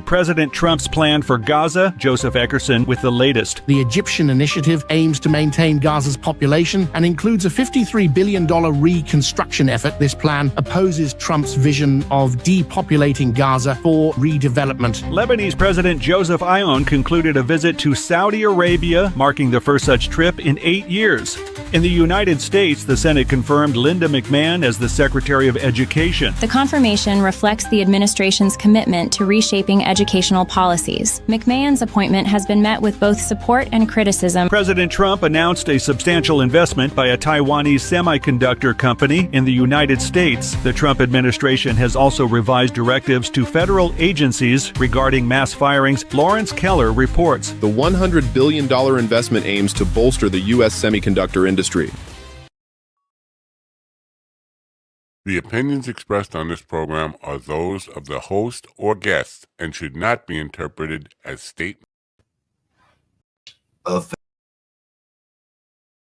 President Trump's plan for Gaza. Joseph Eckerson with the latest. The Egyptian initiative aims to maintain Gaza's population and includes a $53 billion reconstruction effort. This plan opposes Trump's vision of depopulating Gaza for redevelopment. Lebanese President Joseph Aoun concluded a visit to Saudi Arabia, marking the first such trip in 8 years. In the United States, the Senate confirmed Linda McMahon as the Secretary of Education. The confirmation reflects the administration's commitment to reshaping educational policies. McMahon's appointment has been met with both support and criticism. President Trump announced a substantial investment by a Taiwanese semiconductor company in the United States. The Trump administration has also revised directives to federal agencies regarding mass firings. Lawrence Keller reports. The $100 billion investment aims to bolster the U.S. semiconductor industry. The opinions expressed on this program are those of the host or guest and should not be interpreted as statements.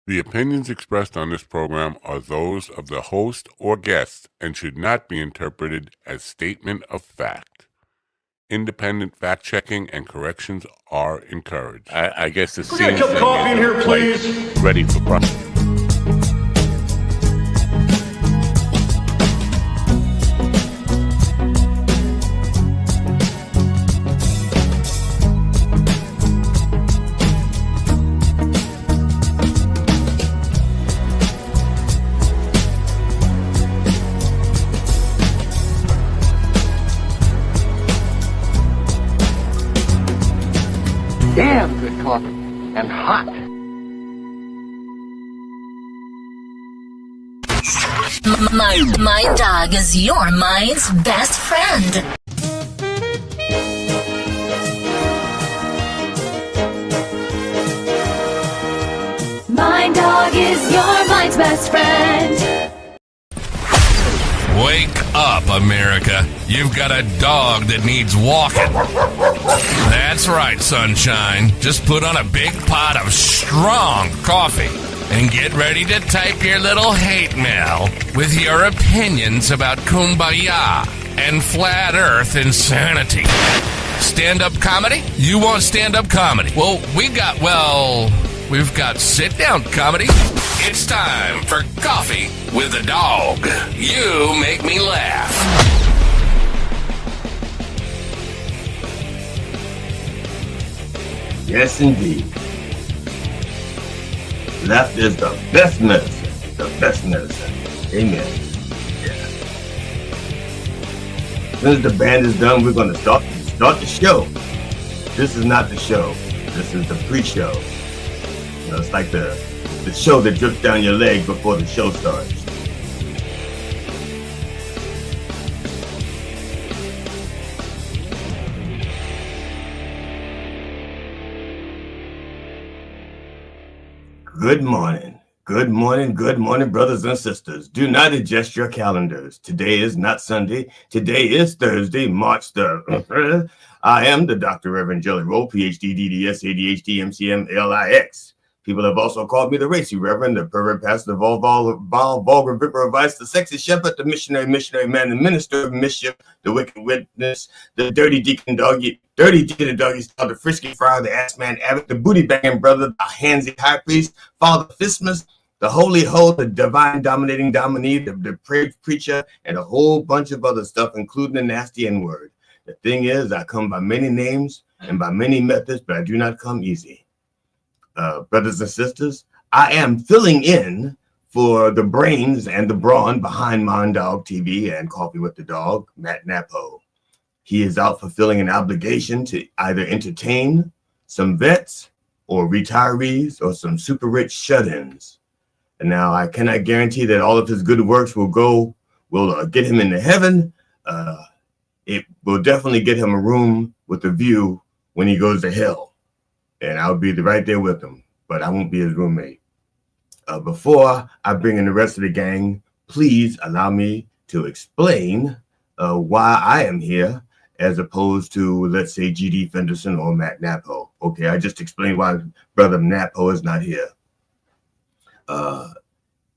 The opinions expressed on this program are those of the host or guest and should not be interpreted as statement of fact. Independent fact-checking and corrections are encouraged. I guess the scene Get a cup of coffee in here, please. Ready for process. Damn good coffee. And hot. My dog is your mind's best friend. My dog is your mind's best friend. Wake up, America. You've got a dog that needs walking. That's right, sunshine. Just put on a big pot of strong coffee and get ready to type your little hate mail with your opinions about kumbaya and flat earth insanity. Stand-up comedy? You want stand-up comedy? Well, we've got sit-down comedy. It's time for Coffee with a Dog. You make me laugh. Yes, indeed. Laughter is the best medicine. The best medicine. Amen. Yeah. As soon as the band is done, we're going to start the show. This is not the show. This is the pre-show. You know, it's like the show that drips down your leg before the show starts. Good morning. Good morning, brothers and sisters. Do not adjust your calendars. Today is not Sunday. Today is Thursday, March the... I am the Dr. Reverend Jelly Roll, PhD, DDS, ADHD, MCM, LIX. People have also called me the Racy Reverend, the pervert pastor, the vulgar vicar of vice, the sexy shepherd, the missionary man, the minister of mischief, the wicked witness, the dirty deacon doggy style, the frisky friar, the ass man abbot, the booty banging brother, the handsy high priest, Father Fismus, the holy hoe, the divine dominating dominee, the depraved preacher, and a whole bunch of other stuff, including the nasty N-word. The thing is, I come by many names and by many methods, but I do not come easy. Brothers and sisters, I am filling in for the brains and the brawn behind Mon Dog TV and Coffee with the Dog, Matt Napo. He is out fulfilling an obligation to either entertain some vets or retirees or some super rich shut-ins. And now I cannot guarantee that all of his good works will get him into heaven. It will definitely get him a room with a view when he goes to hell. And I'll be right there with him, but I won't be his roommate. Before I bring in the rest of the gang, please allow me to explain why I am here as opposed to, let's say, G.D. Fenderson or Matt Napo. Okay, I just explained why Brother Napo is not here.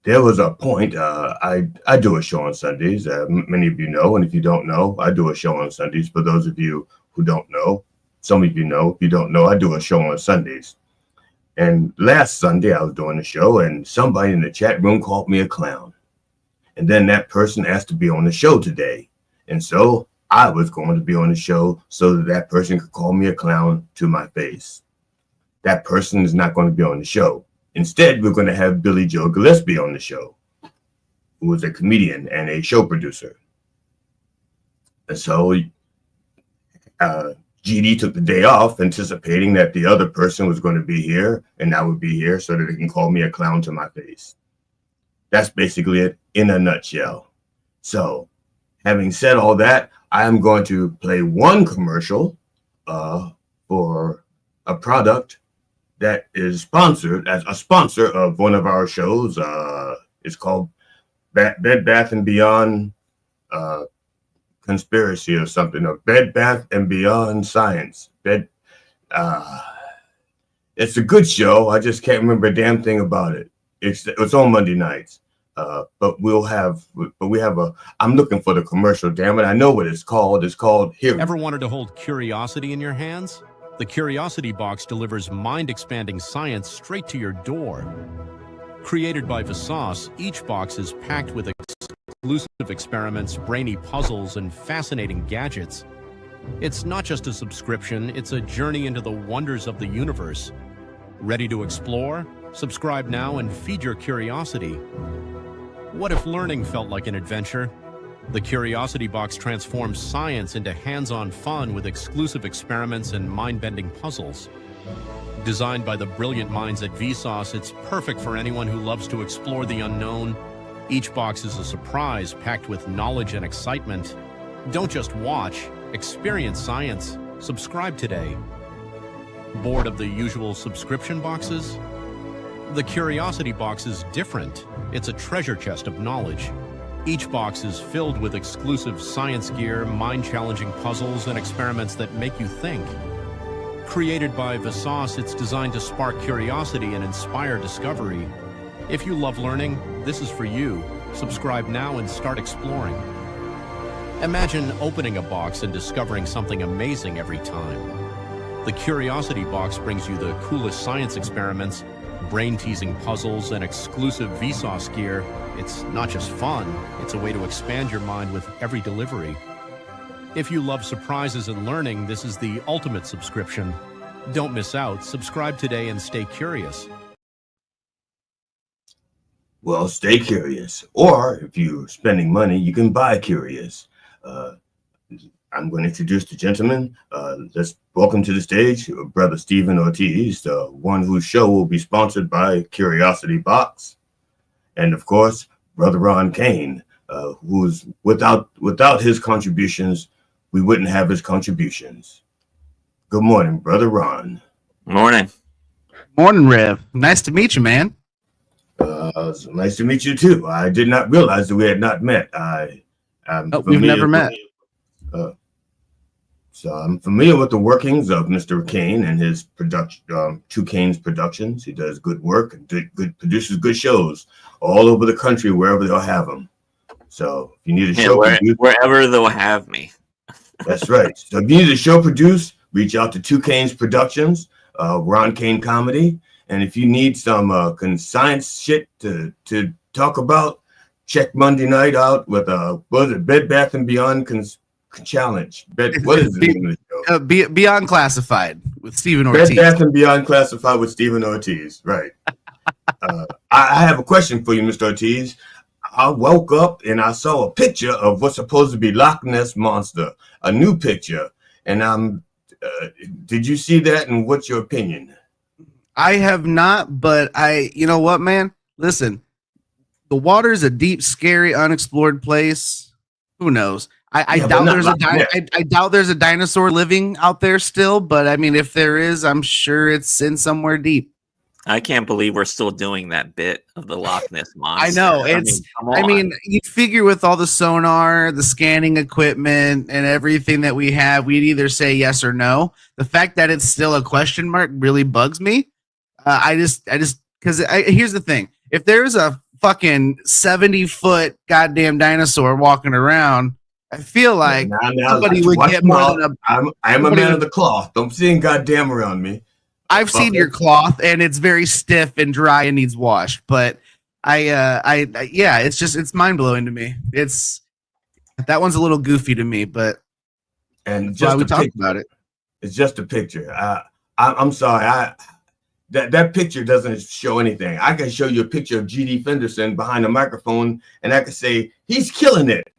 there was a point. I do a show on Sundays. Many of you know, and if you don't know, I do a show on Sundays. For those of you who don't know, some of you know. If you don't know, I do a show on Sundays. And last Sunday, I was doing a show, and somebody in the chat room called me a clown. And then that person asked to be on the show today, and so I was going to be on the show so that that person could call me a clown to my face. That person is not going to be on the show. Instead, we're going to have Billy Joe Gillespie on the show, who is a comedian and a show producer. And so GD took the day off, anticipating that the other person was going to be here and I would be here so that they can call me a clown to my face. That's basically it in a nutshell. So, having said all that, I am going to play one commercial for a product that is sponsored as a sponsor of one of our shows. It's called Bed Bath and Beyond Conspiracy or something, or Bed Bath and Beyond Science. It's a good show. I just can't remember a damn thing about it. It's on Monday nights. But we have I'm looking for the commercial, damn it. I know what it's called. It's called Here. Ever wanted to hold curiosity in your hands? The Curiosity Box delivers mind-expanding science straight to your door. Created by Vsauce, each box is packed with exclusive experiments, brainy puzzles, and fascinating gadgets. It's not just a subscription, it's a journey into the wonders of the universe. Ready to explore? Subscribe now and feed your curiosity. What if learning felt like an adventure? The Curiosity Box transforms science into hands-on fun with exclusive experiments and mind-bending puzzles. Designed by the brilliant minds at Vsauce, it's perfect for anyone who loves to explore the unknown. Each box is a surprise packed with knowledge and excitement. Don't just watch, experience science. Subscribe today. Bored of the usual subscription boxes? The Curiosity Box is different. It's a treasure chest of knowledge. Each box is filled with exclusive science gear, mind-challenging puzzles, and experiments that make you think. Created by Vsauce, it's designed to spark curiosity and inspire discovery. If you love learning, this is for you. Subscribe now and start exploring. Imagine opening a box and discovering something amazing every time. The Curiosity Box brings you the coolest science experiments, brain-teasing puzzles, and exclusive Vsauce gear. It's not just fun, it's a way to expand your mind with every delivery. If you love surprises and learning, this is the ultimate subscription. Don't miss out. Subscribe today and stay curious. Well, stay curious. Or if you're spending money, you can buy curious. I'm going to introduce the gentleman. Let's welcome to the stage Brother Stephen Ortiz, the one whose show will be sponsored by Curiosity Box. And of course, Brother Ron Kane, who's without his contributions, we wouldn't have his contributions. Good morning, Brother Ron. Morning. Morning, Rev. Nice to meet you, man. It's nice to meet you too. I did not realize that we had not met. We've never met. So I'm familiar with the workings of Mr. Kane and his production, Two Kane's Productions. He does good work and produces good shows all over the country, wherever they'll have them. So if you need a show produced, wherever they'll have me. That's right. So if you need a show produced, reach out to Two Kane's Productions, Ron Kane Comedy. And if you need some science shit to talk about, check Monday night out with Bed Bath and Beyond Challenge. What is the name of the show? Beyond Classified with Stephen Ortiz. Bed Bath and Beyond Classified with Stephen Ortiz. Right. I have a question for you, Mr. Ortiz. I woke up and I saw a picture of what's supposed to be Loch Ness Monster, a new picture. And did you see that? And what's your opinion? I have not, but you know what, man? Listen, the water's a deep, scary, unexplored place. Who knows? I doubt there's a dinosaur living out there still, but I mean, if there is, I'm sure it's in somewhere deep. I can't believe we're still doing that bit of the Loch Ness Monster. I know. I mean, you figure with all the sonar, the scanning equipment, and everything that we have, we'd either say yes or no. The fact that it's still a question mark really bugs me. Because here's the thing: if there is a fucking 70-foot goddamn dinosaur walking around, I feel like somebody would get more than a. I'm a man of the cloth. Don't see goddamn around me. I've seen your cloth, and it's very stiff and dry and needs washed. But yeah, it's mind blowing to me. That one's a little goofy to me, but and just we talked about it. It's just a picture. I'm sorry. That picture doesn't show anything. I can show you a picture of G.D. Fenderson behind a microphone, and I can say he's killing it.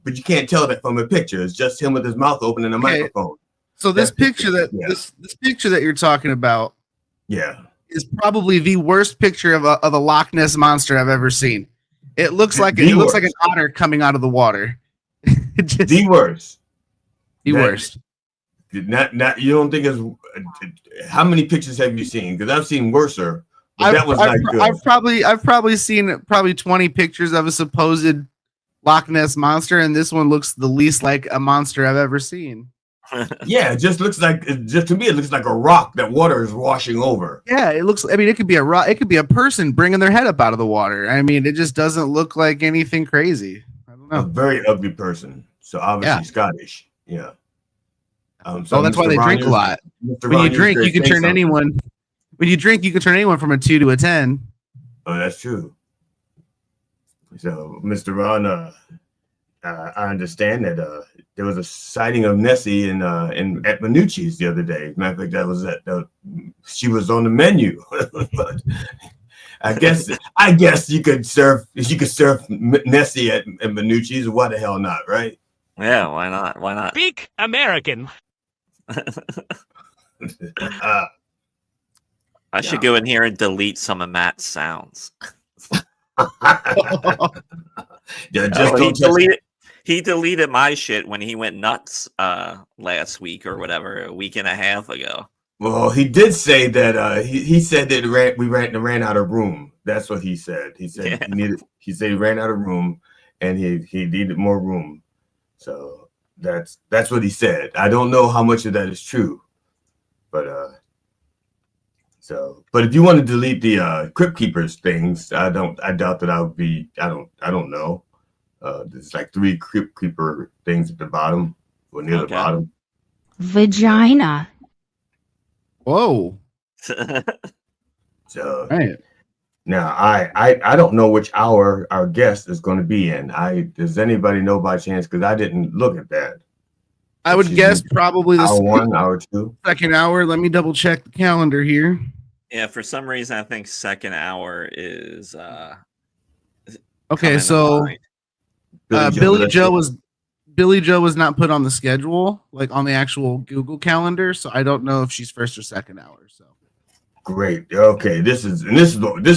But you can't tell that from a picture. It's just him with his mouth open in a microphone. So this picture this picture that you're talking about, is probably the worst picture of a Loch Ness monster I've ever seen. It looks like looks like an otter coming out of the water. The worst. The worst. Not you don't think it's how many pictures have you seen? Because I've seen worser. But that was not good. I've probably seen 20 pictures of a supposed Loch Ness monster, and this one looks the least like a monster I've ever seen. Yeah, it just looks like to me it looks like a rock that water is washing over. Yeah, it looks. I mean, it could be a rock. It could be a person bringing their head up out of the water. I mean, it just doesn't look like anything crazy. I don't know. A very ugly person. So obviously Scottish. Yeah. So that's why they drink a lot. When you drink, you can turn anyone. When you drink, you can turn anyone from a 2 to a 10. Oh, that's true. So, Mr. Ron, I understand that there was a sighting of Nessie at Manucci's the other day. Matter of fact, that was she was on the menu. But I guess you could serve Nessie at Manucci's. Why the hell not, right? Yeah, why not? Why not? Speak American. I should go in here and delete some of Matt's sounds. He deleted my shit when he went nuts last week or whatever, a week and a half ago. Well, he did say that he said that we ran out of room. That's what he said. He said he ran out of room and he needed more room. So that's what he said. I don't know how much of that is true. But if you want to delete the Crypt Keepers things, I doubt that I would be. I don't know. There's like 3 Crypt Keeper things at the bottom or near the bottom. Vagina. Whoa. So now I don't know which hour our guest is going to be in. Does anybody know by chance? Because I didn't look at that. I would guess probably hour 1, hour 2, second hour. Let me double check the calendar here. Yeah, for some reason I think second hour is okay. So Billy Joe was not put on the schedule, like on the actual Google calendar. So I don't know if she's first or second hour. So great. Okay, this is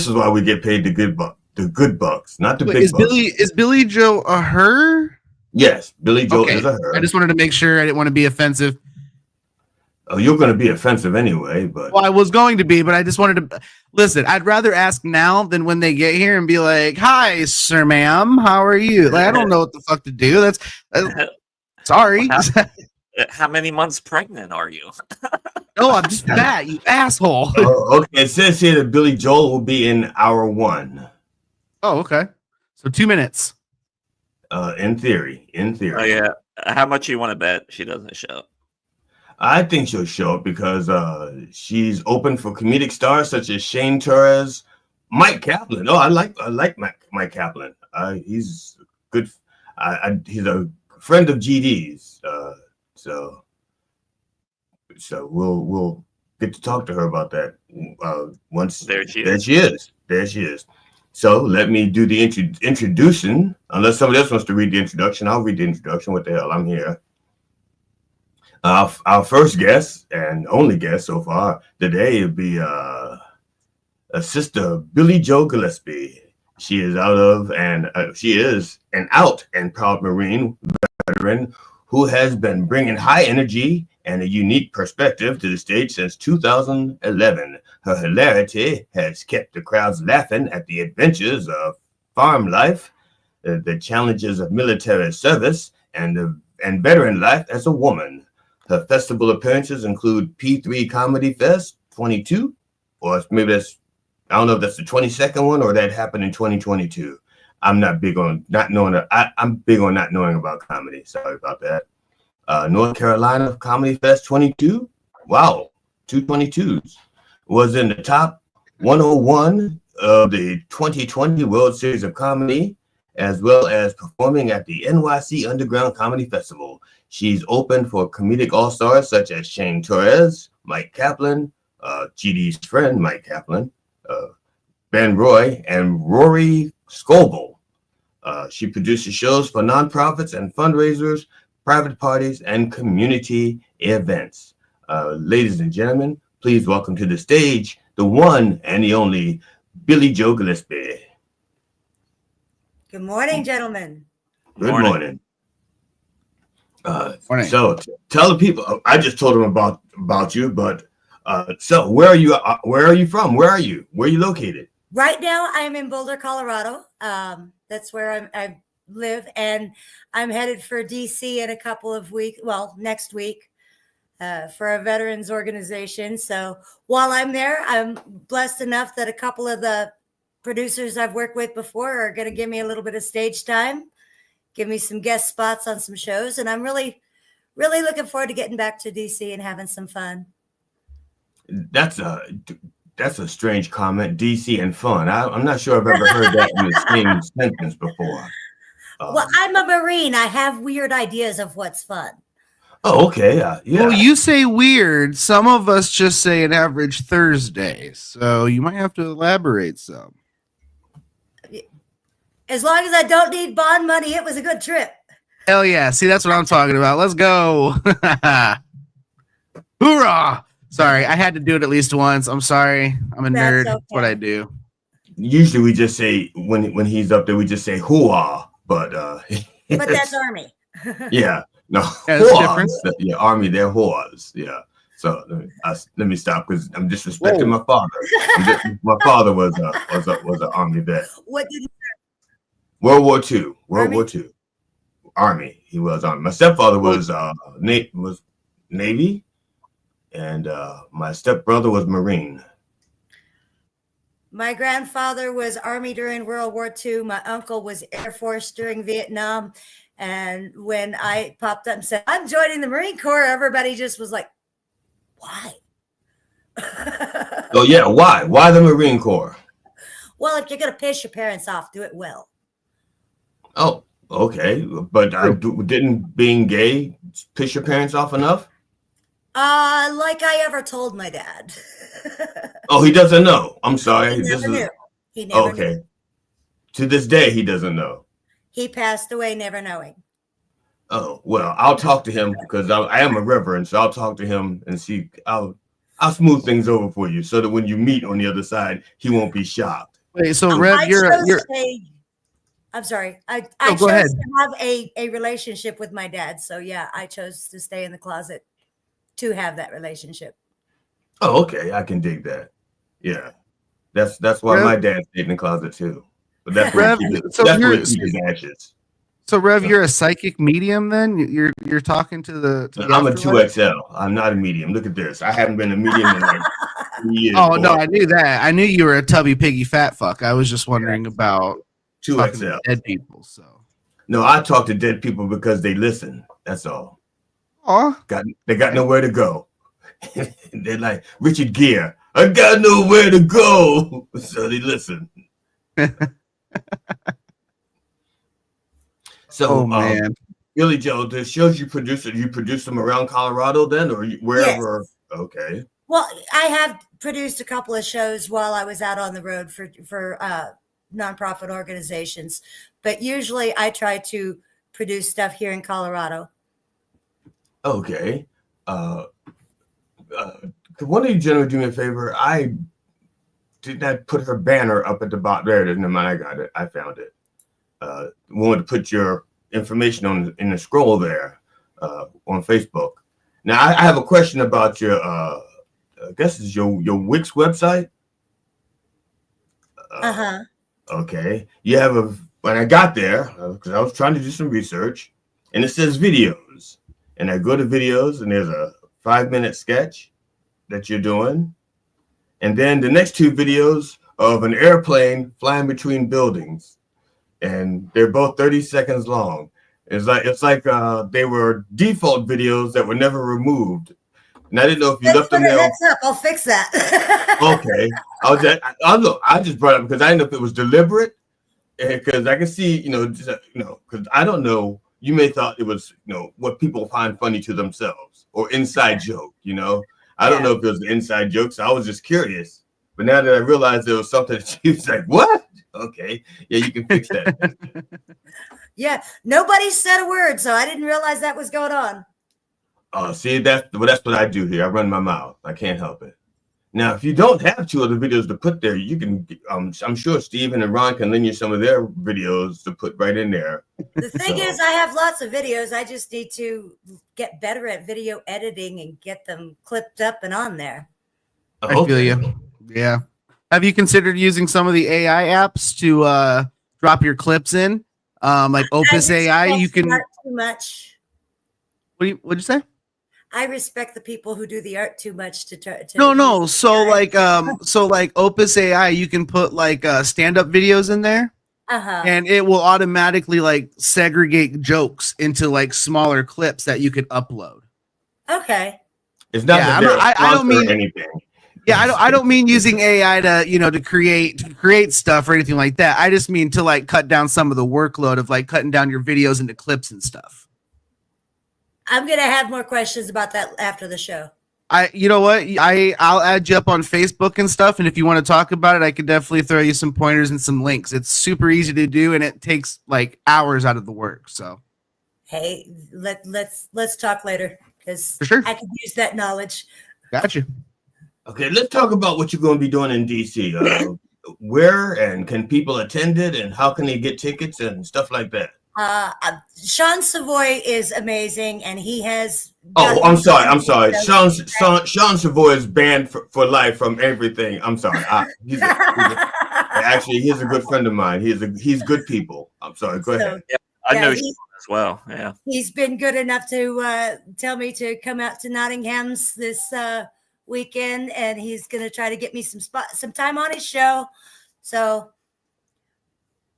why we get paid the good bucks, not the big bucks. Is Billy Joe a her? Yes, Billy Joe is a her. I just wanted to make sure I didn't want to be offensive. Oh, you're going to be offensive anyway, but well, I was going to be, but I just wanted to listen. I'd rather ask now than when they get here and be like, "Hi, sir, ma'am, how are you?" Like, I don't know what the fuck to do. That's sorry. How many months pregnant are you? No, I'm just fat, you asshole. Oh, okay, it says here that Billy Joel will be in hour 1. Oh, okay. So 2 minutes. In theory. Oh yeah. How much you want to bet she doesn't show up? I think she'll show up because she's open for comedic stars such as Shane Torres, Mike Kaplan. Oh, I like Mike Kaplan. He's good. He's a friend of GD's. So we'll get to talk to her about that once. There she is. So let me do the introduction. Unless somebody else wants to read the introduction, I'll read the introduction. What the hell? I'm here. Our first guest and only guest so far today would be a sister, Billy Joe Gillespie. She is an out and proud Marine veteran who has been bringing high energy and a unique perspective to the stage since 2011. Her hilarity has kept the crowds laughing at the adventures of farm life, the challenges of military service, and veteran life as a woman. Her festival appearances include P3 Comedy Fest 22, or maybe that's I don't know if that's the 22nd one or that happened in 2022. I'm not big on not knowing. I'm big on not knowing about comedy. Sorry about that. North Carolina Comedy Fest 22. Wow, 222s was in the top 101 of the 2020 World Series of Comedy, as well as performing at the NYC Underground Comedy Festival. She's open for comedic all-stars such as Shane Torres, Mike Kaplan, GD's friend Mike Kaplan, Ben Roy, and Rory Scoble. She produces shows for nonprofits and fundraisers, private parties, and community events. Ladies and gentlemen, please welcome to the stage the one and the only Billy Joe Gillespie. Good morning, gentlemen. Good morning. So tell the people. I just told them about you, but so where are you? Where are you from? Where are you? Where are you located? Right now, I am in Boulder, Colorado. That's where I live, and I'm headed for DC in a couple of weeks. Well, next week for a veterans organization. So while I'm there, I'm blessed enough that a couple of the producers I've worked with before are going to give me a little bit of stage time, give me some guest spots on some shows, and I'm really looking forward to getting back to DC and having some fun. That's a strange comment, DC and fun. I'm not sure I've ever heard that in the same sentence before. Well, I'm a Marine. I have weird ideas of what's fun. Oh, okay. Yeah. Well, you say weird. Some of us just say an average Thursday. So you might have to elaborate some. As long as I don't need bond money, it was a good trip. Hell yeah. See, that's what I'm talking about. Let's go. Hoorah. Sorry, I had to do it at least once. I'm sorry. I'm a nerd. That's what I do. Usually we just say when he's up there, we just say hooah, but that's Army. Yeah. No. Yeah, that's different. Yeah, Army, they're whores. Yeah. So let me stop because I'm disrespecting my father. My father was an Army vet. What did you say? World War II. World War II. Army. He was Army. My stepfather was Navy, and my stepbrother was Marine. My grandfather was Army during World War II. My uncle was Air Force during Vietnam. And when I popped up and said, I'm joining the Marine Corps, everybody just was like, why? Oh, yeah. Why? Why the Marine Corps? Well, if you're going to piss your parents off, do it well. Oh, okay. But didn't being gay piss your parents off enough? Like I ever told my dad. Oh, he doesn't know. I'm sorry. He never knew. He never knew. To this day, he doesn't know. He passed away never knowing. Oh, well, I'll talk to him because I am a reverend, so I'll talk to him and see. I'll smooth things over for you so that when you meet on the other side, he won't be shocked. Wait, so Rev, I'm sorry. I chose to have a relationship with my dad. So yeah, I chose to stay in the closet to have that relationship. Oh, okay. I can dig that. Yeah. That's why my dad stayed in the closet too. But that's where he keeps his ashes. So Rev, you're a psychic medium then? You're talking to the I'm a 2XL. I'm not a medium. Look at this. I haven't been a medium in like 3 years. Oh no, I knew that. I knew you were a tubby piggy fat fuck. I was just wondering about 2XL dead people. So no, I talk to dead people because they listen. That's all. They got nowhere to go. They're like Richard Gere. I got nowhere to go, so they listen. So, man, Billy Joe, the shows you produce them around Colorado then, or wherever? Yes. Okay. Well, I have produced a couple of shows while I was out on the road for nonprofit organizations, but usually I try to produce stuff here in Colorado. Okay. One of you gentlemen do me a favor. I did not put her banner up at the bottom. There it is. Never mind. I got it. I found it. We want to put your information in the scroll there on Facebook. Now, I have a question about your, I guess it's your Wix website. Okay. You have when I got there, because I was trying to do some research, and it says videos. And I go to videos, and there's a 5-minute sketch that you're doing. And then the next 2 videos of an airplane flying between buildings, and they're both 30 seconds long. It's like they were default videos that were never removed. And I didn't know if you left them there. Heads up, I'll fix that. Okay, I just brought it up because I didn't know if it was deliberate, because I can see, because I don't know. You may thought it was, what people find funny to themselves or inside joke. I don't know if it was an inside joke, so I was just curious. But now that I realized there was something, she was like, "What? Okay, yeah, you can fix that." Yeah, nobody said a word, so I didn't realize that was going on. See, that's what I do here. I run my mouth. I can't help it. Now, if you don't have two other videos to put there, you can. I'm sure Steven and Ron can lend you some of their videos to put right in there. The thing is, I have lots of videos. I just need to get better at video editing and get them clipped up and on there. I feel you. Yeah. Have you considered using some of the AI apps to drop your clips in? Like Opus AI, you can. Not too much. What'd you say? I respect the people who do the art too much to try to. No. So like Opus AI, you can put like stand-up videos in there, and it will automatically like segregate jokes into like smaller clips that you could upload. Okay. It's not. Yeah, I don't mean anything. Yeah, I don't mean using AI to create stuff or anything like that. I just mean to like cut down some of the workload of like cutting down your videos into clips and stuff. I'm gonna have more questions about that after the show. You know what? I'll add you up on Facebook and stuff, and if you want to talk about it, I could definitely throw you some pointers and some links. It's super easy to do, and it takes like hours out of the work. So, hey, let's talk later because sure. I could use that knowledge. Gotcha. Okay, let's talk about what you're going to be doing in DC. Where and can people attend it, and how can they get tickets and stuff like that? Sean Savoy is amazing, and he has. Oh, I'm sorry. Sean Savoy is banned for life from everything. I'm sorry. Actually, he's a good friend of mine. He's good people. I'm sorry. Go ahead. Yeah, I know Sean as well. Yeah, he's been good enough to tell me to come out to Nottingham's this weekend, and he's going to try to get me some time on his show. So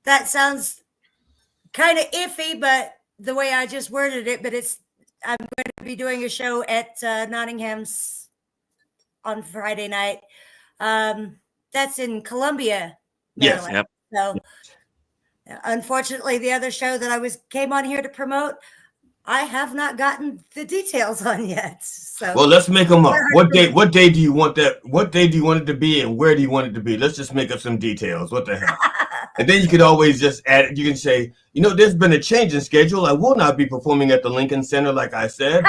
that sounds kind of iffy, but the way I just worded it, but I'm going to be doing a show at Nottingham's on Friday night. That's in Columbia, Maryland. Yes. Yep. So unfortunately, the other show that I came on here to promote, I have not gotten the details on yet. So well, let's make them up. What day do you want that? What day do you want it to be, and where do you want it to be? Let's just make up some details. What the hell? And then you could always just add it. You can say, there's been a change in schedule. I will not be performing at the Lincoln Center, like I said.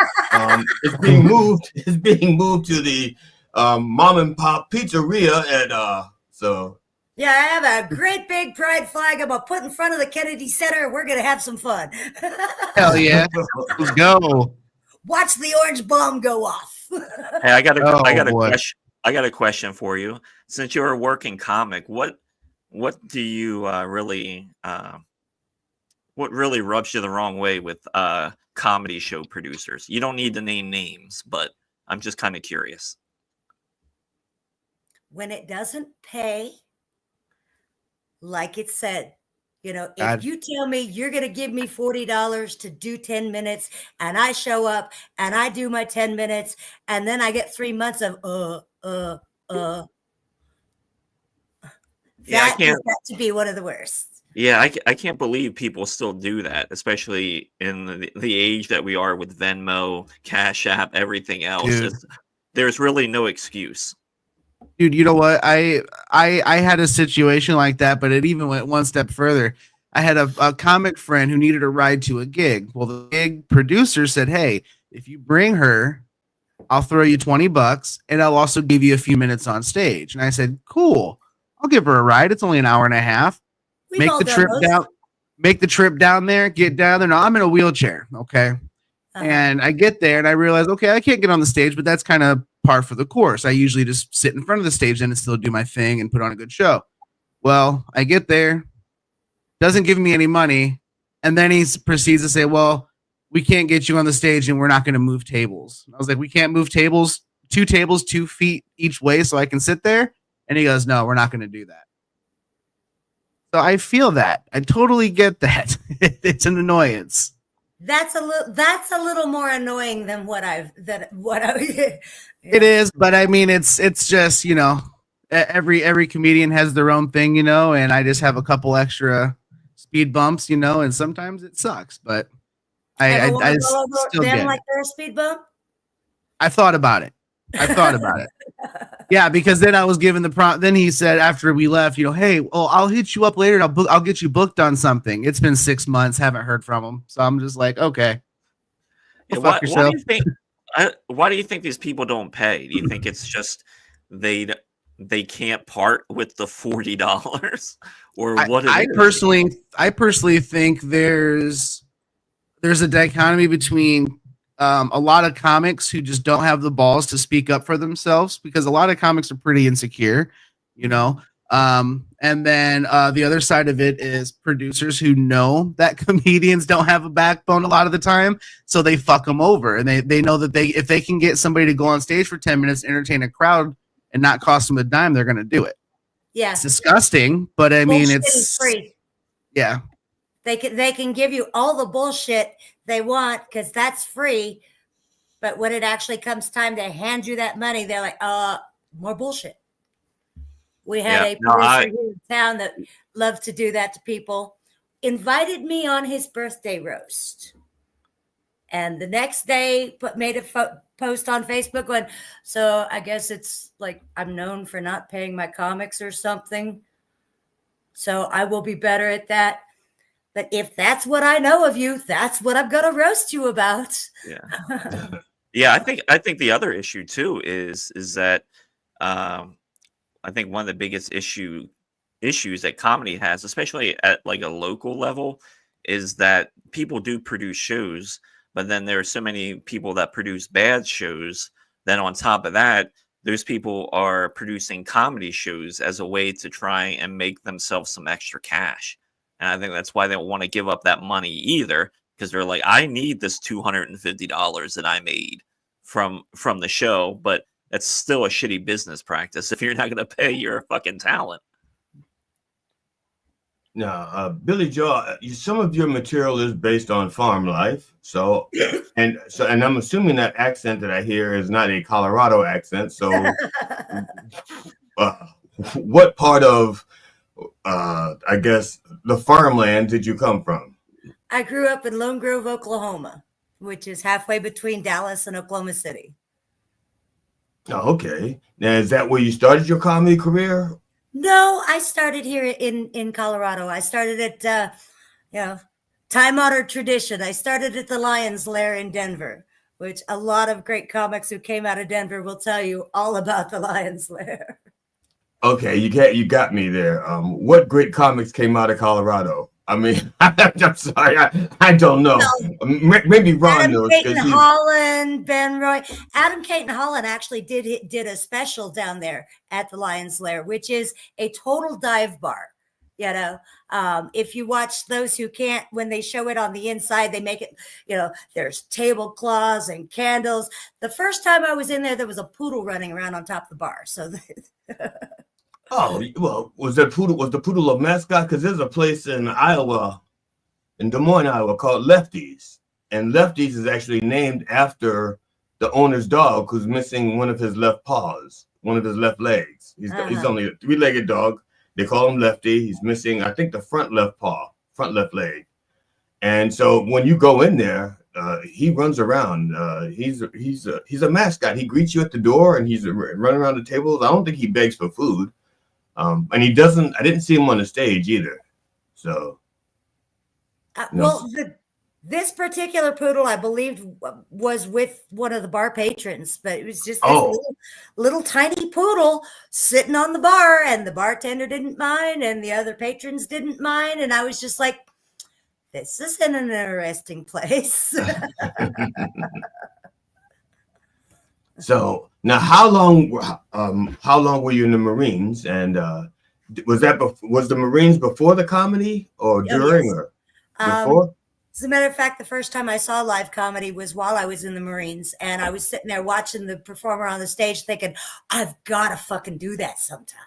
It's being moved. It's being moved to the mom and pop pizzeria so. Yeah, I have a great big pride flag I'm going to put in front of the Kennedy Center. We're going to have some fun. Hell yeah. Let's go. Watch the orange bomb go off. Hey, I got a question. I got a question for you. Since you're a working comic, what do you really what really rubs you the wrong way with comedy show producers? You don't need to name names, but I'm just kind of curious. When it doesn't pay, like it said, if you tell me you're going to give me $40 to do 10 minutes and I show up and I do my 10 minutes and then I get 3 months of that has got to be one of the worst. Yeah, I can't believe people still do that, especially in the age that we are with Venmo, Cash App, everything else. There's really no excuse. Dude, you know what? I had a situation like that, but it even went one step further. I had a comic friend who needed a ride to a gig. Well, the gig producer said, "Hey, if you bring her, I'll throw you $20 and I'll also give you a few minutes on stage." And I said, "Cool. I'll give her a ride. It's only an hour and a half. Make the trip down there, get down there." Now I'm in a wheelchair. Okay. And I get there and I realize, okay, I can't get on the stage, but that's kind of par for the course. I usually just sit in front of the stage and still do my thing and put on a good show. Well, I get there, doesn't give me any money. And then he proceeds to say, "Well, we can't get you on the stage and we're not going to move tables." I was like, "We can't move tables, 2 tables, 2 feet each way so I can sit there?" And he goes, "No, we're not going to do that." So I feel that. I totally get that. It's an annoyance. That's a little more annoying than what I It is, but I mean, it's just, every comedian has their own thing, and I just have a couple extra speed bumps, and sometimes it sucks, but I still them get like it. they're a speed bump. I thought about it. Yeah, because then I was given the prompt. Then he said after we left, hey, well, I'll hit you up later. And I'll get you booked on something. It's been 6 months, haven't heard from him, so I'm just like, okay. Yeah, why do you think? Why do you think these people don't pay? Do you think it's just they can't part with the $40, or what? I personally think there's a dichotomy between a lot of comics who just don't have the balls to speak up for themselves, because a lot of comics are pretty insecure, and then the other side of it is producers who know that comedians don't have a backbone a lot of the time, so they fuck them over, and they know that if they can get somebody to go on stage for 10 minutes, entertain a crowd, and not cost them a dime, they're going to do it. Yeah, it's disgusting, but I mean, bullshit it's is free. Yeah, they can give you all the bullshit they want because that's free, but when it actually comes time to hand you that money, they're like, more bullshit. We had a producer here in town that loved to do that to people. Invited me on his birthday roast. And the next day made a post on Facebook going, so I guess it's like I'm known for not paying my comics or something. So I will be better at that. But if that's what I know of you, that's what I'm going to roast you about. Yeah. Yeah, I think the other issue too is that I think one of the biggest issues that comedy has, especially at like a local level, is that people do produce shows, but then there are so many people that produce bad shows. Then on top of that, those people are producing comedy shows as a way to try and make themselves some extra cash. And I think that's why they don't want to give up that money either, because they're like, I need this $250 that I made from the show, but that's still a shitty business practice if you're not going to pay your fucking talent. Now, Billy Joe, some of your material is based on farm life. So I'm assuming that accent that I hear is not a Colorado accent. So what part of, I guess, the farmland did you come from? I grew up in Lone Grove, Oklahoma, which is halfway between Dallas and Oklahoma City. Oh, okay. Now, is that where you started your comedy career? No, I started here in Colorado. I started at, time-honored tradition. I started at the Lions Lair in Denver, which a lot of great comics who came out of Denver will tell you all about the Lions Lair. Okay, you got me there. What great comics came out of Colorado? I mean, I'm sorry, I don't know. Maybe Ron knows. Caton Holland, Ben Roy. Adam Caton Holland actually did a special down there at the Lions Lair, which is a total dive bar. If you watch those who can't, when they show it on the inside, they make it, there's tablecloths and candles. The first time I was in there was a poodle running around on top of the bar. So oh, well, was the poodle a mascot? Because there's a place in Iowa, in Des Moines, Iowa, called Lefty's. And Lefty's is actually named after the owner's dog who's missing one of his left paws, one of his left legs. He's only a 3-legged dog. They call him Lefty. He's missing, I think, the front left paw, front left leg. And so when you go in there, he runs around. He's a mascot. He greets you at the door, and he's running around the tables. I don't think he begs for food. And he doesn't. I didn't see him on the stage either. So, this particular poodle, I believe, was with one of the bar patrons, but it was just this little tiny poodle sitting on the bar, and the bartender didn't mind, and the other patrons didn't mind, and I was just like, this is an interesting place. So now, how long were you in the Marines? And was the Marines before the comedy, or during, or before? As a matter of fact, the first time I saw live comedy was while I was in the Marines, and I was sitting there watching the performer on the stage thinking, I've got to fucking do that sometime.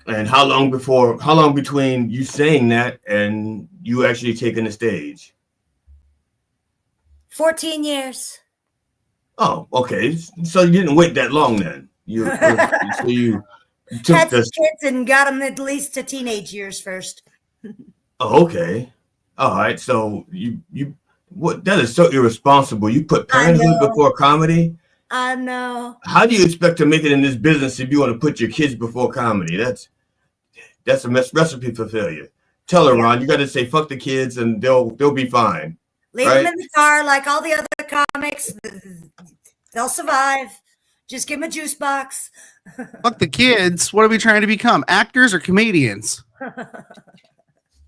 And how long between you saying that and you actually taking the stage? 14 years. Oh, okay. So you didn't wait that long then. So you took Had some this. kids and got them at least to teenage years first. Oh, okay. All right. So you what? That is so irresponsible. You put parenthood before comedy. I know. How do you expect to make it in this business if you want to put your kids before comedy? That's a recipe for failure. Tell her, Ron, you got to say fuck the kids and they'll be fine. Leave them in the car like all the other comics. They'll survive. Just give them a juice box. Fuck the kids. What are we trying to become? Actors or comedians?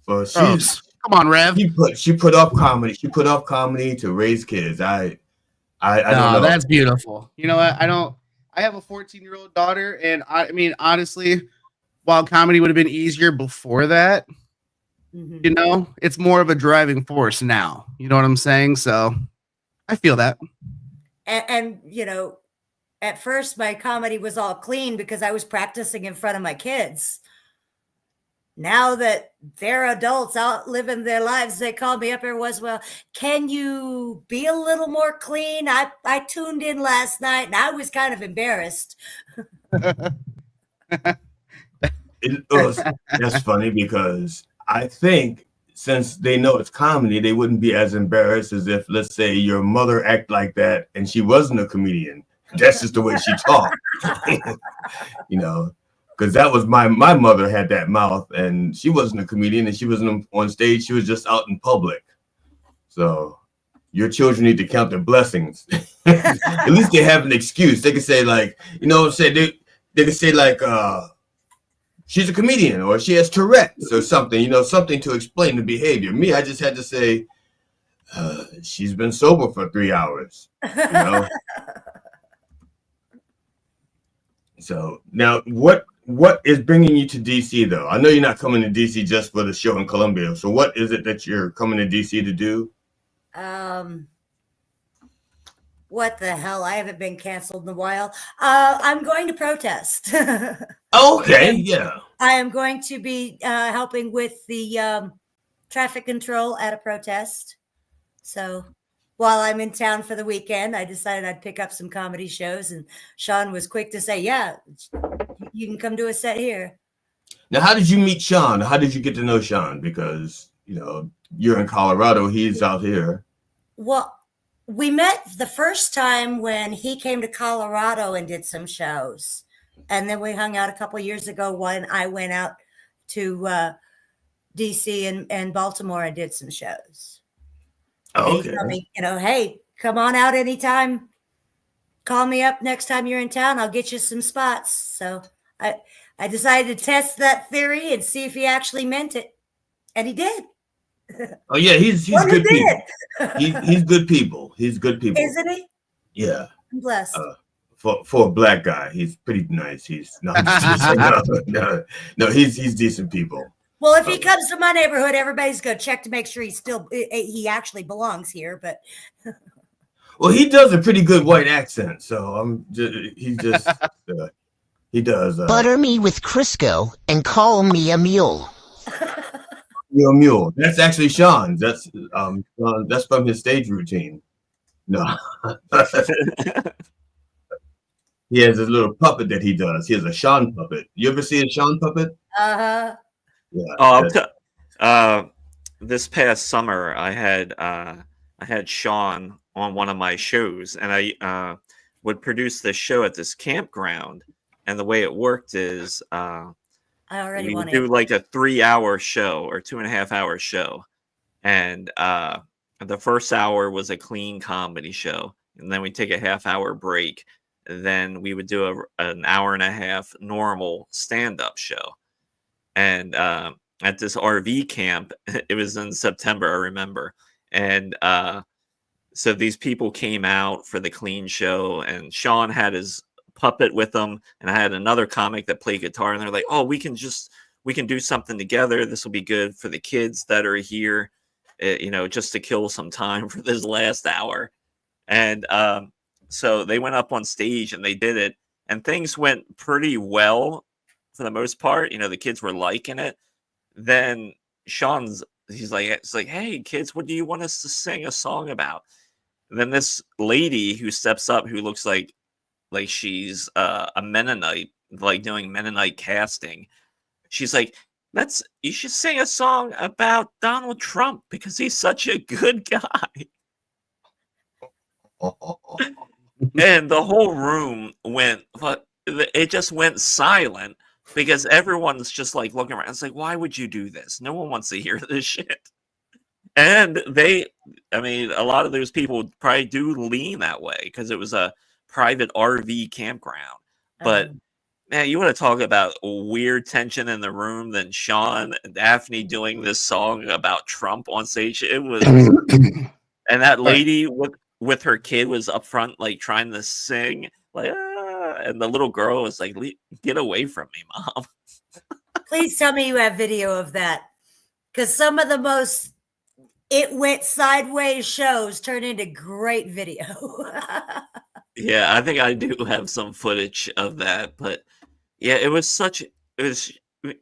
Well, come on, Rev. She put off comedy. She put off comedy to raise kids. I don't know. That's beautiful. You know what? I have a 14-year-old daughter, and I mean, honestly, while comedy would have been easier before that, you know, it's more of a driving force now. You know what I'm saying? So I feel that. And you know, at first my comedy was all clean because I was practicing in front of my kids. Now that they're adults out living their lives, they call me up every once in a while. Can you be a little more clean? I tuned in last night and I was kind of embarrassed. That's funny because I think since they know it's comedy, they wouldn't be as embarrassed as if, let's say, your mother act like that and she wasn't a comedian. That's just the way she talked. You know, because that was my mother had that mouth and she wasn't a comedian and she wasn't on stage. She was just out in public. So your children need to count their blessings. At least they have an excuse. They can say like, you know, say they can say like, she's a comedian or she has Tourette's or something, you know, something to explain the behavior. Me, I just had to say, she's been sober for 3 hours, you know? So now what is bringing you to DC though? I know you're not coming to DC just for the show in Columbia. So what is it that you're coming to DC to do? What the hell? I haven't been canceled in a while. I'm going to protest. Okay, yeah. I am going to be helping with the traffic control at a protest. So while I'm in town for the weekend, I decided I'd pick up some comedy shows. And Sean was quick to say, yeah, you can come do a set here. Now, how did you meet Sean? How did you get to know Sean? Because, you know, you're in Colorado, he's out here. Well, we met the first time when he came to Colorado and did some shows. And then we hung out a couple years ago when I went out to DC and Baltimore and did some shows. Oh, okay. He told me, you know, hey, come on out anytime. Call me up next time you're in town. I'll get you some spots. So I decided to test that theory and see if he actually meant it. And he did. Oh yeah, he's good people. He's good people. He's good people. Isn't he? Yeah. I'm blessed. For a black guy, he's pretty nice. He's no, he's decent people. Well, if he comes to my neighborhood, everybody's gonna check to make sure he actually belongs here. But well, he does a pretty good white accent, so he does. Butter me with Crisco and call me a mule. You're a mule. That's actually Sean's. That's from his stage routine. No. He has this little puppet that he does. He has a Sean puppet. You ever see a Sean puppet? Uh-huh. Yeah. This past summer, I had Sean on one of my shows, and I would produce this show at this campground. And the way it worked is we would do like a 3-hour show or 2.5-hour show, and the first hour was a clean comedy show, and then we take a half-hour break. Then we would do an hour and a half normal stand-up show. And at this RV camp, it was in September, I remember. And so these people came out for the clean show, and Sean had his puppet with him, and I had another comic that played guitar, and they're like, oh, we can do something together. This will be good for the kids that are here, you know, just to kill some time for this last hour. And so they went up on stage and they did it, and things went pretty well for the most part. The kids were liking it. Then he's like, it's like, hey kids, what do you want us to sing a song about? And then this lady who steps up, who looks like she's a Mennonite, like doing Mennonite casting. She's like, you should sing a song about Donald Trump because he's such a good guy. And the whole room it just went silent because everyone's just like looking around. It's like, why would you do this? No one wants to hear this shit. And a lot of those people probably do lean that way because it was a private RV campground. But man, you want to talk about weird tension in the room than Sean and Daphne doing this song about Trump on stage. It was, and that lady with her kid was up front, like trying to sing, like, and the little girl was like, "Get away from me, mom." Please tell me you have video of that, because some of the most it went sideways shows turn into great video. Yeah, I think I do have some footage of that, but yeah, it was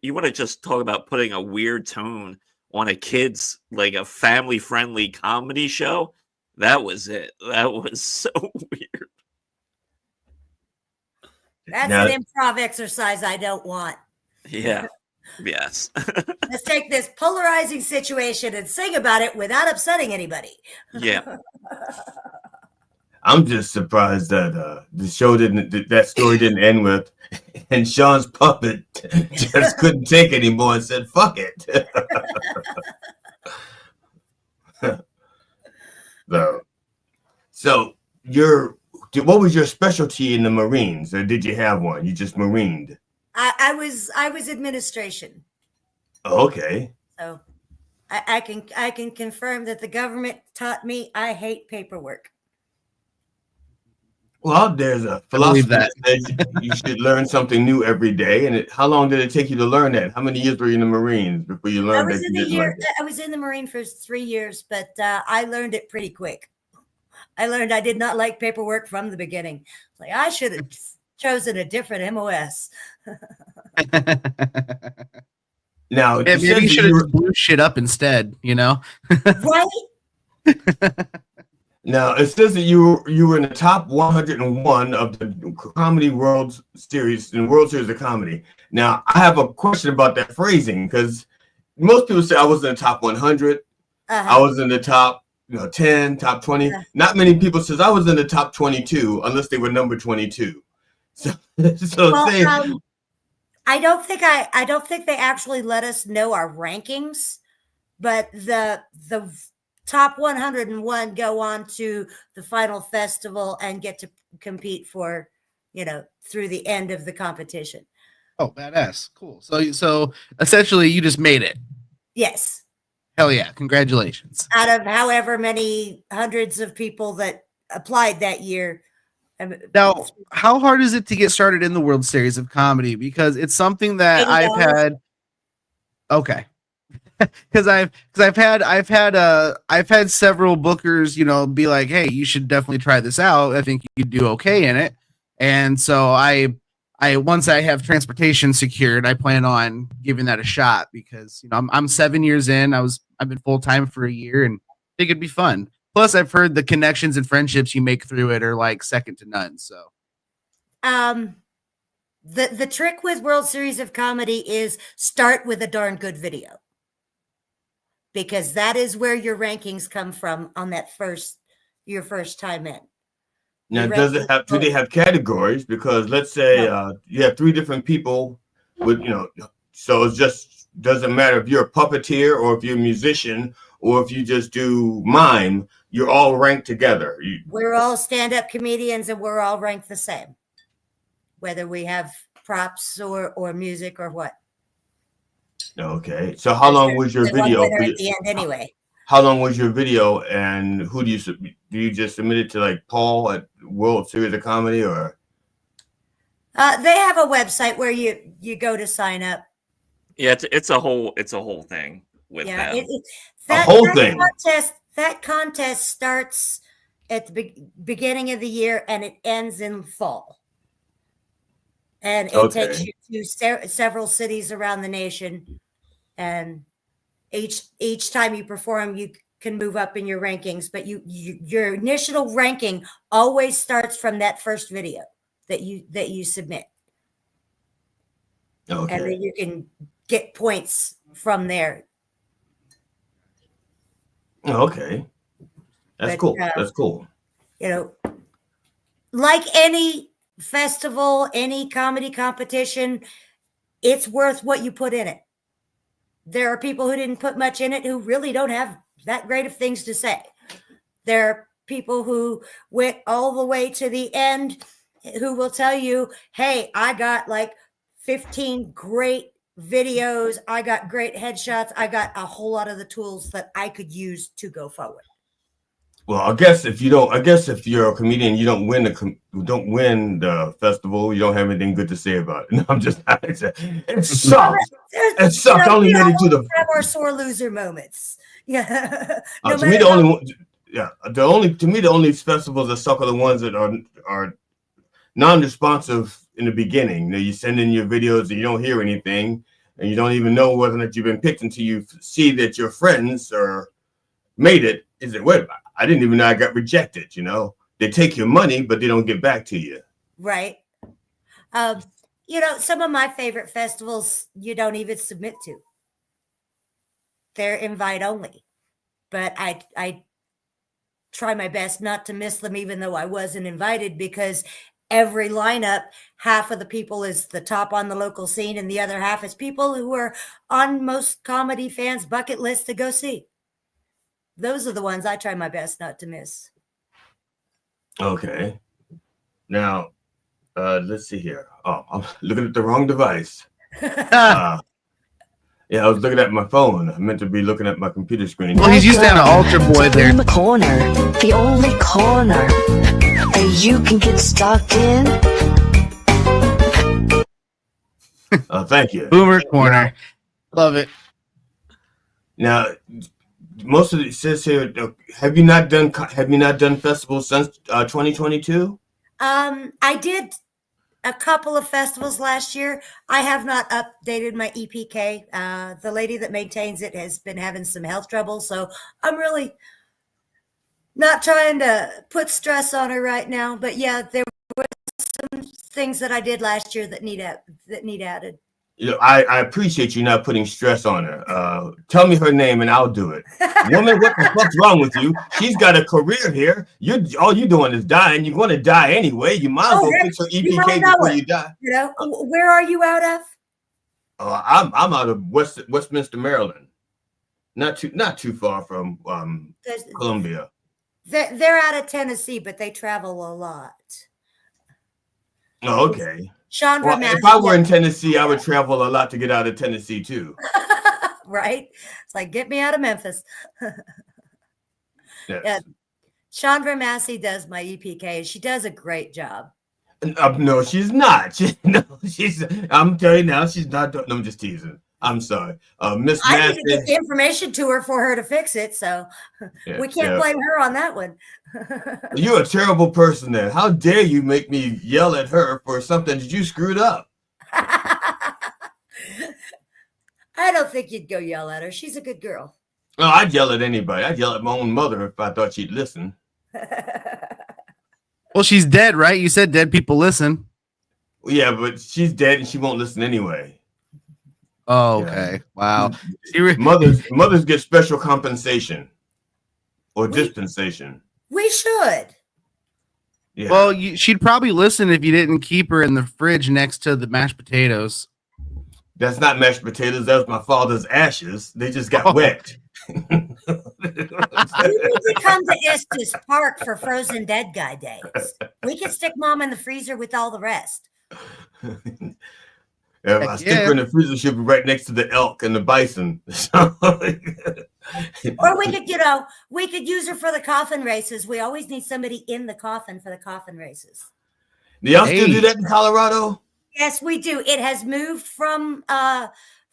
you want to just talk about putting a weird tone on a kid's, like a family-friendly comedy show. That was it. That was so weird. That's an improv exercise I don't want. Yeah. Yes. Let's take this polarizing situation and sing about it without upsetting anybody. Yeah. I'm just surprised that that story didn't end with, and Sean's puppet just couldn't take anymore and said, "Fuck it." So what was your specialty in the Marines, or did you have one? You just Marined? I was administration. Okay. So I can confirm that the government taught me I hate paperwork. Well, there's a philosophy that says you should learn something new every day. And how long did it take you to learn that? How many years were you in the Marines before you learned that you didn't like it? I was in the Marine for 3 years, but I learned it pretty quick. I learned I did not like paperwork from the beginning. Like, I should have chosen a different MOS. Now, maybe you should have blew shit up instead, Right? Now, it says that you were in the top 101 of the Comedy World Series, in World Series of Comedy. Now, I have a question about that phrasing, because most people say I was in the top 100. I was in the top 10, top 20. Not many people says I was in the top 22, unless they were number 22. So I don't think they actually let us know our rankings, but the top 101 go on to the final festival and get to compete for, through the end of the competition. Oh, badass. Cool. So essentially you just made it. Yes. Hell yeah. Congratulations. Out of however many hundreds of people that applied that year. Now, how hard is it to get started in the World Series of Comedy? Because it's something that I've had. Okay. Because I've had several bookers, be like, hey, you should definitely try this out. I think you'd do okay in it. And so I once I have transportation secured, I plan on giving that a shot because I'm 7 years in. I've been full time for a year and I think it'd be fun. Plus, I've heard the connections and friendships you make through it are like second to none. So, the trick with World Series of Comedy is start with a darn good video, because that is where your rankings come from on that your first time in. Now, do they have categories? Because let's say you have 3 different people with, so it just doesn't matter if you're a puppeteer or if you're a musician or if you just do mime, you're all ranked together. We're all stand-up comedians and we're all ranked the same, whether we have props or music or what. Okay. So how long was your video? At the end anyway. How long was your video, and who do you just submit it to, like Paul at World Series of Comedy, or? They have a website where you go to sign up. Yeah, it's a whole thing with them. That contest starts at the beginning of the year and it ends in fall. and it takes you to several cities around the nation. And each time you perform, you can move up in your rankings, but your initial ranking always starts from that first video that you submit. Okay. And then you can get points from there. Okay. That's cool. That's cool. You know, like any festival, any comedy competition, it's worth what you put in it. There are people who didn't put much in it who really don't have that great of things to say. There are people who went all the way to the end who will tell you, hey, I got like 15 great videos. I got great headshots. I got a whole lot of the tools that I could use to go forward. Well, I guess if you're a comedian, you don't win the festival. You don't have anything good to say about it. No, I'm just. It sucks. It sucks. Only made it to the. Have our sore loser moments. Yeah. To me, the only festivals that suck are the ones that are non-responsive in the beginning. You send in your videos and you don't hear anything, and you don't even know whether or not you've been picked until you see that your friends are made it. Is it wait? I didn't even know I got rejected. They take your money, but they don't get back to you. Right. Some of my favorite festivals you don't even submit to. They're invite only, but I try my best not to miss them, even though I wasn't invited, because every lineup, half of the people is the top on the local scene, and the other half is people who are on most comedy fans' bucket list to go see. Those are the ones I try my best not to miss. Okay. Now, let's see here. Oh, I'm looking at the wrong device. Yeah, I was looking at my phone. I meant to be looking at my computer screen. Well, he's used to have an Ultra Boy there. The corner, the only corner that you can get stuck in. Thank you. Boomer Corner. Love it. Now, most of it says here, have you not done festivals since 2022? I did a couple of festivals last year. I have not updated my EPK. The lady that maintains it has been having some health trouble, so I'm really not trying to put stress on her right now. But yeah, there were some things that I did last year that need added. I appreciate you not putting stress on her. Tell me her name and I'll do it. Woman, what the fuck's wrong with you? She's got a career here. All you're doing is dying. You're going to die anyway. You might as well fix her EPK before you die. Where are you out of? I'm out of Westminster, Maryland. Not too far from Columbia. They're out of Tennessee, but they travel a lot. Oh, okay. Chandra if I were in Tennessee, I would travel a lot to get out of Tennessee too. Right? It's like, get me out of Memphis. Yes. Yeah. Chandra Massey does my EPK. She does a great job. No, she's not. I'm telling you now, she's not. No, I'm just teasing. I'm sorry. Miss Massey. I need to get the information to her for her to fix it, so we can't blame her on that one. You're a terrible person then. How dare you make me yell at her for something that you screwed up? I don't think you'd go yell at her. She's a good girl. No, I'd yell at anybody. I'd yell at my own mother if I thought she'd listen. Well, she's dead, right? You said dead people listen. Well, yeah, but she's dead and she won't listen anyway. Oh, okay. Wow. Mothers get special compensation or dispensation. We should. Yeah. Well, she'd probably listen if you didn't keep her in the fridge next to the mashed potatoes. That's not mashed potatoes. That was my father's ashes. They just got wet. You need to come to Estes Park for Frozen Dead Guy days. We can stick Mom in the freezer with all the rest. If I stick her in the freezer, she'll be right next to the elk and the bison. Or we could use her for the coffin races. We always need somebody in the coffin for the coffin races. Do y'all still do that in Colorado? Yes, we do. It has moved from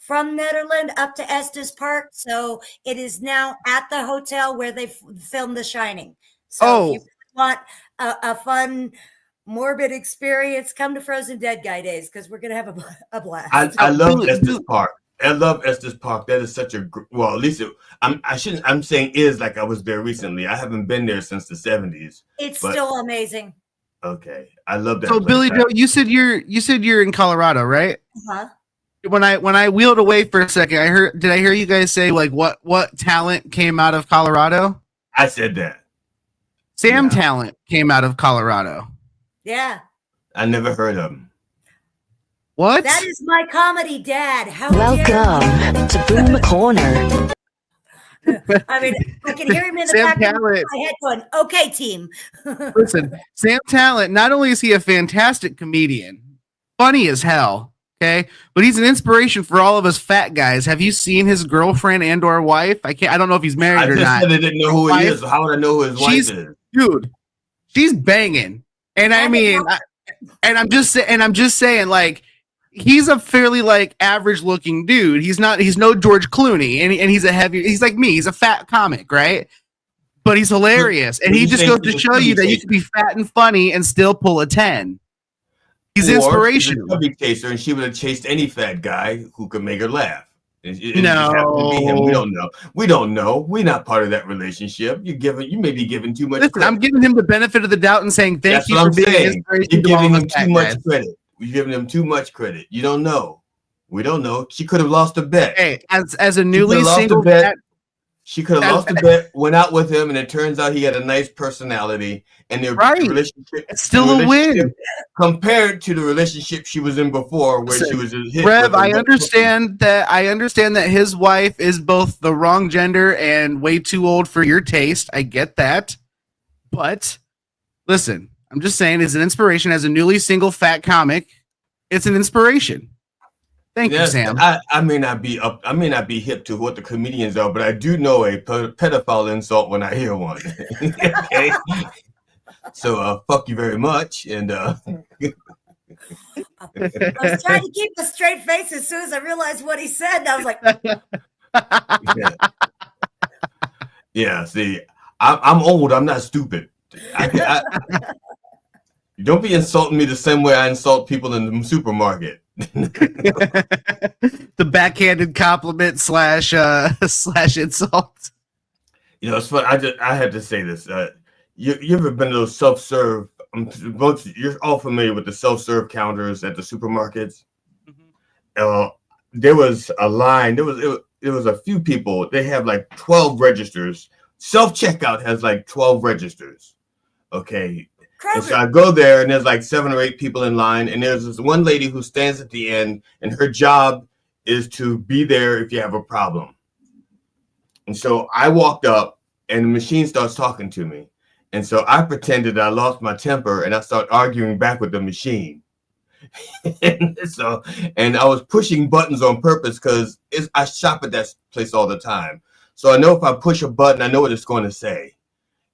Netherland up to Estes Park, so it is now at the hotel where they filmed The Shining. So if you want a fun morbid experience, come to Frozen Dead Guy Days because we're gonna have a blast. I love Estes Park. I love Estes Park. That is such a well. At least I'm saying is like I was there recently. I haven't been there since the 70s. It's still amazing. Okay, I love that. So Billy Joe, you said you're in Colorado, right? Uh-huh. When I wheeled away for a second, did I hear you guys say like what talent came out of Colorado? I said that. Sam Talent came out of Colorado. Yeah. I never heard of him. What? That is my comedy dad. How Welcome to Boom Corner. I mean, I can hear him in the Sam back Talent. of my head going, "Okay, team." Listen, Sam Talent, not only is he a fantastic comedian, funny as hell, okay, but he's an inspiration for all of us fat guys. Have you seen his girlfriend and or wife? I don't know if he's married or not. I didn't know who he is. How would I know who his wife is? Dude, she's banging. And I mean, I'm just saying, like, he's a fairly like average looking dude. He's no George Clooney, and he's like me. He's a fat comic, right? But he's hilarious, and he just goes to show you that you can be fat and funny and still pull a 10. He's inspirational. She's a chubby chaser, and she would have chased any fat guy who could make her laugh. It No, just happened to be him. We don't know. We don't know. We're not part of that relationship. You may be giving too much. Listen, credit. I'm giving him the benefit of the doubt and saying thank you for being an inspiration. You're to all giving of him us too much guys. credit. You're giving him too much credit. You don't know. We don't know. She could have lost a bet. Hey, as a newly single bet, she could have lost a bet, went out with him, and it turns out he had a nice personality. And their relationship, it's still a win compared to the relationship she was in before, where she was hit. Rev, I understand that his wife is both the wrong gender and way too old for your taste. I get that, but listen, I'm just saying, it's an inspiration as a newly single fat comic. It's an inspiration. Thank you, Sam. I may not be hip to what the comedians are, but I do know a pedophile insult when I hear one. Okay. So fuck you very much. And I was trying to keep a straight face as soon as I realized what he said. And I was like, yeah. See, I'm old. I'm not stupid. Don't be insulting me the same way I insult people in the supermarket. The backhanded compliment slash insult. You know, it's fun. I had to say this. You ever been to those self-serve? You're all familiar with the self-serve counters at the supermarkets. There was a line. There was a few people. They have like 12 registers. Self-checkout has like 12 registers. Okay. And so I go there, and there's like 7 or 8 people in line, and there's this one lady who stands at the end, and her job is to be there if you have a problem. And so I walked up, and the machine starts talking to me. And so I pretended I lost my temper, and I started arguing back with the machine. and I was pushing buttons on purpose because I shop at that place all the time. So I know if I push a button, I know what it's going to say.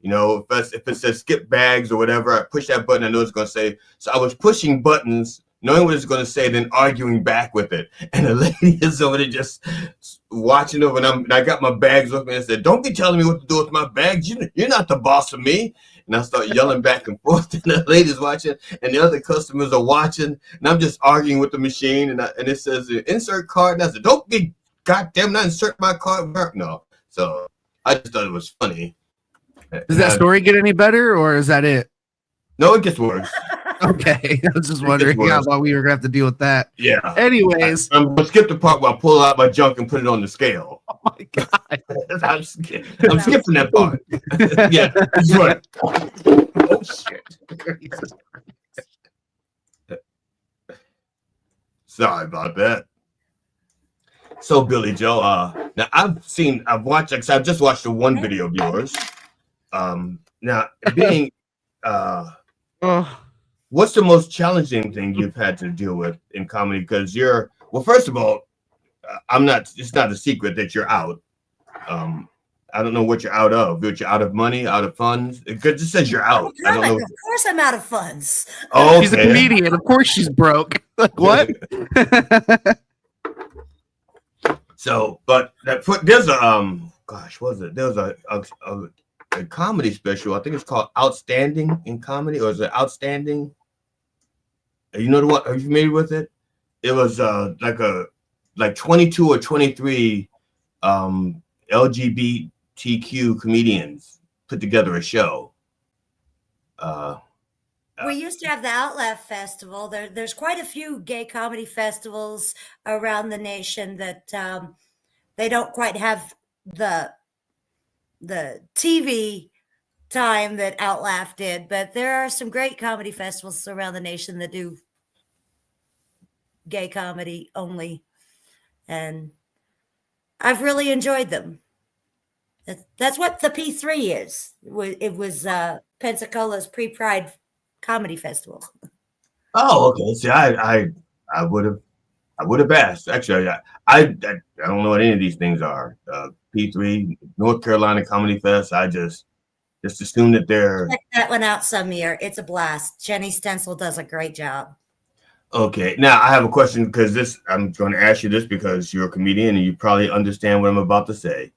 You know, if it says skip bags or whatever, I push that button, I know what it's going to say. So I was pushing buttons, knowing what it's going to say, then arguing back with it. And the lady is over there just watching over, and I got my bags with me and said, "Don't be telling me what to do with my bags. You're not the boss of me." And I start yelling back and forth, and the lady's watching, and the other customers are watching, and I'm just arguing with the machine, and it says, "Insert card." And I said, "Don't be goddamn not insert my card." No. So I just thought it was funny. Does that story get any better, or is that it? No, it gets worse. Okay, I was just wondering how long we were gonna have to deal with that. Yeah. Anyways, I'm gonna skip the part where I pull out my junk and put it on the scale. Oh my god, I'm skipping that part. Yeah, that's right. Oh shit. Sorry about that. So Billy Joe, now I've just watched the one video of yours. Now being what's the most challenging thing you've had to deal with in comedy? Because first of all, it's not a secret that you're out. I don't know what you're out of. You're out of money, out of funds. It just says you're out. I don't know. Of course I'm out of funds. Oh, okay. She's a comedian. Of course she's broke. Like, what? So, but there's a what was it? There was a comedy special. I think it's called Outstanding in Comedy, or is it Outstanding? You know what? Are you familiar with it? It was like 22 or 23 LGBTQ comedians put together a show. We used to have the Outlaw Festival. There's quite a few gay comedy festivals around the nation that they don't quite have the TV time that Outlaw did, but there are some great comedy festivals around the nation that do gay comedy only, and I've really enjoyed them. That's what the P3 is. It was Pensacola's pre-Pride comedy festival. Oh, okay. See, I would have asked. Actually, I don't know what any of these things are. P3, North Carolina Comedy Fest. I just assume that they're. Check that one out some year. It's a blast. Jenny Stencil does a great job. Okay. Now I have a question because I'm going to ask you this because you're a comedian and you probably understand what I'm about to say.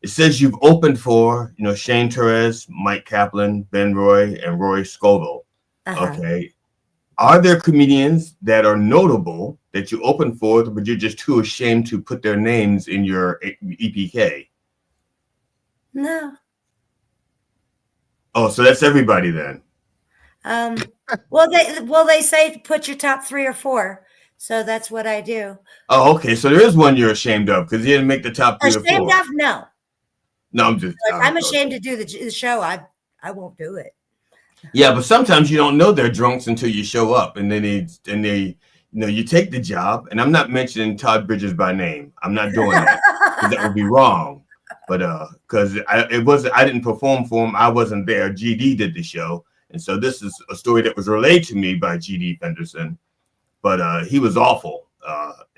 It says you've opened for, Shane Torres, Mike Kaplan, Ben Roy, and Roy Scovel. Okay. Are there comedians that are notable that you open for, but you're just too ashamed to put their names in your EPK? No. Oh, so that's everybody then. Well, they say put your top 3 or 4, so that's what I do. Oh, okay. So there is one you're ashamed of because you didn't make the top 3 or 4. Ashamed of? No. No, I'm just. If I'm ashamed to do the show, I won't do it. Yeah, but sometimes you don't know they're drunks until you show up, and then they you take the job. And I'm not mentioning Todd Bridges by name. I'm not doing that because that would be wrong. But because I didn't perform for him, I wasn't there. GD did the show, and so this is a story that was relayed to me by GD Fenderson. But he was awful,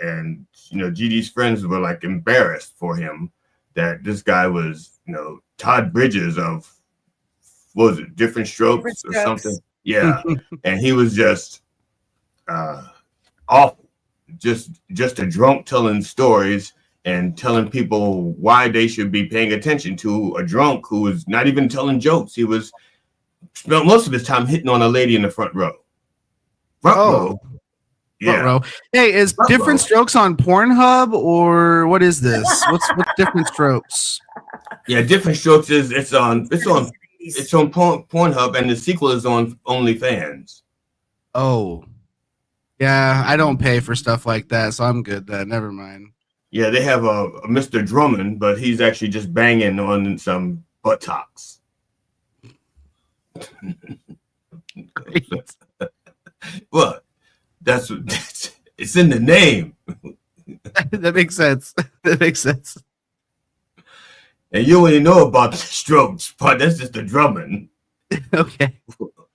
and GD's friends were like embarrassed for him that this guy was Todd Bridges of. What was it, Different Strokes or something? Yeah. And he was just awful. Just a drunk telling stories and telling people why they should be paying attention to a drunk who was not even telling jokes. He was spent most of his time hitting on a lady in the front row. Front row. Yeah. Front row. Hey, is front Different row. Strokes on Pornhub or what is this? What's Different Strokes? Yeah, Different Strokes it's on Pornhub, and the sequel is on OnlyFans. Oh, yeah, I don't pay for stuff like that, so I'm good then. Never mind. Yeah, they have a Mr. Drummond, but he's actually just banging on some buttocks. Well, that's it's in the name. That makes sense. That makes sense. And you only know about the Strokes, but that's just the drumming. Okay.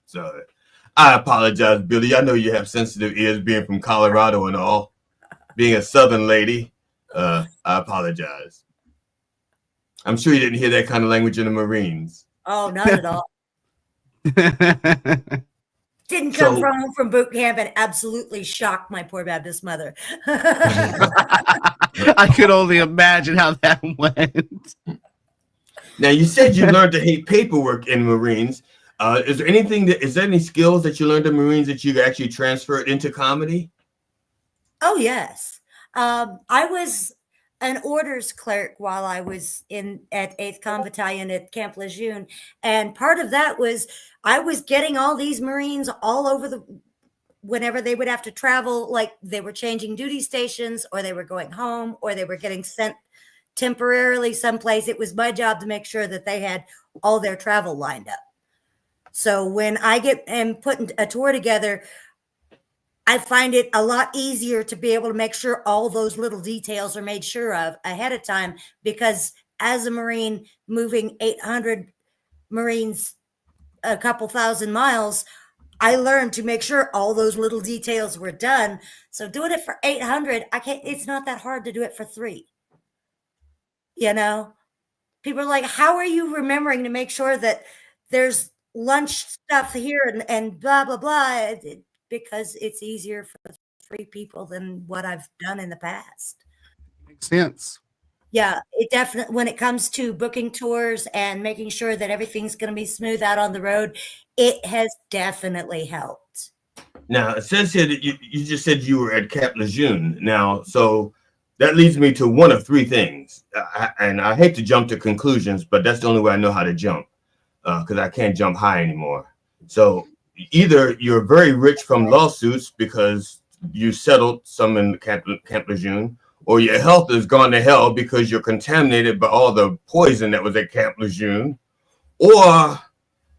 So I apologize, Billy. I know you have sensitive ears being from Colorado and all. Being a Southern lady, I apologize. I'm sure you didn't hear that kind of language in the Marines. Oh, not at all. Didn't come from boot camp and absolutely shocked my poor Baptist mother. I could only imagine how that went. Now, you said you learned to hate paperwork in Marines. Is there any skills that you learned in Marines that you actually transferred into comedy? Oh, yes. I was an orders clerk while I was at 8th Com Battalion at Camp Lejeune. And part of that was I was getting all these Marines all over whenever they would have to travel, like they were changing duty stations or they were going home or they were getting sent temporarily someplace. It was my job to make sure that they had all their travel lined up. So when I am putting a tour together, I find it a lot easier to be able to make sure all those little details are made sure of ahead of time, because as a Marine moving 800 Marines a couple thousand miles, I learned to make sure all those little details were done. So doing it for 800, it's not that hard to do it for 3. People are like, how are you remembering to make sure that there's lunch stuff here and blah, blah, blah? Because it's easier for 3 people than what I've done in the past. Makes sense. Yeah, it definitely, when it comes to booking tours and making sure that everything's going to be smooth out on the road, it has definitely helped. Now, it says here that you just said you were at Camp Lejeune. Now, so that leads me to one of three things. And I hate to jump to conclusions, but that's the only way I know how to jump, because I can't jump high anymore. So either you're very rich from lawsuits because you settled some in Camp Lejeune, or your health has gone to hell because you're contaminated by all the poison that was at Camp Lejeune, or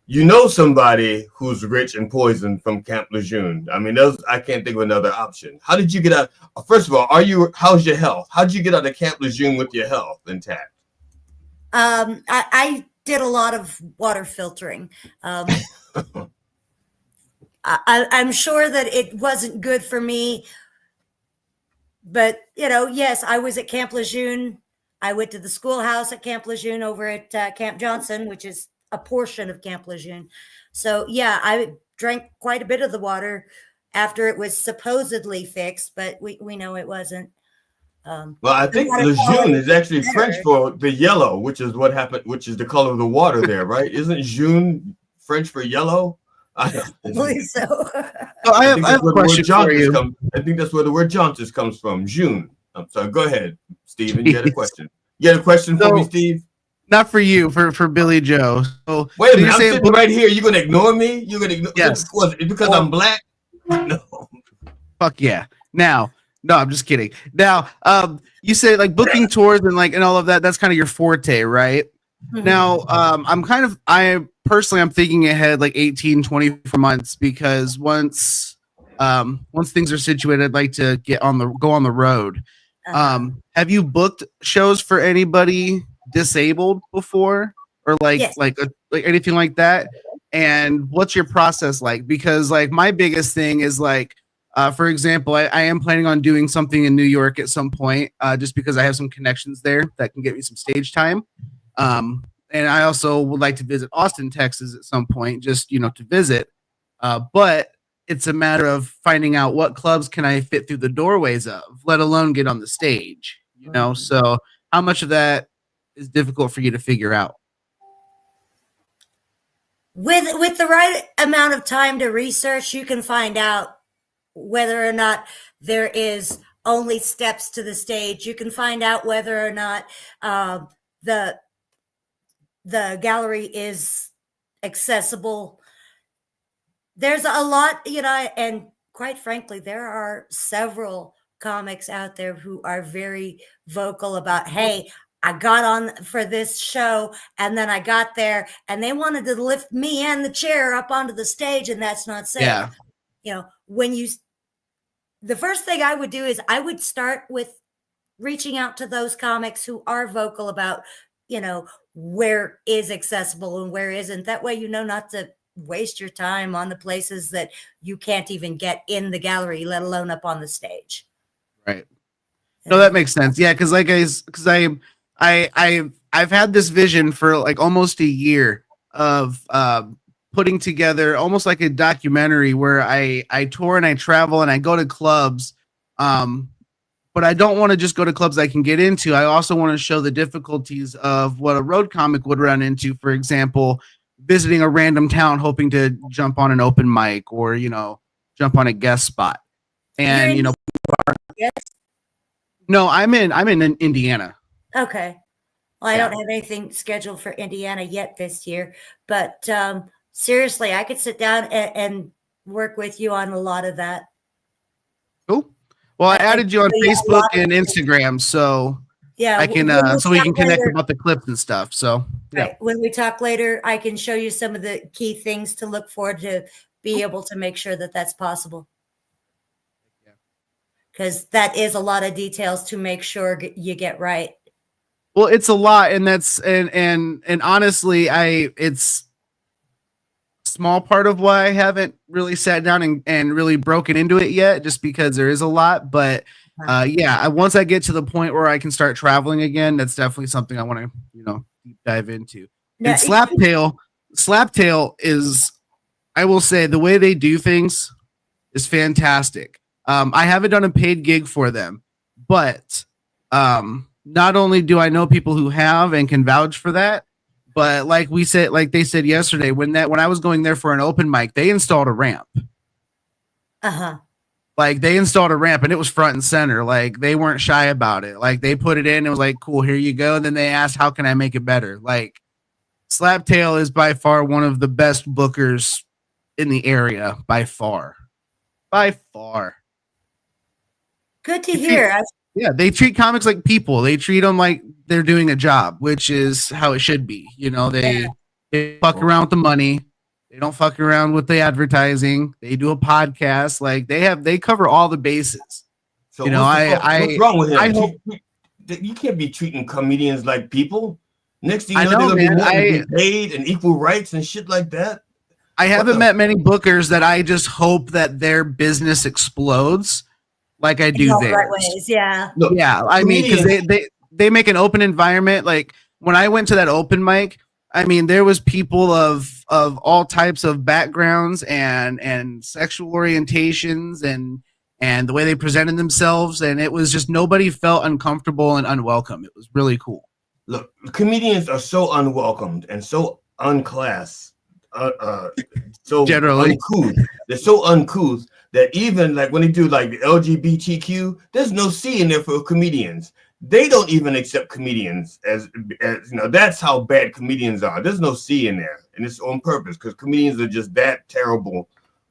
you know somebody who's rich and poisoned from Camp Lejeune. I mean, I can't think of another option. How did you get out? First of all, how's your health? How did you get out of Camp Lejeune with your health intact? I did a lot of water filtering. I'm sure that it wasn't good for me, but yes, I was at Camp Lejeune. I went to the schoolhouse at Camp Lejeune over at Camp Johnson, which is a portion of Camp Lejeune. So yeah, I drank quite a bit of the water after it was supposedly fixed, but we know it wasn't. Well, I think Lejeune is actually French for the yellow, which is what happened, which is the color of the water there, right? Isn't Jeune French for yellow? I believe so. I have a question for you. I think that's where the word jauntus comes from. June. I'm sorry. Go ahead, Steven. You had a question. You had a question for me, Steve? Not for you, for Billy Joe. So wait a minute, I'm sitting right here. You're gonna ignore me? You're gonna ignore? Yes. Because I'm black? No. Fuck yeah. Now, no, I'm just kidding. Now, you say like booking tours and all of that. That's kind of your forte, right? Mm-hmm. Now, I'm thinking ahead like 18, 24 months, because once things are situated, I'd like to go on the road. Have you booked shows for anybody disabled before, or yes. like anything like that? And what's your process like? Because like my biggest thing is like, for example, I am planning on doing something in New York at some point, just because I have some connections there that can get me some stage time. And I also would like to visit Austin, Texas at some point, just, to visit. But it's a matter of finding out what clubs can I fit through the doorways of, let alone get on the stage, So how much of that is difficult for you to figure out? With the right amount of time to research, you can find out whether or not there is only steps to the stage. You can find out whether or not the gallery is accessible. There's a lot, and quite frankly, there are several comics out there who are very vocal about, hey, I got on for this show and then I got there and they wanted to lift me and the chair up onto the stage, and that's not safe. Yeah. The first thing I would do is I would start with reaching out to those comics who are vocal about, where is accessible and where isn't. That way, not to waste your time on the places that you can't even get in the gallery, let alone up on the stage. Right. No, that makes sense. Yeah, because I've had this vision for like almost a year of putting together almost like a documentary where I tour and I travel and I go to clubs. But I don't want to just go to clubs I can get into. I also want to show the difficulties of what a road comic would run into. For example, visiting a random town, hoping to jump on an open mic or, jump on a guest spot. And, yes. No, I'm in Indiana. Okay. Well, I don't have anything scheduled for Indiana yet this year, but seriously, I could sit down and work with you on a lot of that. Cool. Well, I added you on Facebook and Instagram, so yeah, I can so we can connect about the clips and stuff. So yeah. Right. When we talk later, I can show you some of the key things to look for to be able to make sure that that's possible. Because that is a lot of details to make sure you get right. Well, it's a lot, and that's and honestly, it's a small part of why I haven't really sat down and really broken into it yet, just because there is a lot. But once I get to the point where I can start traveling again, that's definitely something I want to deep dive into. Yeah, and Slaptail is, I will say, the way they do things is fantastic. I haven't done a paid gig for them, but not only do I know people who have and can vouch for that, but like they said yesterday, when I was going there for an open mic, they installed a ramp. Like they installed a ramp and it was front and center. Like they weren't shy about it. Like they put it in and it was like, cool, here you go. And then they asked, how can I make it better? Like Slaptail is by far one of the best bookers in the area, by far. By far. Good to hear. Yeah, they treat comics like people. They treat them like they're doing a job, which is how it should be. You know, they fuck around with the money. They don't fuck around with the advertising. They do a podcast. Like they cover all the bases. So what's wrong with him? You can't be treating comedians like people. Next thing you know, they're gonna be paid and equal rights and shit like that. I haven't met many bookers that I just hope that their business explodes like I do theirs. Right ways, yeah. Look, yeah, I mean, because they make an open environment. Like when I went to that open mic, I mean, there was people of all types of backgrounds and sexual orientations and the way they presented themselves, and it was just nobody felt uncomfortable and unwelcome. It was really cool. Look, comedians are so unwelcomed and so unclass, so generally uncouth. They're so uncouth that even like when they do like the LGBTQ, there's no C in there for comedians. They don't even accept comedians as you know. That's how bad comedians are. There's no C in there, and it's on purpose because comedians are just that terrible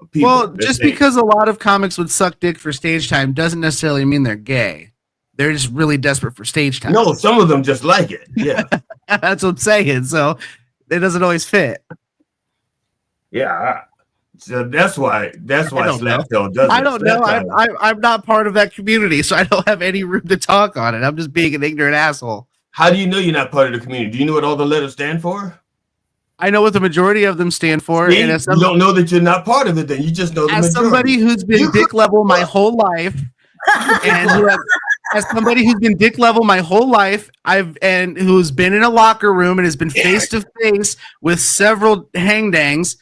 people. Well, just because a lot of comics would suck dick for stage time doesn't necessarily mean they're gay. They're just really desperate for stage time. No, some of them just like it. Yeah, that's what I'm saying. So it doesn't always fit. Yeah, so that's why Slaptail does it. I don't know. I'm not part of that community, so I don't have any room to talk on it. I'm just being an ignorant asshole. How do you know you're not part of the community? Do you know what all the letters stand for? I know what the majority of them stand for. See, and you don't know that you're not part of it, then you just know the majority. As somebody who's been dick level my whole life, as somebody who's been dick level my whole life, who's been in a locker room and has been face to face with several hangdangs,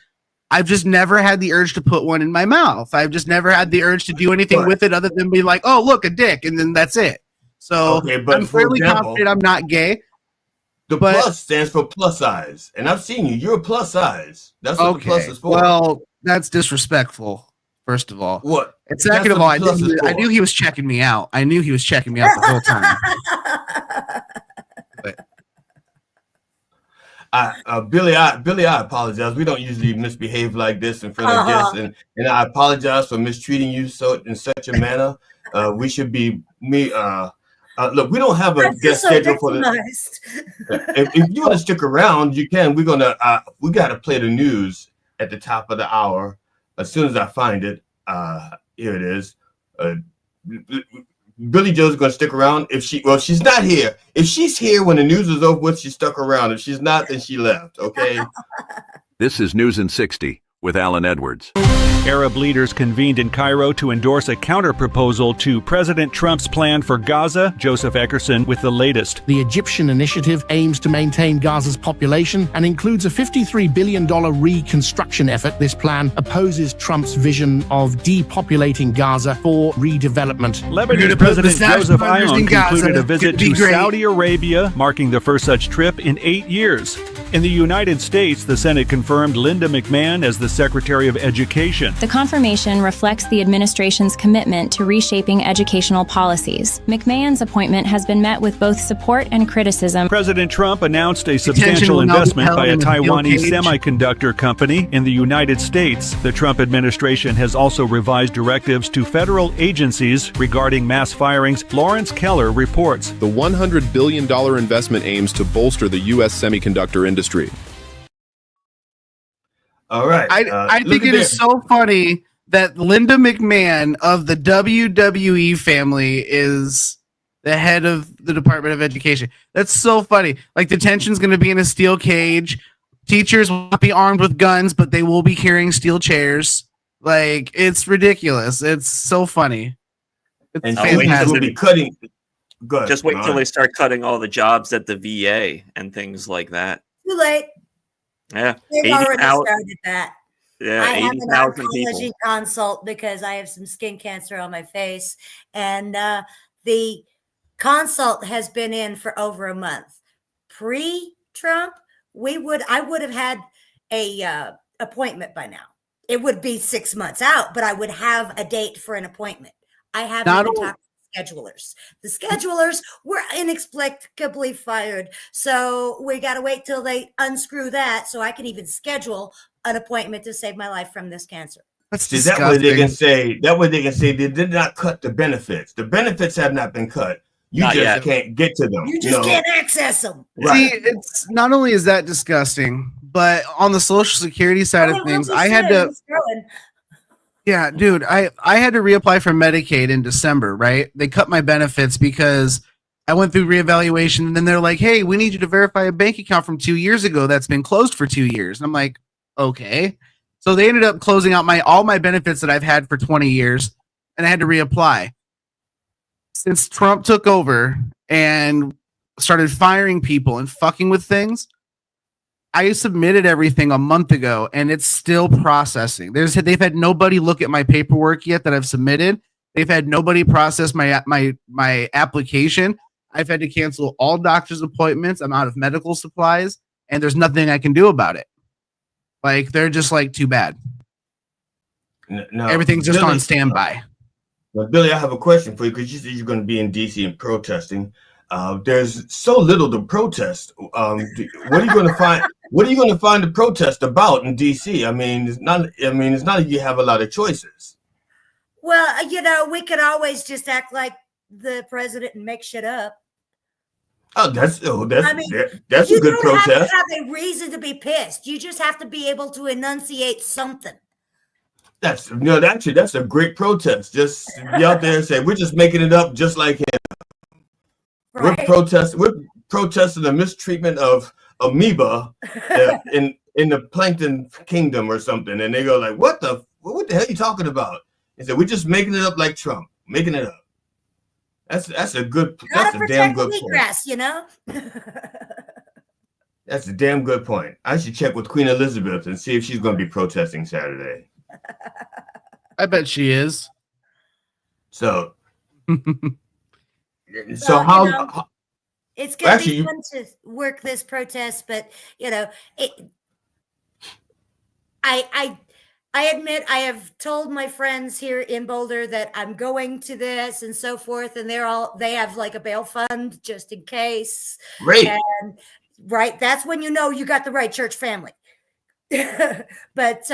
I've just never had the urge to put one in my mouth. I've just never had the urge to do anything with it other than be like, oh, look, a dick, and then that's it. So I'm fairly confident I'm not gay. The plus stands for plus size, and I've seen you. You're a plus size. That's what the plus is for. Well, that's disrespectful. First of all, what? And second of all, I knew he was checking me out. I knew he was checking me out the whole time. Billy, I apologize. We don't usually misbehave like this in front of guests, and I apologize for mistreating you in such a manner. We should be look, we don't have a guest schedule for the. If you want to stick around, you can. We got to play the news at the top of the hour as soon as I find it. Here it is. Billy Joe's going to stick around she's not here. If she's here when the news is over with, she stuck around. If she's not, then she left. Okay. This is News in 60 with Alan Edwards. Arab leaders convened in Cairo to endorse a counter-proposal to President Trump's plan for Gaza. Joseph Eckerson with the latest. The Egyptian initiative aims to maintain Gaza's population and includes a $53 billion reconstruction effort. This plan opposes Trump's vision of depopulating Gaza for redevelopment. Lebanese President Joseph Aoun concluded a visit to Saudi Arabia, marking the first such trip in 8 years. In the United States, the Senate confirmed Linda McMahon as the Secretary of Education. The confirmation reflects the administration's commitment to reshaping educational policies. McMahon's appointment has been met with both support and criticism. President Trump announced a substantial investment by a Taiwanese semiconductor company in the United States. The Trump administration has also revised directives to federal agencies regarding mass firings. Lawrence Keller reports. The $100 billion investment aims to bolster the U.S. semiconductor industry. All right. I think it is so funny that Linda McMahon of the WWE family is the head of the Department of Education. That's so funny. Like detention's going to be in a steel cage. Teachers will not be armed with guns, but they will be carrying steel chairs. Like it's ridiculous. It's so funny. It's fantastic. We'll be cutting. Just wait till they start cutting all the jobs at the VA and things like that. Too late. Yeah, they've already started that. Yeah, I have an 80,000 oncology people. consult because I have some skin cancer on my face, and the consult has been in for over a month. Pre-Trump, I would have had a appointment by now. it would be 6 months out, but I would have a date for an appointment. I haven't Not even only- talked to schedulers. The schedulers were inexplicably fired. So we got to wait till they unscrew that so I can even schedule an appointment to save my life from this cancer. That's See, disgusting. that way they can say they did not cut the benefits. The benefits have not been cut. You Not just yet. can't get to them. You just can't access them. Right. See, it's not only is that disgusting, but on the Social Security side of things, I had to. Yeah, dude, I had to reapply for Medicaid in December, right? They cut my benefits because I went through reevaluation, and then they're like, "Hey, we need you to verify a bank account from 2 years ago that's been closed for 2 years." And I'm like, "Okay." So they ended up closing out all my benefits that I've had for 20 years, and I had to reapply. Since Trump took over and started firing people and fucking with things, I submitted everything a month ago and it's still processing. They've had nobody look at my paperwork yet that I've submitted. They've had nobody process my application. I've had to cancel all doctor's appointments. I'm out of medical supplies and there's nothing I can do about it. Like, they're just like, too bad. No, everything's just Billy, on standby. Now, Billy, I have a question for you because you said you're going to be in DC and protesting. There's so little to protest. What are you going to find? What are you going to find to protest about in DC? I mean, it's not like you have a lot of choices. Well, we could always just act like the president and make shit up. That's a good protest. You don't have to have a reason to be pissed. You just have to be able to enunciate something. That's a great protest. Just be out there and say, we're just making it up just like him. Right. We're protesting the mistreatment of amoeba in the plankton kingdom or something. And they go like, what the hell are you talking about? They said, we're just making it up like Trump, making it up. That's a damn good point. That's a damn good point. I should check with Queen Elizabeth and see if she's going to be protesting Saturday. I bet she is. So it's going to be fun to work this protest, but I admit I have told my friends here in Boulder that I'm going to this and so forth, and they have like a bail fund just in case. Great. And right, that's when you got the right church family. But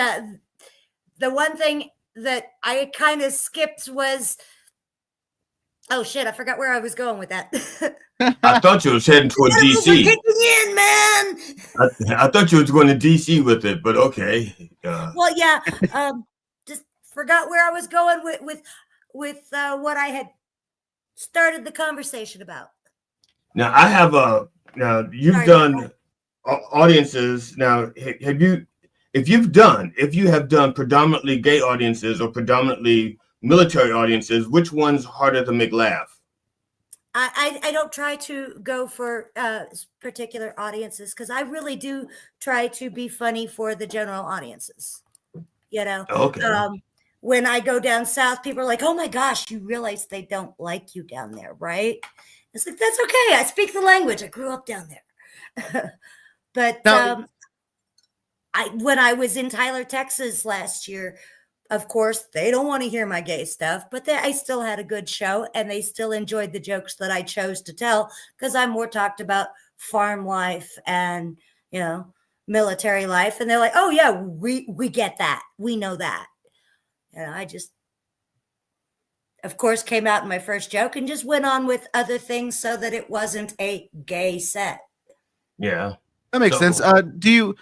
the one thing that I kind of skipped was, oh shit, I forgot where I was going with that. I thought you was heading toward DC. Kicking in, man. I thought you was going to DC with it, but okay. Well, yeah, just forgot where I was going with what I had started the conversation about. Now I have you've done audiences. Now, if you have done predominantly gay audiences or predominantly military audiences, which one's harder to make laugh? I don't try to go for particular audiences because I really do try to be funny for the general audiences. Okay. When I go down south, people are like, "Oh my gosh, you realize they don't like you down there, right?" It's like, that's okay. I speak the language. I grew up down there. But when I was in Tyler, Texas last year, of course, they don't want to hear my gay stuff, but I still had a good show and they still enjoyed the jokes that I chose to tell because I more talked about farm life and, military life. And they're like, oh, yeah, we get that. We know that. I just, of course, came out in my first joke and just went on with other things so that it wasn't a gay set. Yeah. That makes sense. Do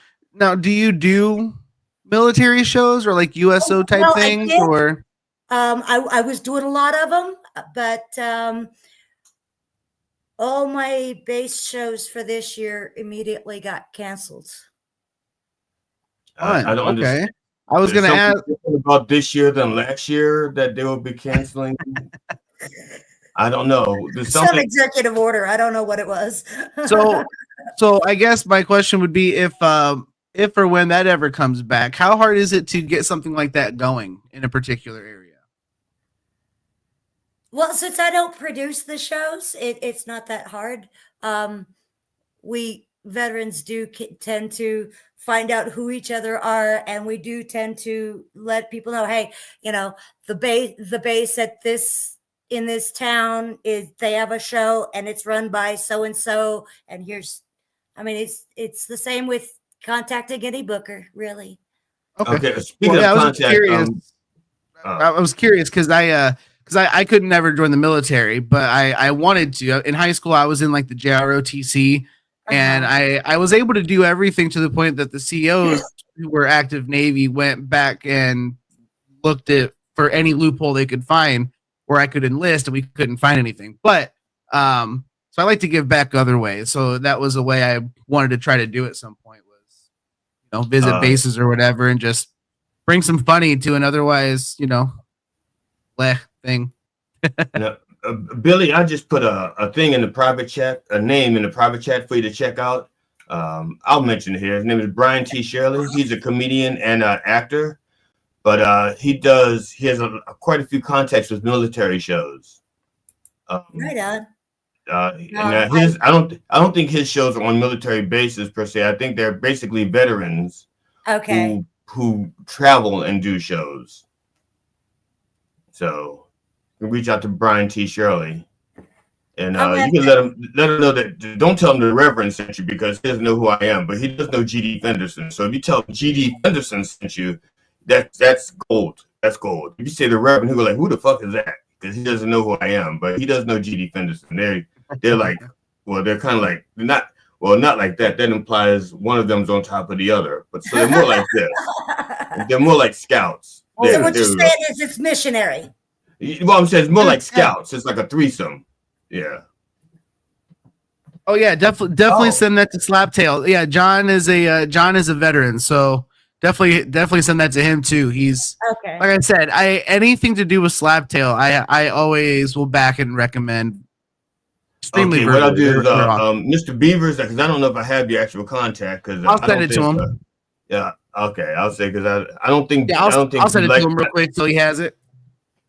you do military shows or like USO type things? Or I was doing a lot of them, but all my base shows for this year immediately got canceled. I don't understand. I was going to ask about this year than last year that they will be canceling. I don't know. There's some executive order. I don't know what it was. So I guess my question would be if or when that ever comes back, how hard is it to get something like that going in a particular area? Well, since I don't produce the shows, it's not that hard. We veterans do tend to find out who each other are, and we do tend to let people know, hey, the base at this in this town is they have a show and it's run by so and so, and here's, I mean, it's the same with contacting any booker, really. Okay. Speaking of contact, I was curious because I could never join the military, but I wanted to. In high school, I was in like the JROTC, and I was able to do everything to the point that the COs who were active Navy went back and looked at for any loophole they could find where I could enlist, and we couldn't find anything. But so I like to give back other ways. So that was a way I wanted to try to do at some point, was visit bases or whatever, and just bring some funny to an otherwise bleh thing. Billy, I just put a thing in the private chat, a name in the private chat for you to check out. I'll mention it here. His name is Brian T. Shirley. He's a comedian and an actor, but he has quite a few contacts with military shows. Right on. I don't think his shows are on military bases per se. I think they're basically veterans who travel and do shows. So you can reach out to Brian T. Shirley, and you can let him know that. Don't tell him the Reverend sent you, because he doesn't know who I am, but he does know G.D. Fenderson. So if you tell G.D. Fenderson sent you, that's gold. That's gold. If you say the Reverend, he'll go like, "Who the fuck is that?" Because he doesn't know who I am, but he does know G.D. Fenderson. They're like, well, they're kind of like, not like that. That implies one of them's on top of the other. But so they're more like this. They're more like scouts. So what you're saying is it's missionary. Well, I'm saying it's more like scouts. It's like a threesome. Yeah. Oh yeah, definitely send that to Slaptail. Yeah, John is a veteran, so definitely send that to him too. He's like I said, anything to do with Slaptail, I always will back and recommend. Okay, what I'll do is Mr. Beavers, because I don't know if I have your actual contact. Because I'll send it to him. Yeah. Okay. I'll say, because I don't think. Yeah, I'll send it to him real quick so he has it.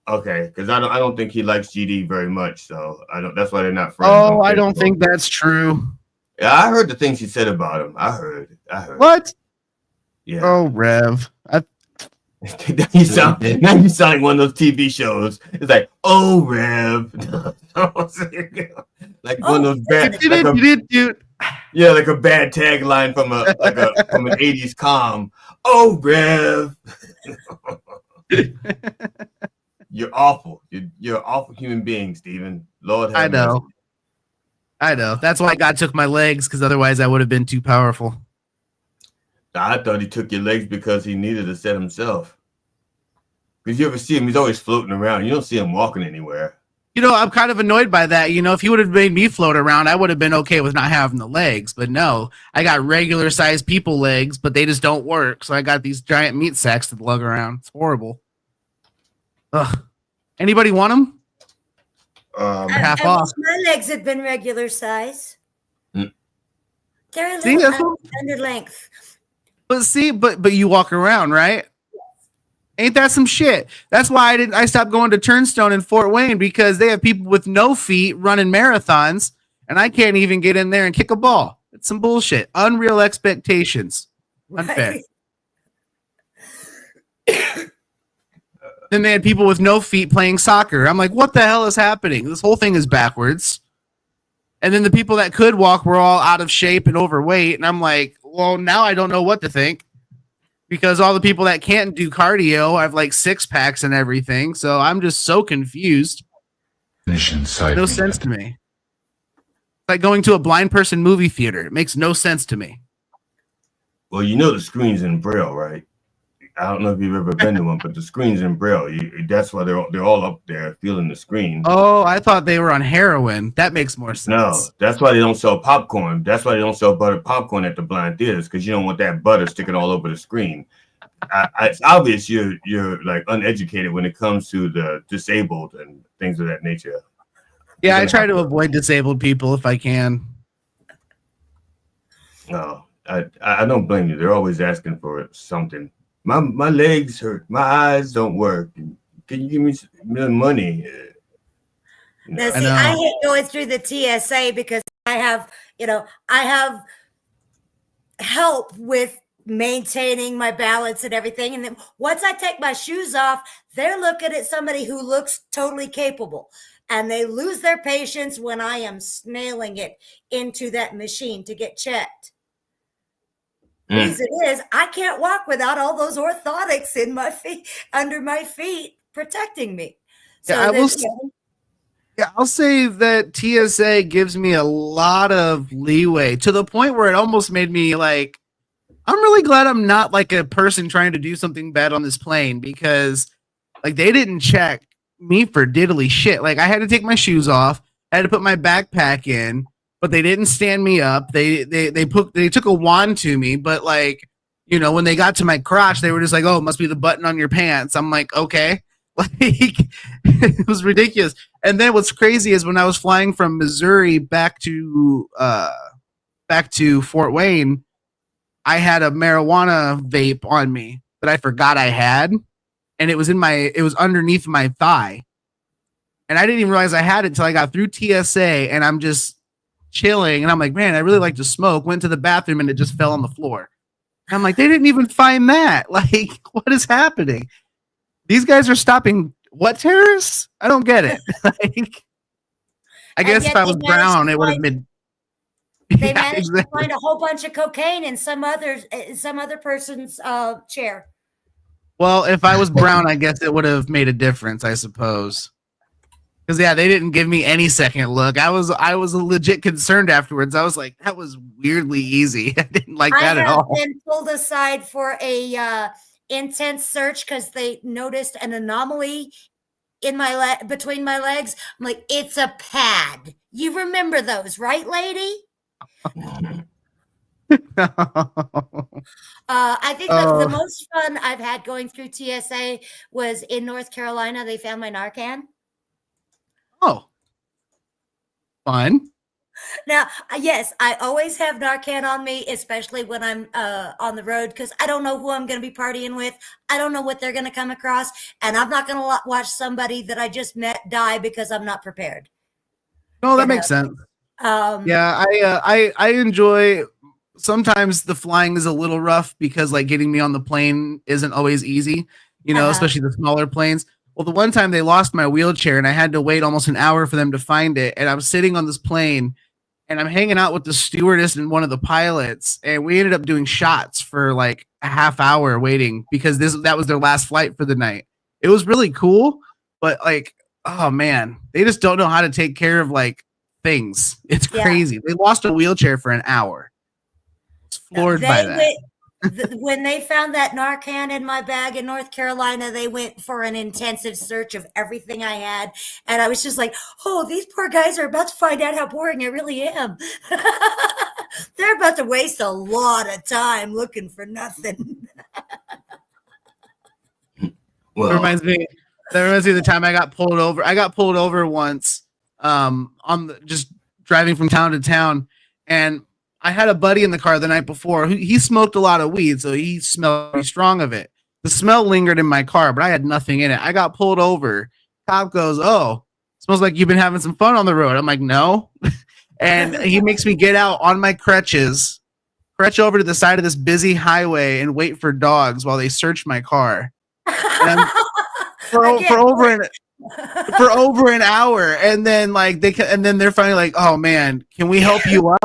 Okay, because I don't think he likes GD very much, so I don't. That's why they're not friends. Oh, I don't think that's true. Yeah, I heard the things he said about him. I heard. What? Yeah. Oh, Rev. now you sound like one of those TV shows. It's like, oh, Rev. Like one of those bad. Yeah, like a bad tagline from from an '80s com. Oh, Rev. You're awful. You're an awful human being, Steven. Lord have mercy. I know. That's why God took my legs, because otherwise I would have been too powerful. I thought he took your legs because he needed a set himself. Because you ever see him, he's always floating around. You don't see him walking anywhere. I'm kind of annoyed by that. If he would have made me float around, I would have been okay with not having the legs. But no, I got regular sized people legs, but they just don't work. So I got these giant meat sacks to lug around. It's horrible. Ugh. Anybody want them? Half off. My legs have been regular size. They're a See, little under length. But you walk around, right? Yes. Ain't that some shit? That's why I stopped going to Turnstone in Fort Wayne, because they have people with no feet running marathons, and I can't even get in there and kick a ball. It's some bullshit. Unreal expectations. Unfair. Right. Then they had people with no feet playing soccer. I'm like, what the hell is happening? This whole thing is backwards. And then the people that could walk were all out of shape and overweight. And I'm like, well, now I don't know what to think, because all the people that can't do cardio have like six packs and everything. So I'm just so confused. No sense to me. It's like going to a blind person movie theater. It makes no sense to me. Well, the screen's in Braille, right? I don't know if you've ever been to one, but the screen's in Braille. That's why they're all up there feeling the screen. Oh, I thought they were on heroin. That makes more sense. No, that's why they don't sell popcorn. That's why they don't sell buttered popcorn at the blind theaters, because you don't want that butter sticking all over the screen. It's obvious you're like uneducated when it comes to the disabled and things of that nature. Yeah, I try to avoid disabled people if I can. No, I don't blame you. They're always asking for something. My legs hurt. My eyes don't work. Can you give me some money? Now, see, I hate going through the TSA, because I have help with maintaining my balance and everything. And then once I take my shoes off, they're looking at somebody who looks totally capable. And they lose their patience when I am snailing it into that machine to get checked. As it is, I can't walk without all those orthotics in my feet, under my feet, protecting me. So I'll say that TSA gives me a lot of leeway to the point where it almost made me like, I'm really glad I'm not like a person trying to do something bad on this plane, because like they didn't check me for diddly shit. Like I had to take my shoes off, I had to put my backpack in, but they didn't stand me up. They took a wand to me, but like, you know, when they got to my crotch, they were just like, "Oh, it must be the button on your pants." I'm like, okay. Like it was ridiculous. And then what's crazy is when I was flying from Missouri back to Fort Wayne, I had a marijuana vape on me that I forgot I had, and it was underneath my thigh. And I didn't even realize I had it until I got through TSA, and I'm just chilling, and I'm like, man, I really like to smoke. Went to the bathroom and it just fell on the floor. And I'm like, they didn't even find that. Like, what is happening? These guys are stopping what terrorists? I don't get it. Like, I guess if I was brown, it would have been. They managed to find a whole bunch of cocaine in some other person's chair. Well, if I was brown, I guess it would have made a difference, I suppose. Because they didn't give me any second look. I was legit concerned afterwards. I was like, that was weirdly easy. I didn't like that at all. I have been pulled aside for a intense search because they noticed an anomaly in my between my legs. I'm like, it's a pad. You remember those, right, lady? I think the most fun I've had going through TSA was in North Carolina. They found my Narcan. Oh, fun. Now, yes, I always have Narcan on me, especially when I'm on the road, because I don't know who I'm going to be partying with. I don't know what they're going to come across, and I'm not going to watch somebody that I just met die because I'm not prepared. No, that makes sense. I enjoy. Sometimes the flying is a little rough because like getting me on the plane isn't always easy, you know, especially the smaller planes. Well, the one time they lost my wheelchair and I had to wait almost an hour for them to find it. And I'm sitting on this plane and I'm hanging out with the stewardess and one of the pilots. And we ended up doing shots for like a half hour waiting because that was their last flight for the night. It was really cool, but like, oh man, they just don't know how to take care of like things. It's crazy. They lost a wheelchair for an hour. I was floored by that. When they found that Narcan in my bag in North Carolina, they went for an intensive search of everything I had. And I was just like, oh, these poor guys are about to find out how boring I really am. They're about to waste a lot of time looking for nothing. Well, that reminds me of the time I got pulled over. I got pulled over once just driving from town to town. And I had a buddy in the car the night before. He smoked a lot of weed, so he smelled pretty strong of it. The smell lingered in my car, but I had nothing in it. I got pulled over. Cop goes, "Oh, smells like you've been having some fun on the road." I'm like, "No." And he makes me get out on my crutches, crutch over to the side of this busy highway and wait for dogs while they search my car. For over an hour. And then they're finally like, "Oh man, can we help you up?"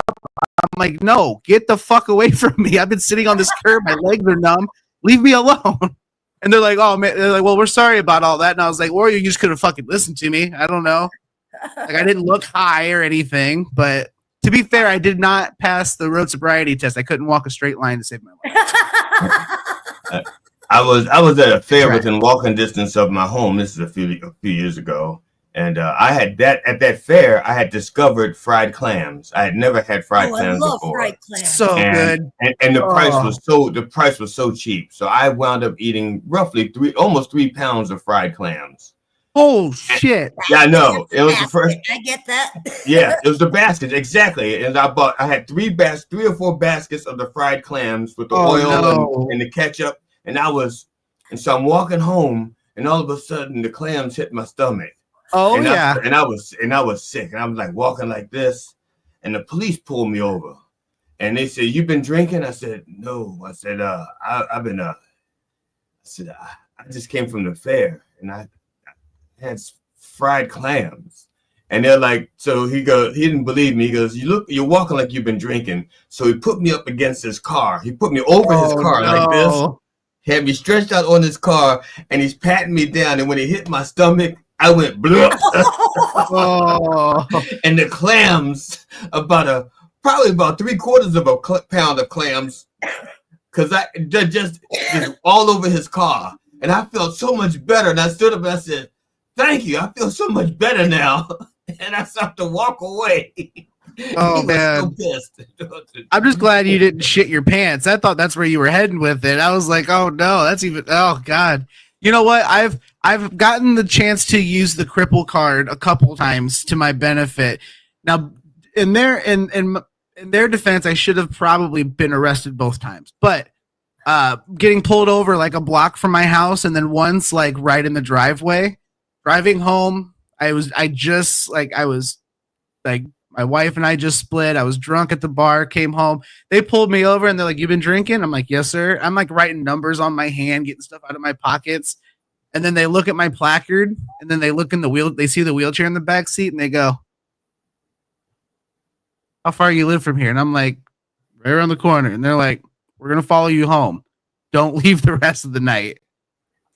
I'm like, "No, get the fuck away from me. I've been sitting on this curb. My legs are numb. Leave me alone." And they're like, "Oh man," they're like, "Well, we're sorry about all that." And I was like, "Or you just could have fucking listened to me. I don't know." Like I didn't look high or anything, but to be fair, I did not pass the road sobriety test. I couldn't walk a straight line to save my life. I was at a fair within walking distance of my home. This is a few years ago. And I had at that fair, I had discovered fried clams. I had never had fried clams before. Fried clams. So good. And the price was so cheap. So I wound up eating roughly almost 3 pounds of fried clams. Oh shit. Yeah, I know. It was the first. I get that. Yeah, it was the basket, exactly. And I had 3 or 4 baskets of the fried clams with the oil and the ketchup. And so I'm walking home and all of a sudden the clams hit my stomach. Oh, and yeah. I was sick. And I was like walking like this, and the police pulled me over. And they said, "You've been drinking?" I said, "No." I said, I've been I said, I just came from the fair and I had fried clams." And they're like, so he didn't believe me. He goes, "You're walking like you've been drinking." So he put me up against his car. He put me over his car like this, had me stretched out on his car, and he's patting me down. And when he hit my stomach, I went blup. And the clams, probably about 3/4 of a pound of clams, because they're just all over his car. And I felt so much better. And I stood up and I said, "Thank you. I feel so much better now." And I started to walk away. Oh, man. So pissed. I'm just glad you didn't shit your pants. I thought that's where you were heading with it. I was like, oh no, oh God. You know what? I've gotten the chance to use the cripple card a couple times to my benefit. Now, in their defense, I should have probably been arrested both times. But getting pulled over like a block from my house, and then once like right in the driveway, driving home, I was my wife and I just split. I was drunk at the bar, came home. They pulled me over and they're like, "You've been drinking?" I'm like, "Yes, sir." I'm like writing numbers on my hand, getting stuff out of my pockets. And then they look at my placard and then they look in they see the wheelchair in the back seat and they go, "How far you live from here?" And I'm like, "Right around the corner." And they're like, "We're going to follow you home. Don't leave the rest of the night."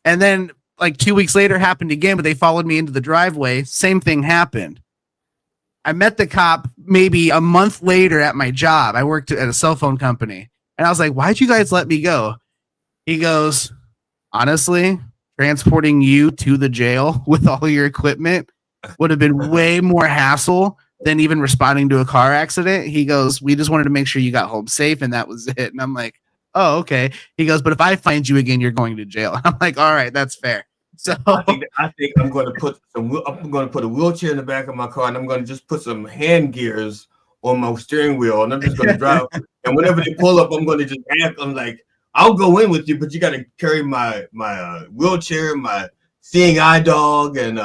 And then like 2 weeks later happened again, but they followed me into the driveway. Same thing happened. I met the cop maybe a month later at my job. I worked at a cell phone company. And I was like, "Why'd you guys let me go?" He goes, "Honestly, transporting you to the jail with all your equipment would have been way more hassle than even responding to a car accident." He goes, "We just wanted to make sure you got home safe, and that was it." And I'm like, "Oh, okay." He goes, "But if I find you again, you're going to jail." I'm like, "All right, that's fair." So I think I'm going to put a wheelchair in the back of my car, and I'm going to just put some hand gears on my steering wheel, and I'm just going to drive. And whenever they pull up, I'm going to just ask. I'm like, "I'll go in with you, but you got to carry my wheelchair, my seeing eye dog, and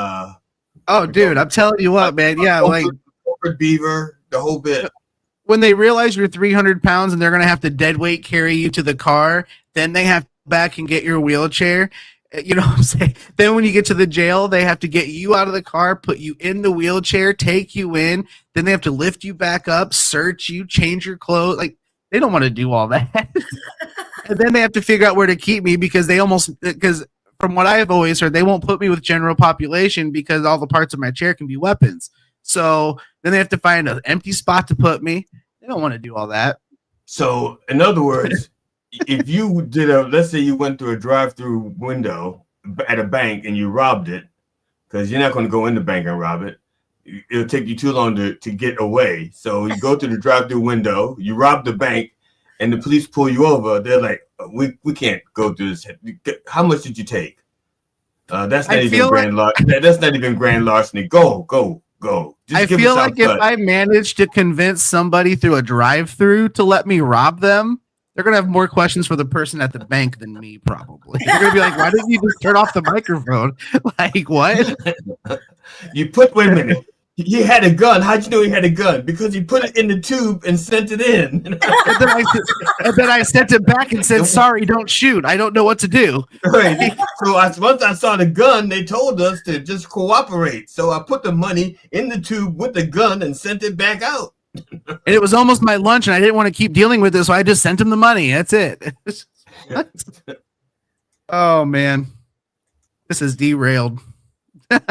oh, dude, I'm telling you what, man. Yeah, like beaver, the whole bit." When they realize you're 300 pounds and they're going to have to dead weight carry you to the car, then they have to go back and get your wheelchair. You know what I'm saying? Then when you get to the jail, they have to get you out of the car, put you in the wheelchair, take you in. Then they have to lift you back up, search you, change your clothes. Like, they don't want to do all that. And then they have to figure out where to keep me because from what I've always heard, they won't put me with general population because all the parts of my chair can be weapons. So then they have to find an empty spot to put me. They don't want to do all that. So in other words, if you let's say you went through a drive-through window at a bank and you robbed it, because you're not going to go in the bank and rob it. It'll take you too long to get away. So you go through the drive-through window, you rob the bank, and the police pull you over. They're like, we can't go through this. How much did you take? That's not even grand larceny. Go. I feel like if I managed to convince somebody through a drive-through to let me rob them, they're going to have more questions for the person at the bank than me, probably. They're going to be like, "Why didn't you just turn off the microphone?" Like, what? Wait a minute. He had a gun. How'd you know he had a gun? Because he put it in the tube and sent it in. and then I sent it back and said, "Sorry, don't shoot. I don't know what to do." Right. So once I saw the gun, they told us to just cooperate. So I put the money in the tube with the gun and sent it back out. And it was almost my lunch, and I didn't want to keep dealing with this, so I just sent him the money. That's it. Oh, man. This is derailed.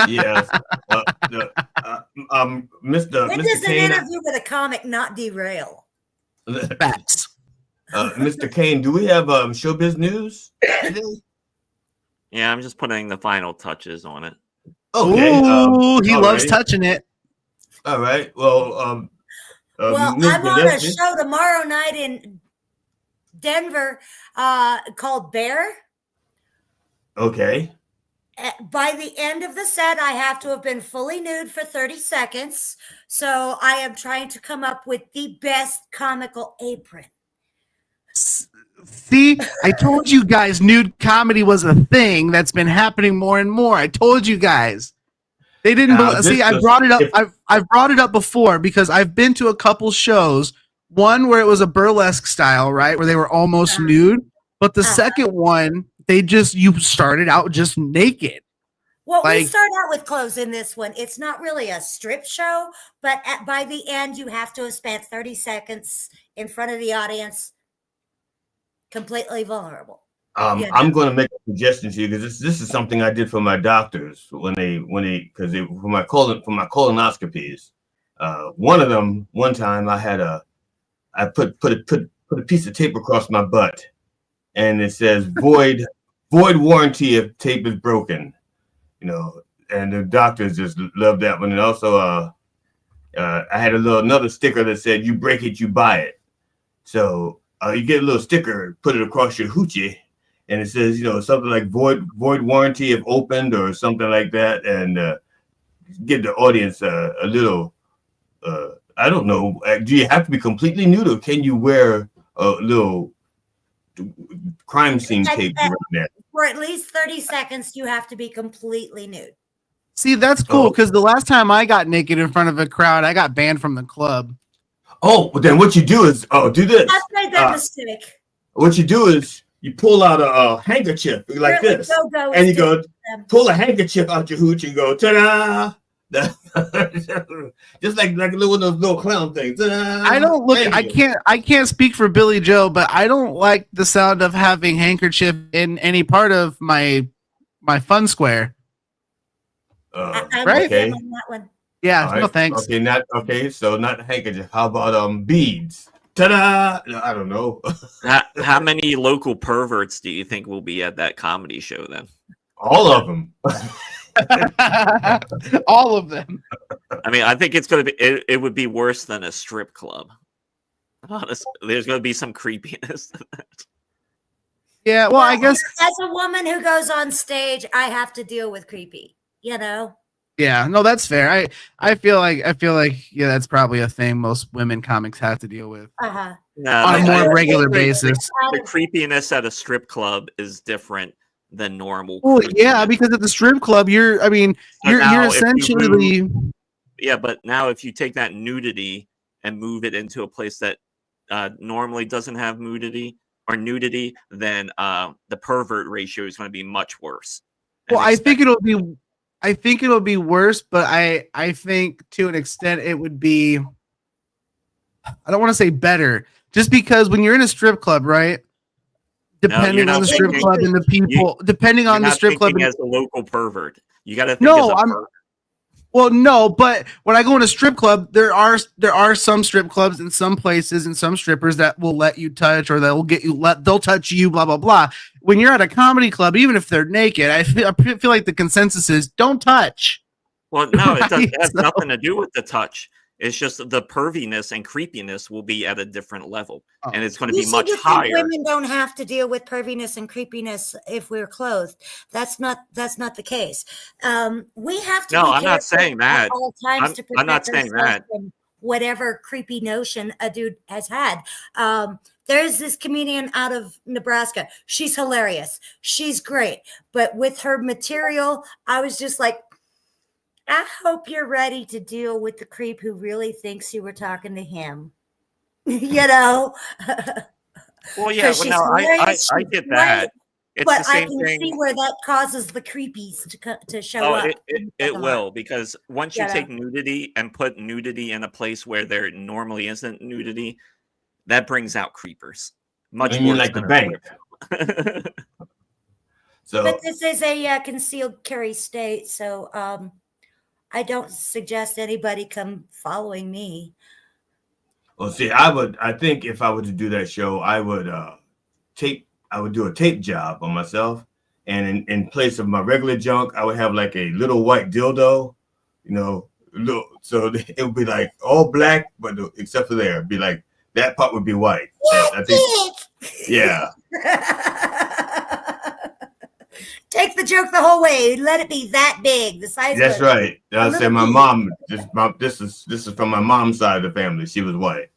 Yes. Mr. When does an Kane, interview with a comic not derail? Facts. Mr. Kane, do we have showbiz news today? Yeah, I'm just putting the final touches on it. Okay. Ooh, he loves touching it. All right. Well, I'm on a show tomorrow night in Denver called Bear. Okay. By the end of the set, I have to have been fully nude for 30 seconds. So I am trying to come up with the best comical apron. See, I told you guys nude comedy was a thing that's been happening more and more. I told you guys. They didn't see. I brought it up. I've brought it up before because I've been to a couple shows One where it was a burlesque style, right, where they were almost nude. But the second one, you started out just naked. Well, we start out with clothes in this one. It's not really a strip show, but by the end, you have to have spent 30 seconds in front of the audience, completely vulnerable. I'm going to make a suggestion to you because this is something I did for my doctors for my colonoscopies. One of them, one time I put a piece of tape across my butt, and it says void warranty if tape is broken. And the doctors just loved that one. And also, I had another sticker that said, "You break it, you buy it." So you get a little sticker, put it across your hoochie, and it says, something like void warranty if opened or something like that, and give the audience a little. I don't know. Do you have to be completely nude, or can you wear a little crime scene tape right there? For at least 30 seconds, you have to be completely nude. See, that's cool because the last time I got naked in front of a crowd, I got banned from the club. Oh, but then what you do is, do this. I've made that mistake. What you do is you pull out a handkerchief like this, and you go pull a handkerchief out your hooch and go ta-da. Just like one of those little clown things. I don't look. I can't speak for Billy Joe, but I don't like the sound of having handkerchief in any part of my fun square. Right? Okay. On that one. Yeah. No thanks. Okay. So not handkerchief. How about beads? Ta-da! I don't know. How many local perverts do you think will be at that comedy show then? All of them. All of them. I mean, I think it's going to be. It would be worse than a strip club. Honestly, there's going to be some creepiness to that. Yeah. Well, I guess as a woman who goes on stage, I have to deal with creepy. Yeah. No, that's fair. I feel like yeah, that's probably a thing most women comics have to deal with on a more regular basis. The creepiness at a strip club is different than normal. Well, yeah, because at the strip club, you're essentially. But now if you take that nudity and move it into a place that normally doesn't have nudity, then the pervert ratio is going to be much worse. Well, I think it'll be worse, but I think to an extent it would be. I don't want to say better, just because when you're in a strip club, right? Depending on the strip club and the people, depending on the strip club, as a local pervert, you got to think as a pervert. Well, no, but when I go in a strip club, there are some strip clubs in some places and some strippers that will let you touch or they'll touch you, blah blah blah. When you're at a comedy club, even if they're naked, I feel like the consensus is don't touch. Well, no, it has nothing to do with the touch. It's just the perviness and creepiness will be at a different level, and it's going to be much higher. Women don't have to deal with perviness and creepiness if we're clothed. That's not the case. We have to. No, I'm not saying that. At all times to protect I'm not saying that. From whatever creepy notion a dude has had. There's this comedian out of Nebraska. She's hilarious. She's great, but with her material, I was just like, I hope you're ready to deal with the creep who really thinks you were talking to him. Well, yeah, I get that. It's but the same I can thing. see where that causes the creepies to show up. It will, because once you take nudity and put nudity in a place where there normally isn't nudity, that brings out creepers. Much more like the bank. But this is a concealed carry state, so I don't suggest anybody come following me. Well, see, I think if I were to do that show, I would do a tape job on myself, and in place of my regular junk, I would have like a little white dildo, so it would be like all black, but except for there, it'd be like that part would be white. I think, yeah. Take the joke the whole way. Let it be that big, the size. That's right. I said my mom. This is from my mom's side of the family. She was white.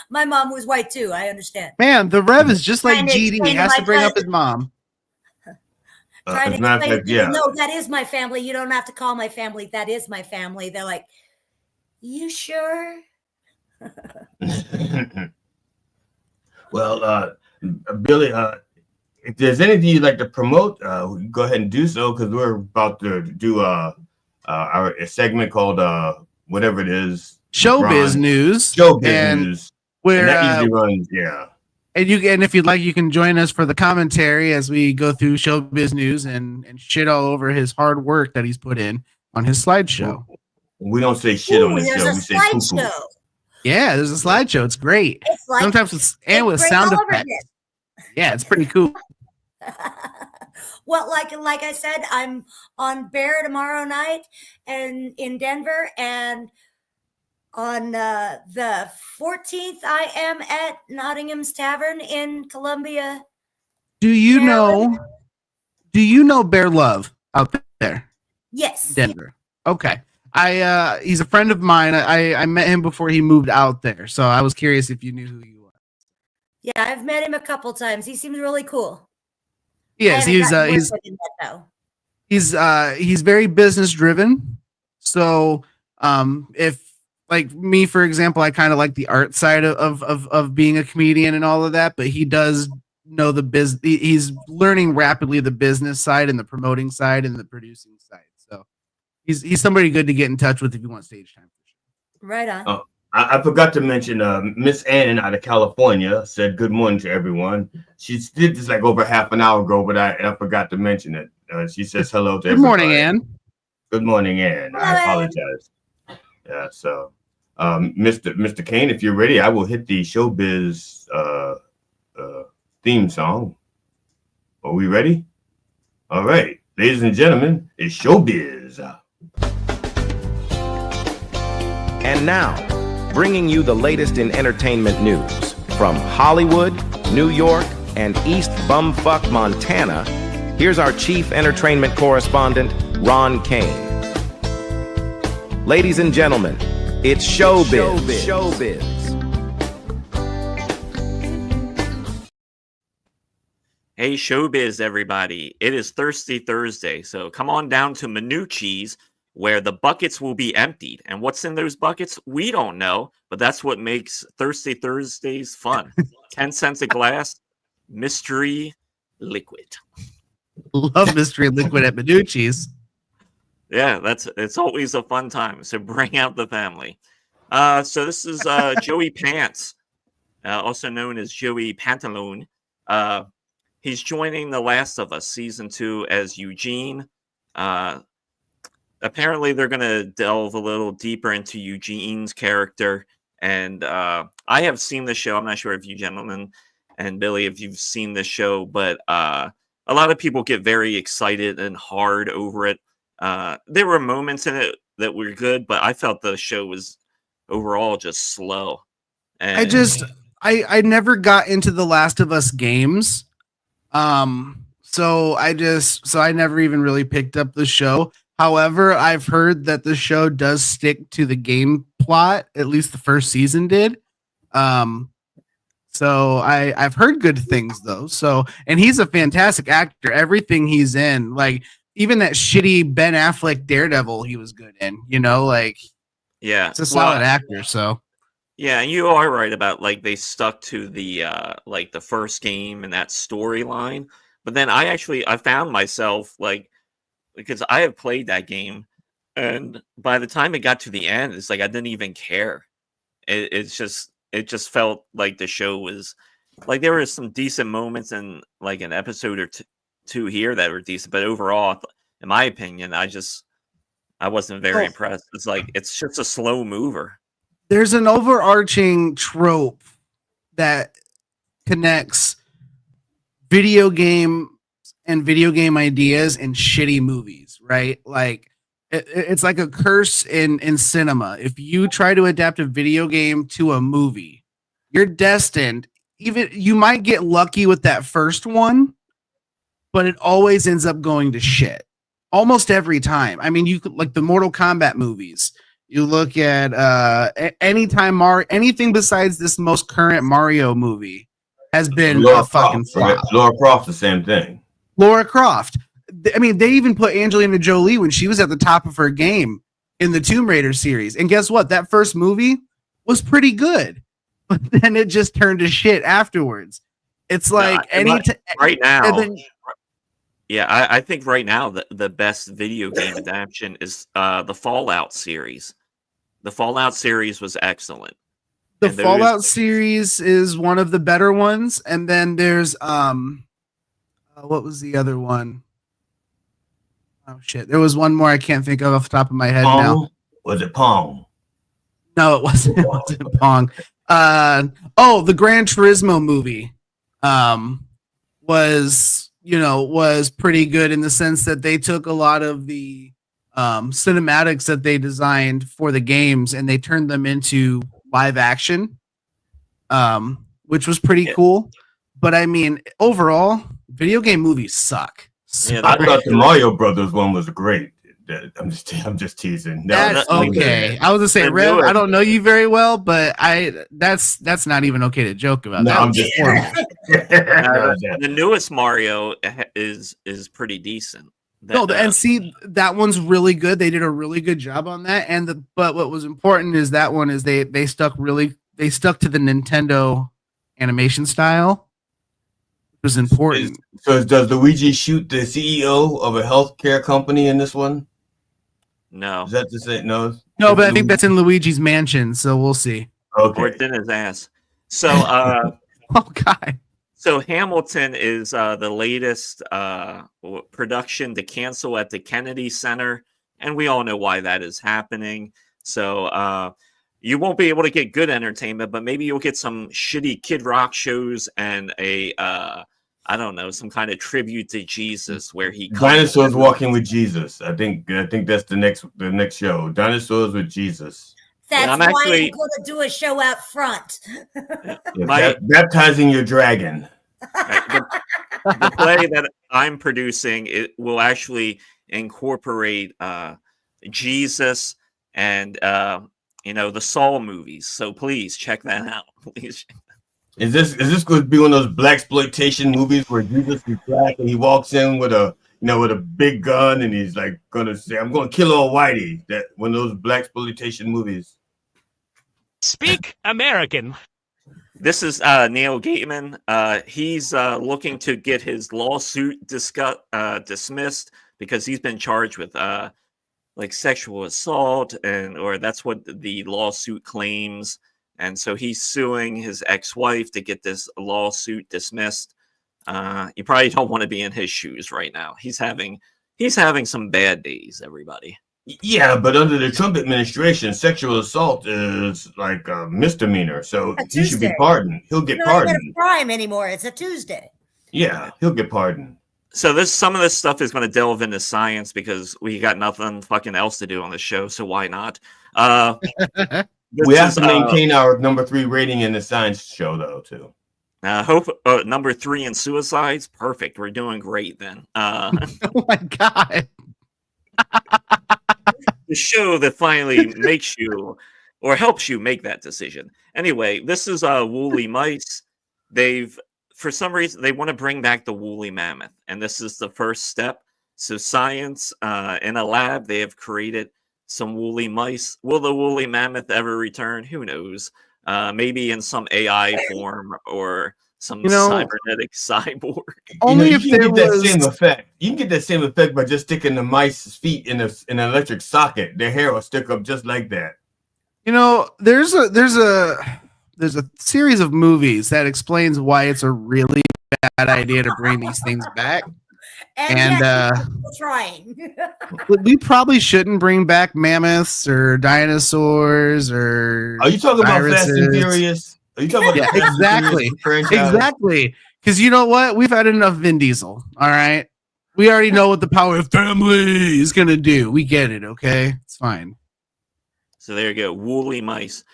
My mom was white too. I understand. Man, the Rev is just like GD. He has to bring up his mom. Trying to explain, no, that is my family. You don't have to call my family. That is my family. They're like, you sure? Well, Billy, if there's anything you'd like to promote, go ahead and do so, because we're about to do a segment called whatever it is, Showbiz News. Showbiz News. Where and that usually runs, yeah. And if you'd like, you can join us for the commentary as we go through Showbiz News and shit all over his hard work that he's put in on his slideshow. We don't say shit on this show. We say poo-poo. Yeah, there's a slideshow. It's great. It's like, sometimes with sound effects. Yeah, it's pretty cool. Well, like I said, I'm on Bear tomorrow night and in Denver, and on the 14th, I am at Nottingham's Tavern in Columbia. Do you know Bear Love out there? Yes. Denver. Okay. He's a friend of mine. I met him before he moved out there, so I was curious if you knew who you were. Yeah, I've met him a couple times. He seems really cool. Yes, he's very business driven. So if like me, for example, I kind of like the art side of being a comedian and all of that, but he does know the business. He's learning rapidly the business side and the promoting side and the producing side. So he's somebody good to get in touch with if you want stage time. Right on. Oh, I forgot to mention Miss Ann out of California said good morning to everyone. She did this like over half an hour ago, but I forgot to mention it. She says hello to everybody. Good morning, Ann. Good morning, Ann. Hello, I apologize. Yeah, so Mr. Kane, if you're ready, I will hit the Showbiz theme song. Are we ready? All right, ladies and gentlemen, it's Showbiz. And now, bringing you the latest in entertainment news from Hollywood, New York, and East Bumfuck, Montana. Here's our chief entertainment correspondent, Ron Kane. Ladies and gentlemen, it's Showbiz. Showbiz. Hey, Showbiz, everybody. It is Thirsty Thursday, so come on down to Minucci's, where the buckets will be emptied. And what's in those buckets? We don't know, but that's what makes Thirsty Thursdays fun. 10 cents a glass, mystery liquid. Love mystery liquid at Minucci's. Yeah, it's always a fun time. So bring out the family. So this is Joey Pants, also known as Joey Pantalone. He's joining The Last of Us season 2 as Eugene. Apparently, they're going to delve a little deeper into Eugene's character. And I have seen the show. I'm not sure if you gentlemen and Billy, if you've seen the show, but a lot of people get very excited and hard over it. There were moments in it that were good, but I felt the show was overall just slow. And I never got into the Last of Us games. So I never even really picked up the show. However, I've heard that the show does stick to the game plot, at least the first season did. So I've heard good things though. So, and he's a fantastic actor. Everything he's in, like even that shitty Ben Affleck Daredevil, he was good in. Yeah, it's a solid actor. So. Yeah, and you are right about like they stuck to the like the first game and that storyline. But then I found myself like, because I have played that game, and by the time it got to the end, it's like I didn't even care. It just felt like the show was like there were some decent moments in like an episode or two here that were decent, but overall, in my opinion, I wasn't very impressed. It's like it's just a slow mover. There's an overarching trope that connects video game and video game ideas and shitty movies, right? Like it's like a curse in cinema. If you try to adapt a video game to a movie, you're destined. Even you might get lucky with that first one, but it always ends up going to shit almost every time. I mean, you could like the Mortal Kombat movies. You look at anything besides this most current Mario movie has been a fucking flop. Lara Croft, the same thing. Lara Croft. I mean, they even put Angelina Jolie when she was at the top of her game in the Tomb Raider series. And guess what? That first movie was pretty good, but then it just turned to shit afterwards. It's like right now. then, yeah, I think right now the best video game adaptation is the Fallout series. The Fallout series was excellent. The Fallout series is one of the better ones, and then there's what was the other one? Oh shit, there was one more I can't think of off the top of my head now. Was it Pong? No, it wasn't. It wasn't Pong. The Gran Turismo movie was pretty good in the sense that they took a lot of the cinematics that they designed for the games and they turned them into live action, which was pretty cool. But I mean, overall, video game movies suck. Yeah, I thought the Mario Brothers one was great. I'm just teasing. No, that's okay. I was gonna say, Rev, I don't know you very well, but that's not even okay to joke about. No, I'm just the newest Mario is pretty decent. And see, that one's really good. They did a really good job on that. But what was important is that one is they stuck to the Nintendo animation style. It was important. So does Luigi shoot the CEO of a healthcare company in this one? No. Is that to say no? No, but I think that's in Luigi's mansion, so we'll see. Okay. Or it's in his ass. So oh god. So Hamilton is the latest production to cancel at the Kennedy Center, and we all know why that is happening. So you won't be able to get good entertainment, but maybe you'll get some shitty Kid Rock shows and I don't know, some kind of tribute to Jesus where he Dinosaurs Walking with Jesus. I think that's the next show. Dinosaurs with Jesus. That's why I'm going to do a show out front. Baptizing your dragon. The play that I'm producing, it will actually incorporate Jesus and the Saw movies. So please check that out. Please. Is this going to be one of those blaxploitation movies where Jesus is black and he walks in with a big gun and he's like going to say, "I'm going to kill old Whitey"? That one of those blaxploitation movies. Speak American. This is Neil Gaiman. He's looking to get his lawsuit dismissed because he's been charged with sexual assault, or that's what the lawsuit claims. And so he's suing his ex-wife to get this lawsuit dismissed. You probably don't want to be in his shoes right now. He's having some bad days, everybody. Yeah, but under the Trump administration, sexual assault is like a misdemeanor, so he should be pardoned. He'll get pardoned. It's not a crime anymore. It's a Tuesday. Yeah, he'll get pardoned. So some of this stuff is going to delve into science because we got nothing fucking else to do on the show, so why not? We have to maintain our number 3 rating in the science show, though, too. Hope number 3 in suicides. Perfect. We're doing great then. Oh my god. The show that finally makes you or helps you make that decision. Anyway, this is woolly mice. For some reason, they want to bring back the woolly mammoth, and this is the first step. So science in a lab, they have created some woolly mice. Will the woolly mammoth ever return? Who knows? Maybe in some AI form or some cybernetic cyborg. Only if there was that same effect. You can get that same effect by just sticking the mice's feet in an electric socket. Their hair will stick up just like that. There's a series of movies that explains why it's a really bad idea to bring these things back. And trying. We probably shouldn't bring back mammoths or dinosaurs or. Are you talking viruses. about Fast and Furious? Are you talking about exactly? Because you know what? We've had enough Vin Diesel. All right, we already know what the power of family is gonna do. We get it. Okay, it's fine. So there you go, woolly mice.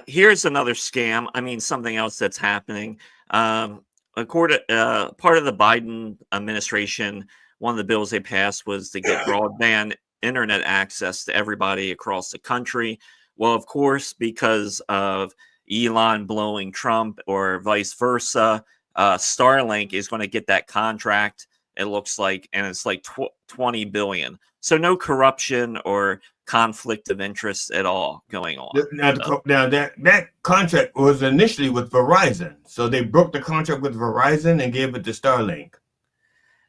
Here's another scam. I mean, something else that's happening. Part of the Biden administration, one of the bills they passed was to get broadband internet access to everybody across the country. Well, of course, because of Elon blowing Trump or vice versa, Starlink is going to get that contract it looks like, and it's like 20 billion. So no corruption or conflict of interest at all going on. Now that contract was initially with Verizon, so they broke the contract with Verizon and gave it to Starlink.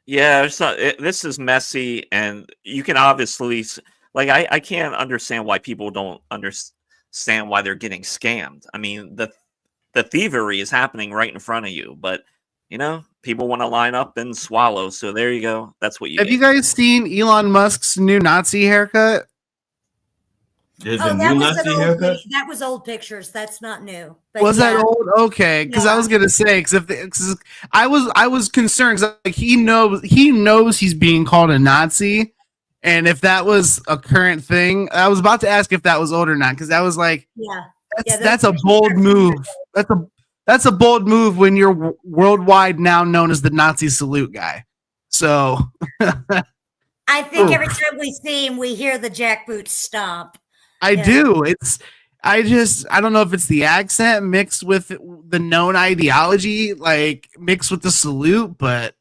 Yeah, this is messy, and you can obviously like I can't understand why people don't understand why they're getting scammed. I mean, the thievery is happening right in front of you, but people want to line up and swallow. So there you go. That's what you have get. you guys seen Elon Musk's new Nazi haircut? There's a new Nazi haircut? That was old pictures. That's not new. But Was that old? Okay, because I was gonna say because I was concerned because like he knows he's being called a Nazi, and if that was a current thing, I was about to ask if that was old or not because I was like, that's a bold move. That's a bold move when you're worldwide now known as the Nazi salute guy. So I think every time we see him, we hear the jackboot stomp. I do. I don't know if it's the accent mixed with the known ideology, like mixed with the salute, but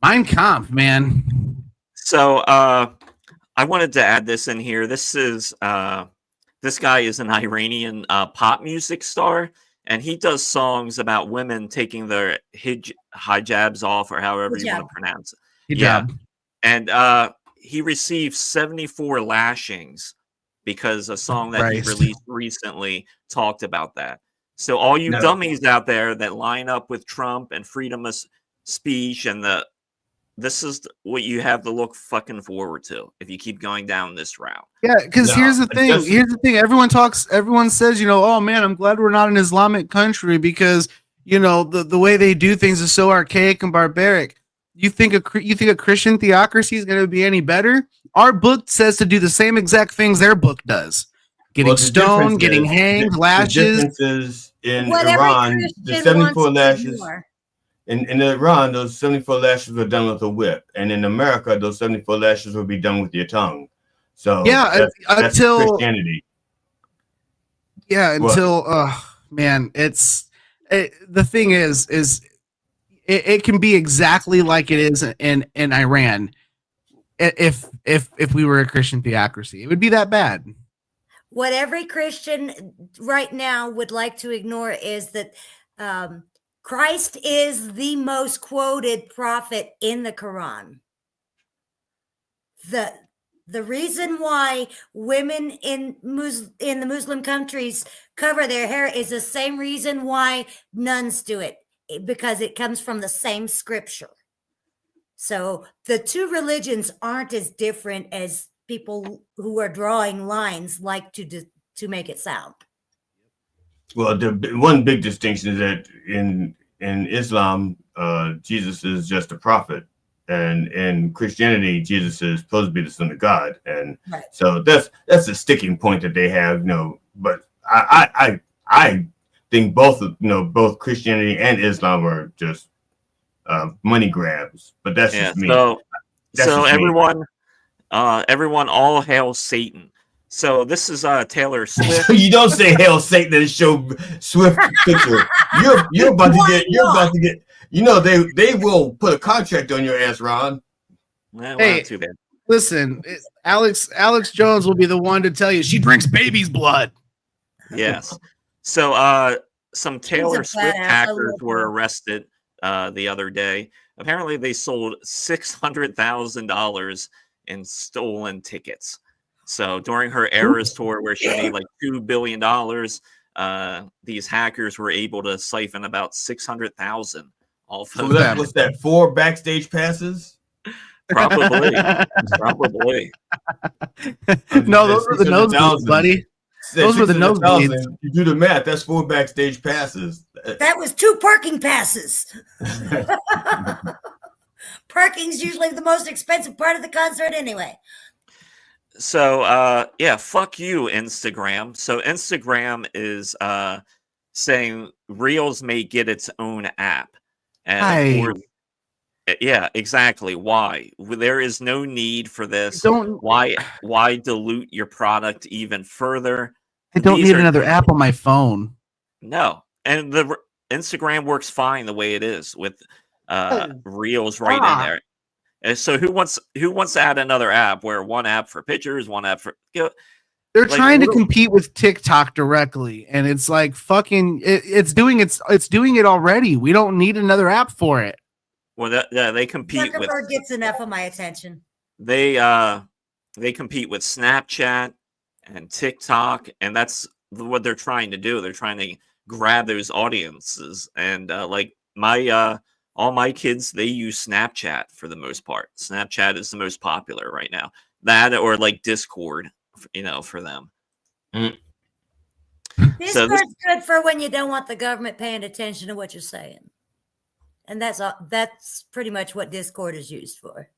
Mein Kampf, man. So I wanted to add this in here. This guy is an Iranian pop music star, and he does songs about women taking their hijabs off, or however you want to pronounce it. Hijab. Yeah. And he received 74 lashings because a song that he released recently talked about that. So all you dummies out there that line up with Trump and freedom of speech and this is what you have to look fucking forward to if you keep going down this route. Yeah, because here's the thing. Everyone says, oh man, I'm glad we're not an Islamic country because the way they do things is so archaic and barbaric. You think a Christian theocracy is going to be any better? Our book says to do the same exact things their book does. Getting stoned, getting hanged, lashes. The differences in Iran, the 74 lashes. In Iran, those 74 lashes were done with a whip. And in America, those 74 lashes will be done with your tongue. So that's until Christianity. Yeah, until man, the thing is it can be exactly like it is in Iran if we were a Christian theocracy. It would be that bad. What every Christian right now would like to ignore is that Christ is the most quoted prophet in the Quran. The reason why women in the Muslim countries cover their hair is the same reason why nuns do it, because it comes from the same scripture. So the two religions aren't as different as people who are drawing lines like to make it sound. Well, the one big distinction is that in Islam, Jesus is just a prophet, and in Christianity, Jesus is supposed to be the Son of God, and so that's a sticking point that they have. But I think both Christianity and Islam are just money grabs. But that's just me. So everyone, all hail Satan. So this is Taylor Swift. You don't say hail Satan and show Swift picture. You're about to get. They will put a contract on your ass, Ron. Well, hey, not too bad. Listen, Alex Jones will be the one to tell you she drinks baby's blood. Yes. So some Taylor Swift hackers were arrested the other day. Apparently they sold $600,000 in stolen tickets. So during her Eras tour, where she made like $2 billion, these hackers were able to siphon about $600,000 off of them. What's that? 4 backstage passes? Probably. No, those were the nosebleeds, buddy. Those were the nosebleeds. You do the math. That's 4 backstage passes. That was 2 parking passes. Parking's usually the most expensive part of the concert anyway. So, fuck you, Instagram. So Instagram is saying Reels may get its own app. And of course, yeah, exactly. Why? There is no need for this. Why dilute your product even further? I don't need another app on my phone. No. And the Instagram works fine the way it is with reels right in there. And so who wants to add another app where one app for pictures, one app for they're trying to compete with TikTok directly, and it's like fucking it's doing it already. We don't need another app for it. Well, they compete with. Zuckerberg gets enough of my attention. They compete with Snapchat and TikTok, and that's what they're trying to do. They're trying to grab those audiences, and like all my kids, they use Snapchat for the most part. Snapchat is the most popular right now. That or like Discord, for them. Discord's good for when you don't want the government paying attention to what you're saying. And that's pretty much what Discord is used for.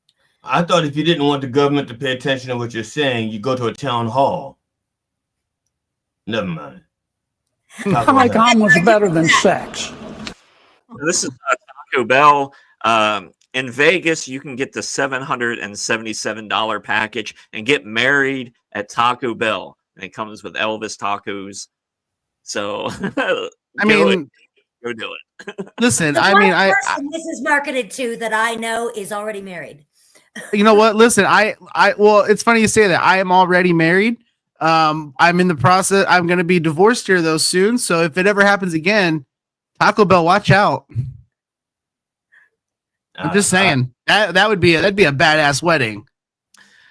I thought if you didn't want the government to pay attention to what you're saying, you go to a town hall. Never mind. Comic-Con was better than sex. This is Taco Bell. In Vegas, you can get the $777 package and get married at Taco Bell. And it comes with Elvis tacos. So, go do it. Listen, this is marketed to that I know is already married. You know what? Listen, well, it's funny you say that. I am already married. I'm in the process. I'm going to be divorced here though soon. So if it ever happens again, Taco Bell, watch out. I'm just saying that'd be a badass wedding.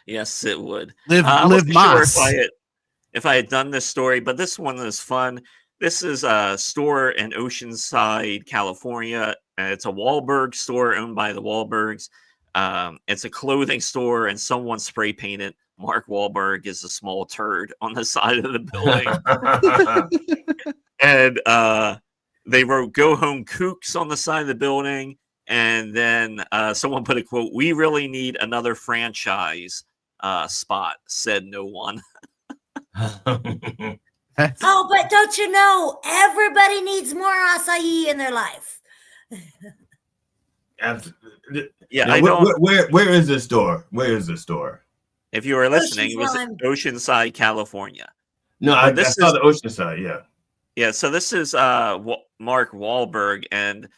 Yes, it would. Live Moss. Sure if I had done this story, but this one is fun. This is a store in Oceanside, California. It's a Wahlberg store owned by the Wahlbergs. It's a clothing store, and someone spray painted Mark Wahlberg is a small turd on the side of the building. And they wrote "Go Home Kooks" on the side of the building. And then someone put a quote, "We really need another franchise spot," said no one. Oh, but don't you know, everybody needs more acai in their life. Yeah, now, where is this store? Where is this store? If you were listening, it was in Oceanside, California. No, I saw the Oceanside, yeah. Yeah, so this is Mark Wahlberg, and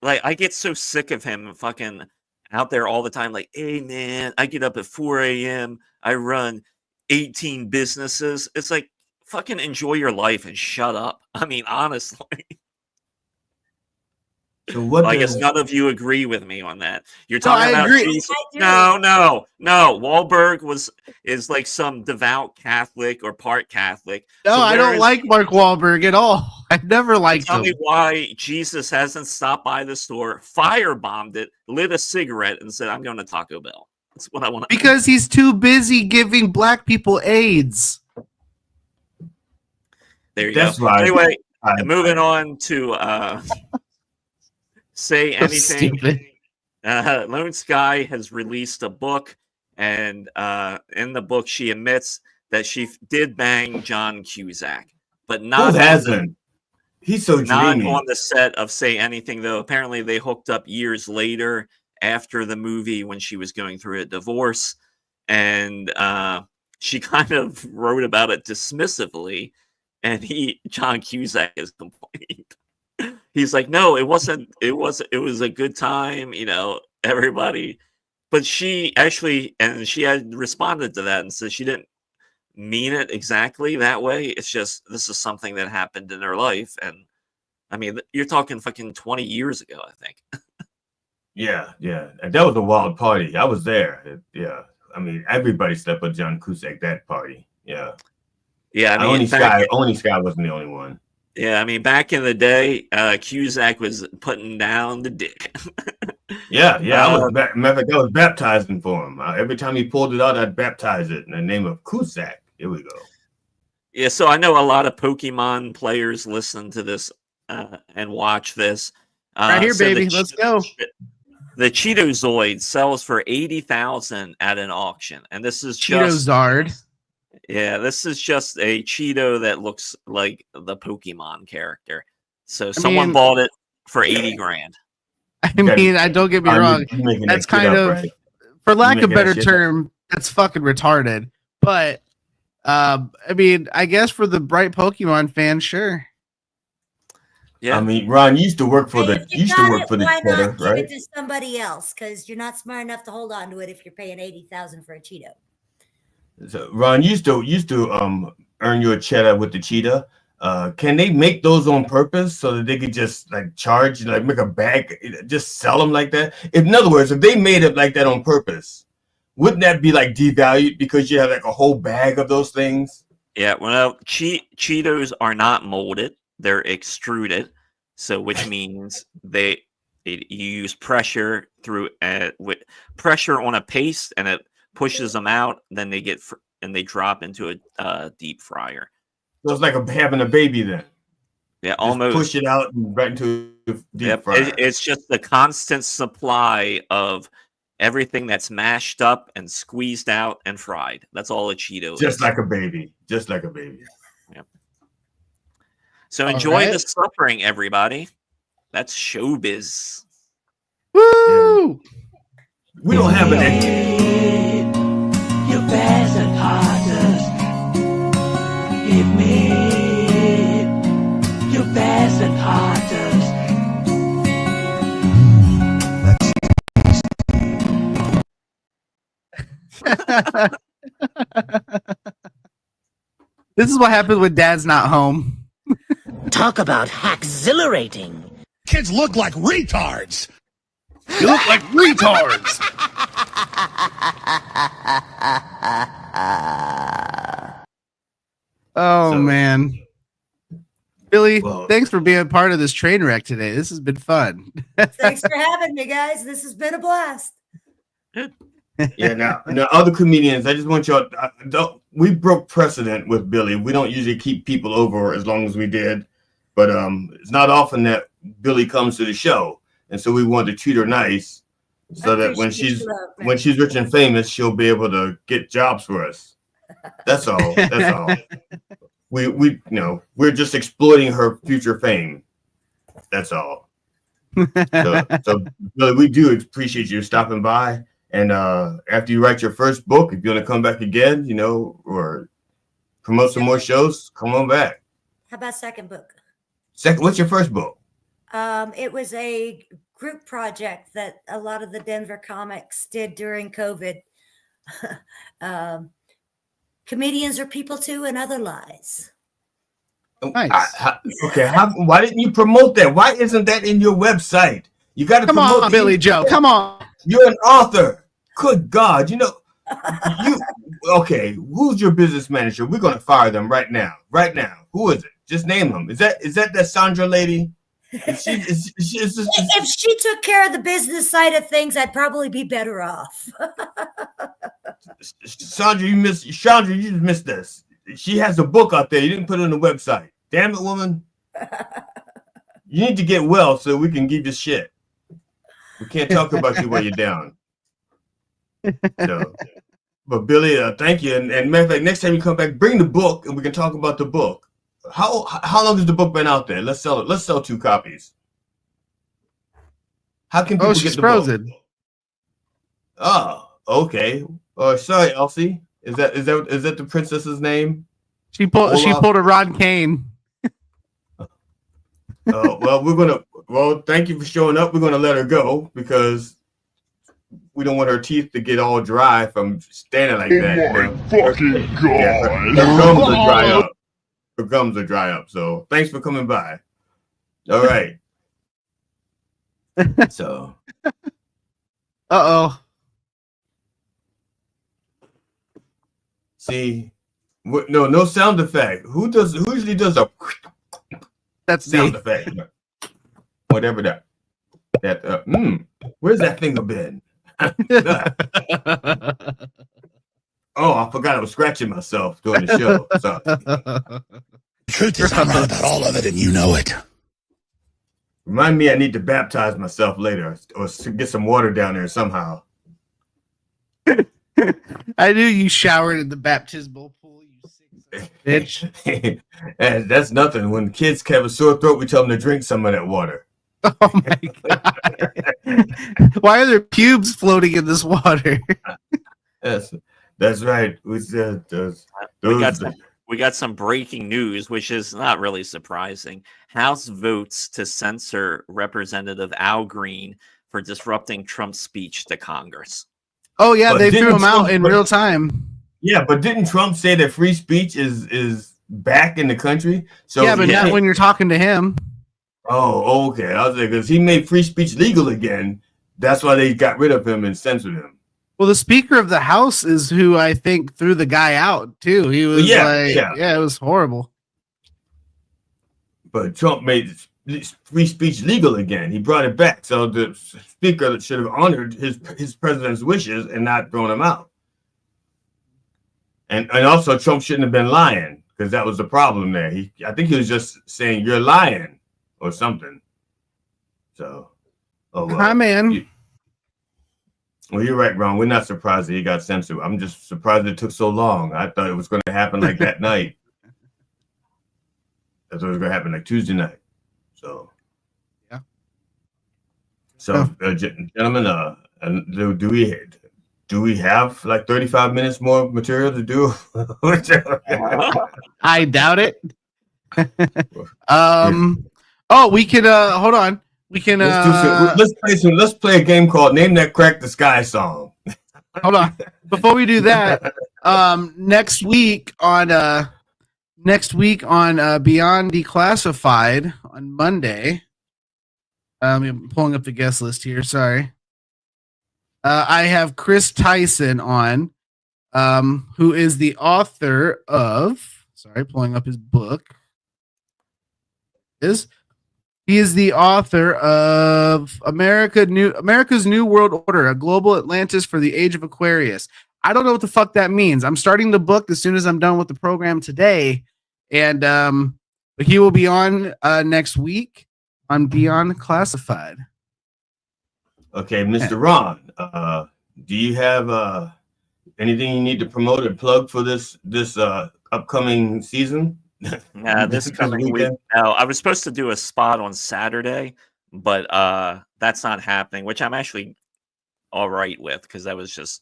like I get so sick of him fucking out there all the time. Like, hey man, I get up at 4 a.m. I run 18 businesses. It's like, fucking enjoy your life and shut up. I mean, honestly. So what? I guess none of you agree with me on that. You're talking about Jesus. No. Wahlberg is like some devout Catholic or part Catholic. No, I don't like Mark Wahlberg at all. I've never liked him. Tell me why Jesus hasn't stopped by the store, firebombed it, lit a cigarette, and said, "I'm going to Taco Bell." That's what I want. Because he's too busy giving black people AIDS. There you go. Right. Anyway, moving on to Say Anything. Lone Sky has released a book, and in the book she admits that she did bang John Cusack, but not who hasn't. He's so not dreamy. On the set of Say Anything, though. Apparently, they hooked up years later after the movie when she was going through a divorce, and she kind of wrote about it dismissively. And John Cusack has complained. He's like, no, it wasn't. It was a good time, everybody. But she had responded to that and said she didn't mean it exactly that way. It's just, this is something that happened in her life. And I mean, you're talking fucking 20 years ago, I think. Yeah. And that was a wild party. I was there. Yeah. I mean, everybody slept with John Cusack that party. Yeah. Yeah, I mean, only Sky wasn't the only one. Yeah, I mean, back in the day, Cusack was putting down the dick. Yeah. I was baptizing for him. Every time he pulled it out, I'd baptize it in the name of Cusack. Here we go. Yeah, so I know a lot of Pokemon players listen to this and watch this. Right here, baby. Let's go. The Cheetozoid sells for $80,000 at an auction, and this is Cheetozard. Yeah, this is just a Cheeto that looks like the Pokemon character. So someone bought it for $80,000. I mean, I don't get me wrong. That's kind of, right? For lack of a better term, that's fucking retarded. But I mean, I guess for the bright Pokemon fans, sure. Yeah. I mean, Ron, you used to work for Hey, the if you got it, why cheddar, not give right? it to somebody else? Because you're not smart enough to hold on to it if you're paying $80,000 for a Cheeto. So, Ron, you used to earn your cheddar with the cheetah. Can they make those on purpose so that they could just like charge, like make a bag, just sell them like that? In other words, if they made it like that on purpose, wouldn't that be like devalued because you have like a whole bag of those things? Yeah, well, Cheetos are not molded; they're extruded. So, which means you use pressure through with pressure on a paste, and it pushes them out. Then they get and they drop into a deep fryer. So it's like having a baby then. Yeah, Just almost push it out and right into the deep fryer. It's just the constant supply of everything that's mashed up and squeezed out and fried. That's all a Cheeto is. Just like a baby. Just like a baby. Yep. So enjoy the suffering, everybody. That's showbiz. Woo! We don't have an You peasant artist. Give me you peasant artist. This is what happens when Dad's not home. Talk about exhilarating. Kids look like retards. You look like retards. Oh, man. Billy, thanks for being a part of this train wreck today. This has been fun. Thanks for having me, guys. This has been a blast. Yeah, now other comedians, I just want y'all. We broke precedent with Billy. We don't usually keep people over as long as we did, but it's not often that Billy comes to the show, and so we wanted to treat her nice, so that when she's rich and famous, she'll be able to get jobs for us. That's all. That's all. We we're just exploiting her future fame. That's all. So Billy, we do appreciate you stopping by. And after you write your first book, if you want to come back again, or promote some more shows, come on back. How about second book? What's your first book? It was a group project that a lot of the Denver comics did during COVID. Comedians are people too, and other lies. Nice. Okay, why didn't you promote that? Why isn't that in your website? You got to promote. Come on, Billy Joe. Come on. You're an author. Good God, okay, who's your business manager? We're gonna fire them right now. Right now. Who is it? Just name them. Is that Sandra lady? If she took care of the business side of things, I'd probably be better off. Sandra, you just missed this. She has a book out there. You didn't put it on the website. Damn it, woman. You need to get well so we can give you shit. We can't talk about you while you're down. So, but Billy, thank you. And matter of fact, next time you come back, bring the book and we can talk about the book. How long has the book been out there? Let's sell it. Let's sell 2 copies. How can people get the frozen. book? Oh, okay. Sorry, Elsie. Is that the princess's name? She pulled a Ron Kane. Well, thank you for showing up. We're gonna let her go because we don't want her teeth to get all dry from standing like that. My fucking God. Yeah, her gums are dry up. Her gums are dry up. So thanks for coming by. All right. So. See, no sound effect. Who usually does a sound effect? Whatever that. Where's that finger been? Oh, I forgot I was scratching myself during the show. Sorry. The truth is, I'm right about all of it, and you know it. Remind me I need to baptize myself later or get some water down there somehow. I knew you showered in the baptismal pool, you sick bitch. That's nothing. When kids have a sore throat, we tell them to drink some of that water. Oh my God. Why are there pubes floating in this water? That's right. We we got some breaking news, which is not really surprising. House votes to censor Representative Al Green for disrupting Trump's speech to Congress. Oh yeah, they threw him out in real time. Yeah, but didn't Trump say that free speech is back in the country? So yeah, but not when you're talking to him. Oh, okay. I was like, because he made free speech legal again. That's why they got rid of him and censored him. Well, the Speaker of the House is who I think threw the guy out too. He was it was horrible. But Trump made free speech legal again. He brought it back. So the Speaker should have honored his president's wishes and not thrown him out. And also Trump shouldn't have been lying, because that was the problem there. I think he was just saying you're lying or something. So, hi man. Well, you're right, Ron. We're not surprised that he got censored. I'm just surprised it took so long. I thought it was going to happen like that night. That's what was going to happen like Tuesday night. So, yeah. So, gentlemen, do we have like 35 minutes more material to do? I doubt it. Oh, we can hold on. We can let's play a game called Name That Crack the Sky song. Hold on. Before we do that, next week on Beyond Declassified on Monday. I'm pulling up the guest list here. Sorry. I have Chris Tyson on, who is the author of. Sorry, pulling up his book. He is the author of America's New World Order, a global Atlantis for the Age of Aquarius. I don't know what the fuck that means. I'm starting the book as soon as I'm done with the program today, and but he will be on next week on Beyond Classified. Okay, Mr. Ron, do you have anything you need to promote or plug for this upcoming season? This coming week. No, I was supposed to do a spot on Saturday, but that's not happening, which I'm actually all right with, because that was just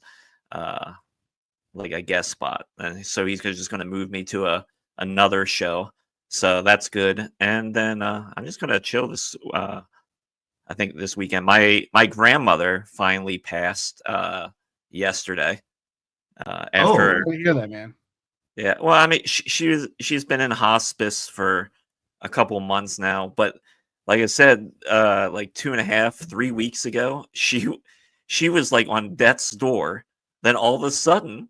like a guest spot, and so he's just going to move me to another show, so that's good. And then I'm just going to chill this. I think this weekend. My grandmother finally passed yesterday. After you hear that, man. Yeah, well, I mean, she's been in hospice for a couple months now, but like I said, like 2.5, 3 weeks ago, she was like on death's door. Then all of a sudden,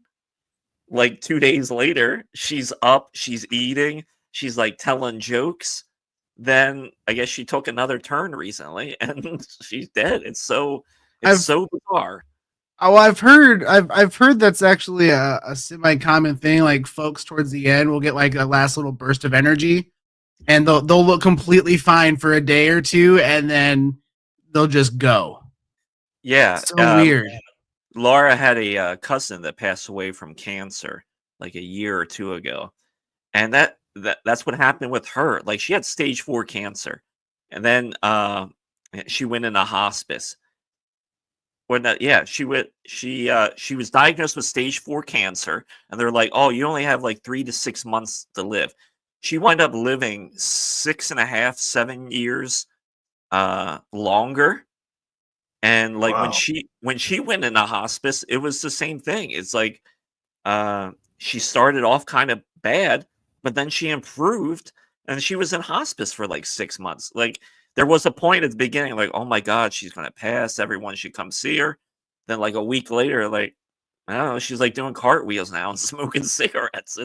like 2 days later, she's up, she's eating, she's like telling jokes. Then I guess she took another turn recently, and she's dead. It's so bizarre. Oh, I've heard that's actually a semi-common thing. Like folks towards the end will get like a last little burst of energy, and they'll look completely fine for a day or two, and then they'll just go. Yeah, so weird. Laura had a cousin that passed away from cancer like a year or two ago, and that's what happened with her. Like she had stage 4 cancer, and then she went into hospice. She was diagnosed with stage 4 cancer, and they're like, "Oh, you only have like 3 to 6 months to live." She wound up living 6.5, 7 years longer. And like when she went into hospice, it was the same thing. It's like she started off kind of bad, but then she improved, and she was in hospice for like 6 months. Like there was a point at the beginning, like, oh my God, she's gonna pass. Everyone should come see her. Then like a week later, like I don't know, she's like doing cartwheels now and smoking cigarettes.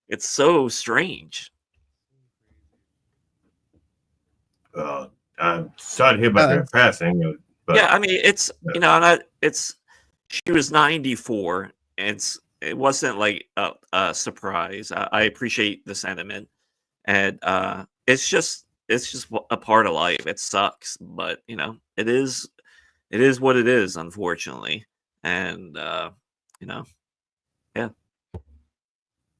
It's so strange. I'm sorry to hear about that passing. But, yeah, I mean, it's she was 94, and it wasn't like a surprise. I appreciate the sentiment, and it's just a part of life. It sucks, but it is what it is, unfortunately. And yeah.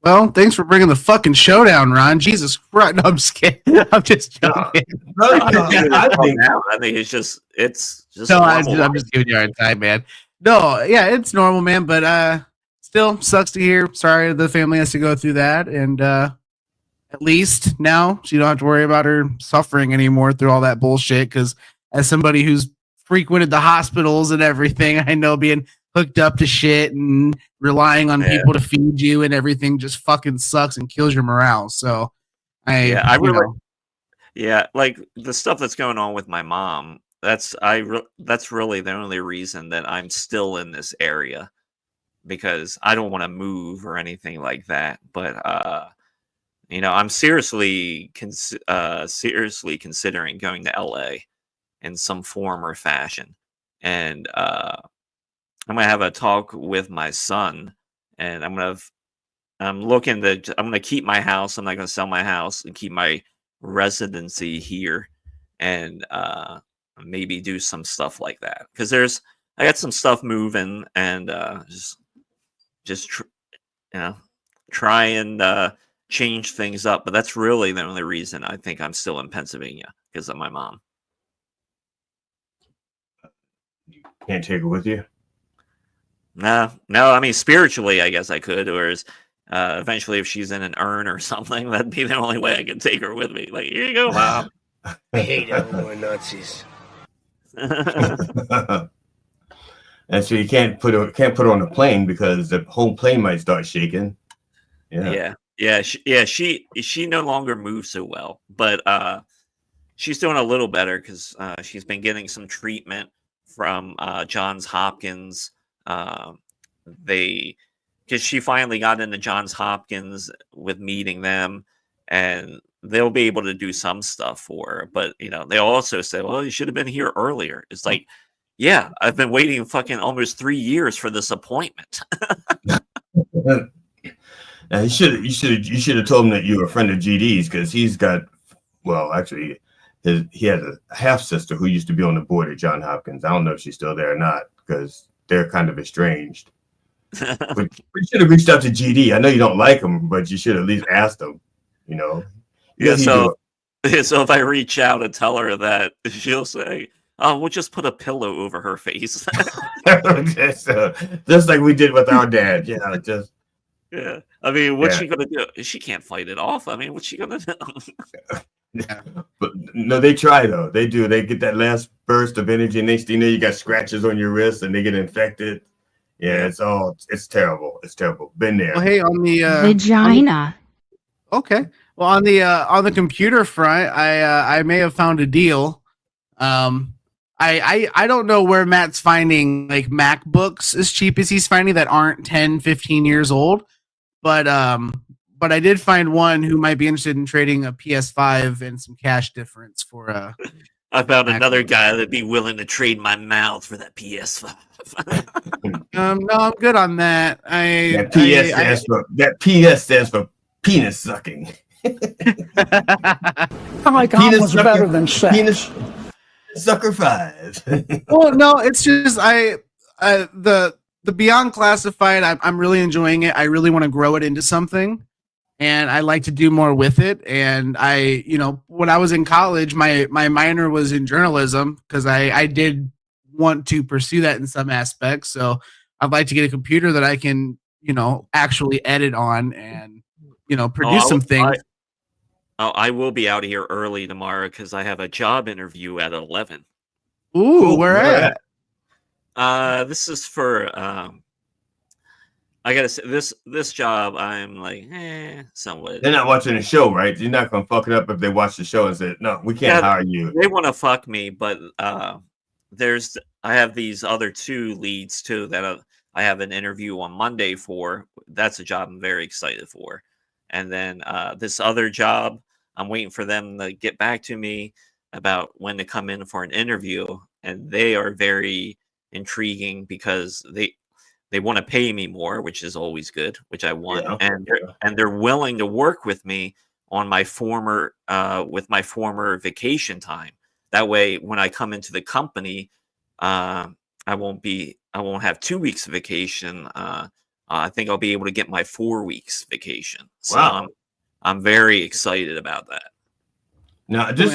Well, thanks for bringing the fucking showdown, Ron. Jesus Christ. No, I'm just kidding. I'm just joking. I think it's just no, I'm just giving you a hard time, man. No, yeah, it's normal, man. But still sucks to hear. Sorry the family has to go through that. And at least now she don't have to worry about her suffering anymore through all that bullshit. Because as somebody who's frequented the hospitals and everything, I know being hooked up to shit and relying on people to feed you and everything just fucking sucks and kills your morale. So I really, like the stuff that's going on with my mom. That's really the only reason that I'm still in this area, because I don't want to move or anything like that. But I'm seriously considering going to LA in some form or fashion, and I'm gonna have a talk with my son, and I'm gonna keep my house. I'm not gonna sell my house and keep my residency here, and maybe do some stuff like that, because I got some stuff moving, and try and change things up. But that's really the only reason I think I'm still in Pennsylvania, because of my mom. Can't take her with you? No. I mean, spiritually, I guess I could, or eventually, if she's in an urn or something, that'd be the only way I could take her with me. Like, here you go, Mom. I hate homo Nazis. And so you can't put her on a plane because the whole plane might start shaking. She no longer moves so well, but she's doing a little better, because she's been getting some treatment from Johns Hopkins. Because she finally got into Johns Hopkins with meeting them, and they'll be able to do some stuff for her. But they also say, well, you should have been here earlier. It's like, yeah, I've been waiting fucking almost 3 years for this appointment. Now, you should have told him that you were a friend of GD's, because he's got, well, actually, he has a half sister who used to be on the board at Johns Hopkins. I don't know if she's still there or not, because they're kind of estranged. But you should have reached out to GD. I know you don't like him, but you should at least ask him. So if I reach out and tell her that, she'll say, "Oh, we'll just put a pillow over her face." just like we did with our dad. Yeah. I mean, what's she gonna do? She can't fight it off. I mean, what's she gonna do? But no, they try though. They do. They get that last burst of energy. Next thing you know, you got scratches on your wrists and they get infected. Yeah, it's terrible. It's terrible. Been there. Well, hey, on the vagina. Okay. Well, on the computer front, I may have found a deal. I don't know where Matt's finding like MacBooks as cheap as he's finding that aren't 10, 15 years old. But I did find one who might be interested in trading a PS5 and some cash difference for I found another guy that'd be willing to trade my mouth for that PS5. No, I'm good on that. That PS stands for penis sucking. My God was better than sex. Penis sucker 5. Well, no, it's just the Beyond Classified. I'm really enjoying it. I really want to grow it into something, and I like to do more with it. And when I was in college, my minor was in journalism, because I did want to pursue that in some aspects. So I'd like to get a computer that I can, actually edit on and, produce some things. I will be out of here early tomorrow, because I have a job interview at 11. Ooh, where at? This is for I gotta say, this job, I'm like, somewhat. They're not watching the show, right? You're not gonna fuck it up if they watch the show and say, no, we can't hire you. They want to fuck me, but I have these other 2 leads too that I have an interview on Monday for. That's a job I'm very excited for. And then this other job, I'm waiting for them to get back to me about when to come in for an interview. And they are very intriguing, because they want to pay me more, which is always good, which I want. And they're willing to work with me on my former vacation time. That way, when I come into the company, I won't have 2 weeks of vacation. I think I'll be able to get my 4 weeks vacation. So wow. I'm very excited about that. Now this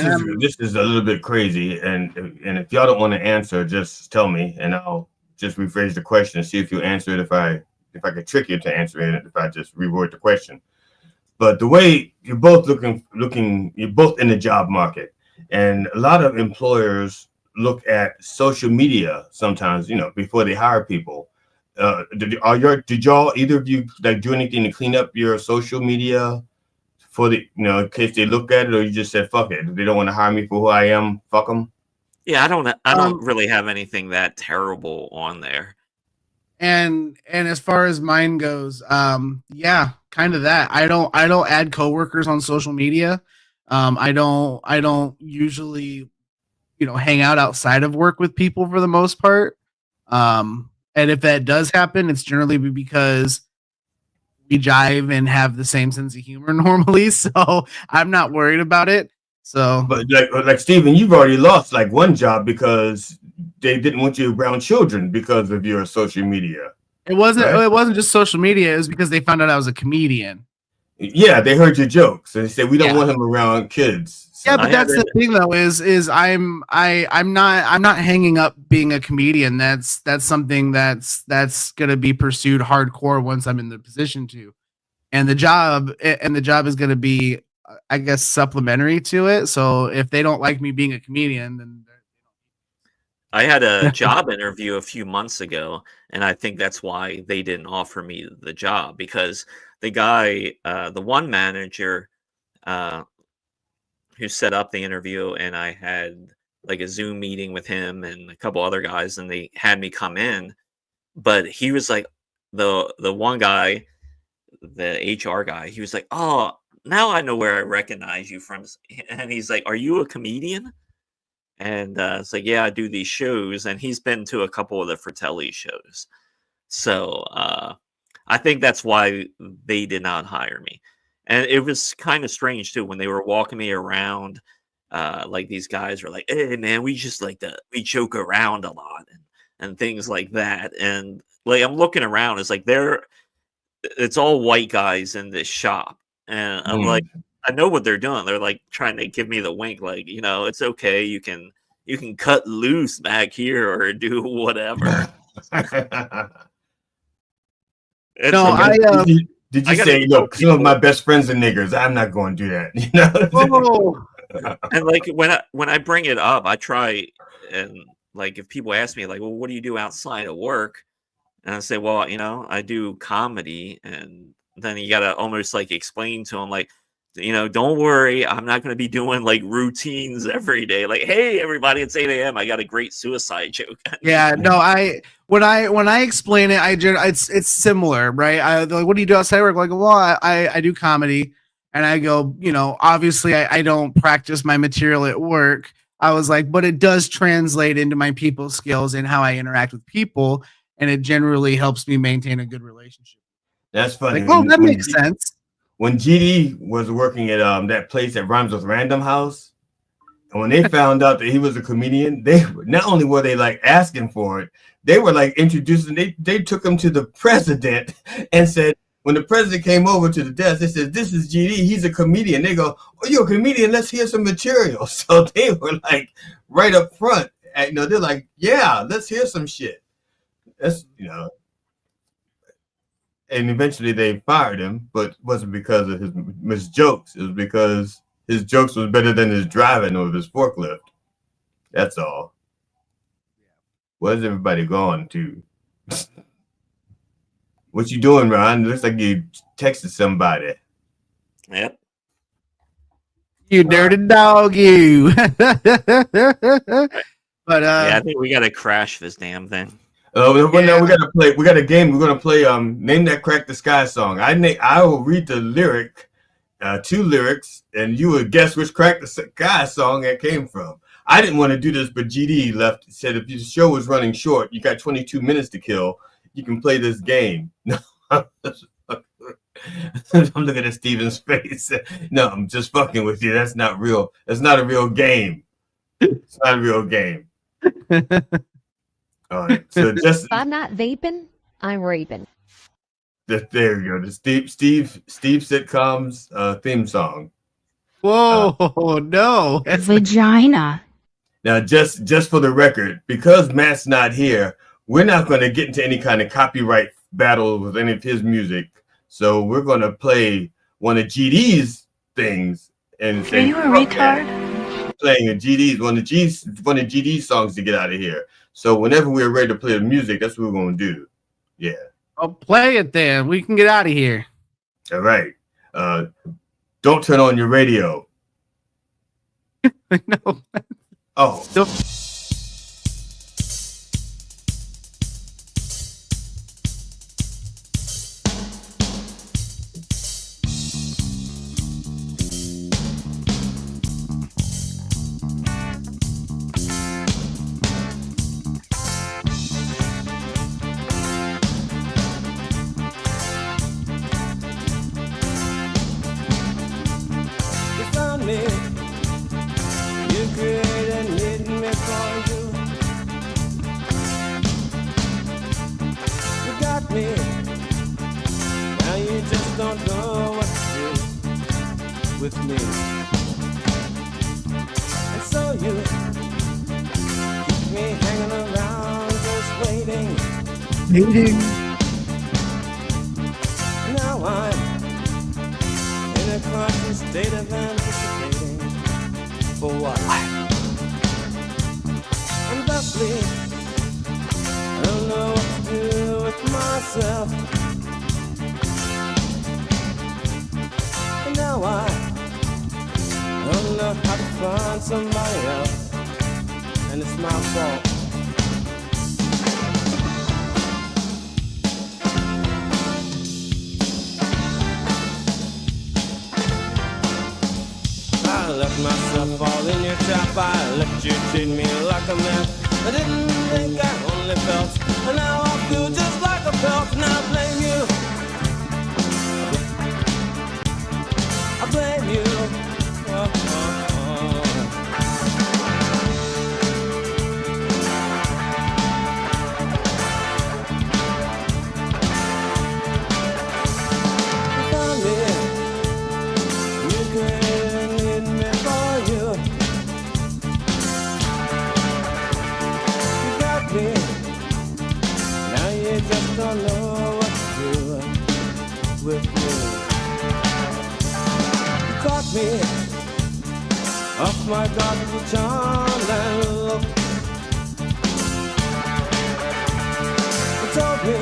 is a little bit crazy, and if y'all don't want to answer, just tell me, and I'll just rephrase the question and see if you answer it if I if I could trick you to answering it, if I just reword the question. But the way you're both you're both in the job market, and a lot of employers look at social media sometimes, before they hire people. Did y'all, either of you, like, do anything to clean up your social media for the, in case they look at it, or you just said fuck it, if they don't want to hire me for who I am, fuck them? Yeah, I don't really have anything that terrible on there. And as far as mine goes, yeah, kind of that. I don't add coworkers on social media. I don't usually, hang out outside of work with people for the most part. And if that does happen, it's generally because we jive and have the same sense of humor normally. So I'm not worried about it. So, but like Steven, you've already lost like one job because they didn't want you around children because of your social media. It wasn't just social media. It was because they found out I was a comedian. Yeah, they heard your jokes and they said we don't want him around kids. So. Yeah, but that's the thing though, is I'm not hanging up being a comedian. That's something that's gonna be pursued hardcore once I'm in the position to. And the job is gonna be, I guess, supplementary to it. So if they don't like me being a comedian, then I had a job interview a few months ago, and I think that's why they didn't offer me the job, because the guy, the one manager who set up the interview, and I had like a Zoom meeting with him and a couple other guys, and they had me come in, but he was like, the one guy, the HR guy, he was like, "Oh, now I know where I recognize you from," and he's like, "Are you a comedian?" And it's like, yeah, I do these shows, and he's been to a couple of the Fratelli shows. So I think that's why they did not hire me. And it was kind of strange too when they were walking me around. Like, these guys were like, "Hey man, we just we joke around a lot and things like that." And like, I'm looking around, it's like it's all white guys in this shop, and I'm like, I know what they're doing. They're like trying to give me the wink, like, it's okay. You can cut loose back here or do whatever. Did you say, look, some of my best friends are niggers? I'm not going to do that. And like, when I bring it up, I try, and like, if people ask me like, well, what do you do outside of work? And I say, well, I do comedy. And then you got to almost like explain to them, like, don't worry, I'm not going to be doing like routines every day. Like, hey, everybody, it's 8 a.m. I got a great suicide joke. Yeah, no, when I explain it, it's similar, right? They're like, what do you do outside work? Like, well, I do comedy, and I go, obviously I don't practice my material at work. I was like, but it does translate into my people skills and how I interact with people, and it generally helps me maintain a good relationship. That's funny. Like, oh, that makes sense. When GD was working at that place that rhymes with Random House, and when they found out that he was a comedian, they not only were they like asking for it, they were like introducing. They took him to the president and said, when the president came over to the desk, they said, "This is GD. He's a comedian." They go, "Oh, you're a comedian? Let's hear some material." So they were like right up front. And, they're like, "Yeah, let's hear some shit." That's And eventually they fired him, but it wasn't because of his jokes. It was because his jokes was better than his driving of his forklift. That's all. Where's everybody going to? What you doing, Ron? It looks like you texted somebody. Yep. You dirty dog, you. But yeah, I think we gotta crash this damn thing. No, we gotta play. We got a game. We're gonna play. Name that Crack the Sky song. I will read the lyric, 2 lyrics, and you would guess which Crack the Sky song it came from. I didn't want to do this, but GD said if the show was running short, you got 22 minutes to kill. You can play this game. No, I'm looking at Steven's face. No, I'm just fucking with you. That's not real. That's not a real game. It's not a real game. All right, so just if I'm not vaping, I'm raping. There you go. The Steve sitcom's theme song. Whoa, no. Vagina. Now, just for the record, because Matt's not here, we're not going to get into any kind of copyright battle with any of his music. So we're going to play one of GD's things. And Are you a retard? Playing one of GD's songs to get out of here. So whenever we're ready to play the music, that's what we're going to do. Yeah. I'll play it then. We can get out of here. All right. Don't turn on your radio. No. Oh. With me, and so you keep me hanging around, just waiting. Now I'm in a conscious state of anticipating for what? And thusly, I don't know what to do with myself. And now I don't know how to find somebody else, and it's my fault. I let myself fall in your trap. I let you treat me like a man. I didn't think I only felt, and now I feel just like a pelt, and I blame you. I blame you. Just don't know what to do with me. You caught me off my guard with your charm and look. You told me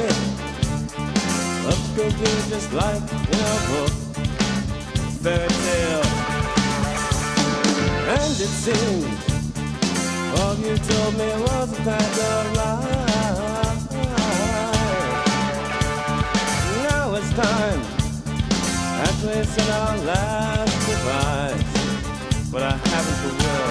love could be just like in a book, fairy tale. And it seemed all you told me was a pack of lies. It's time as we said our last goodbyes, but I haven't the will.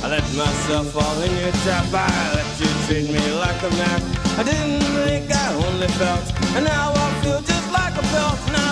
I let myself fall in your trap. I let you treat me like a man. I didn't think I only felt, and now I feel just like a pelt. Now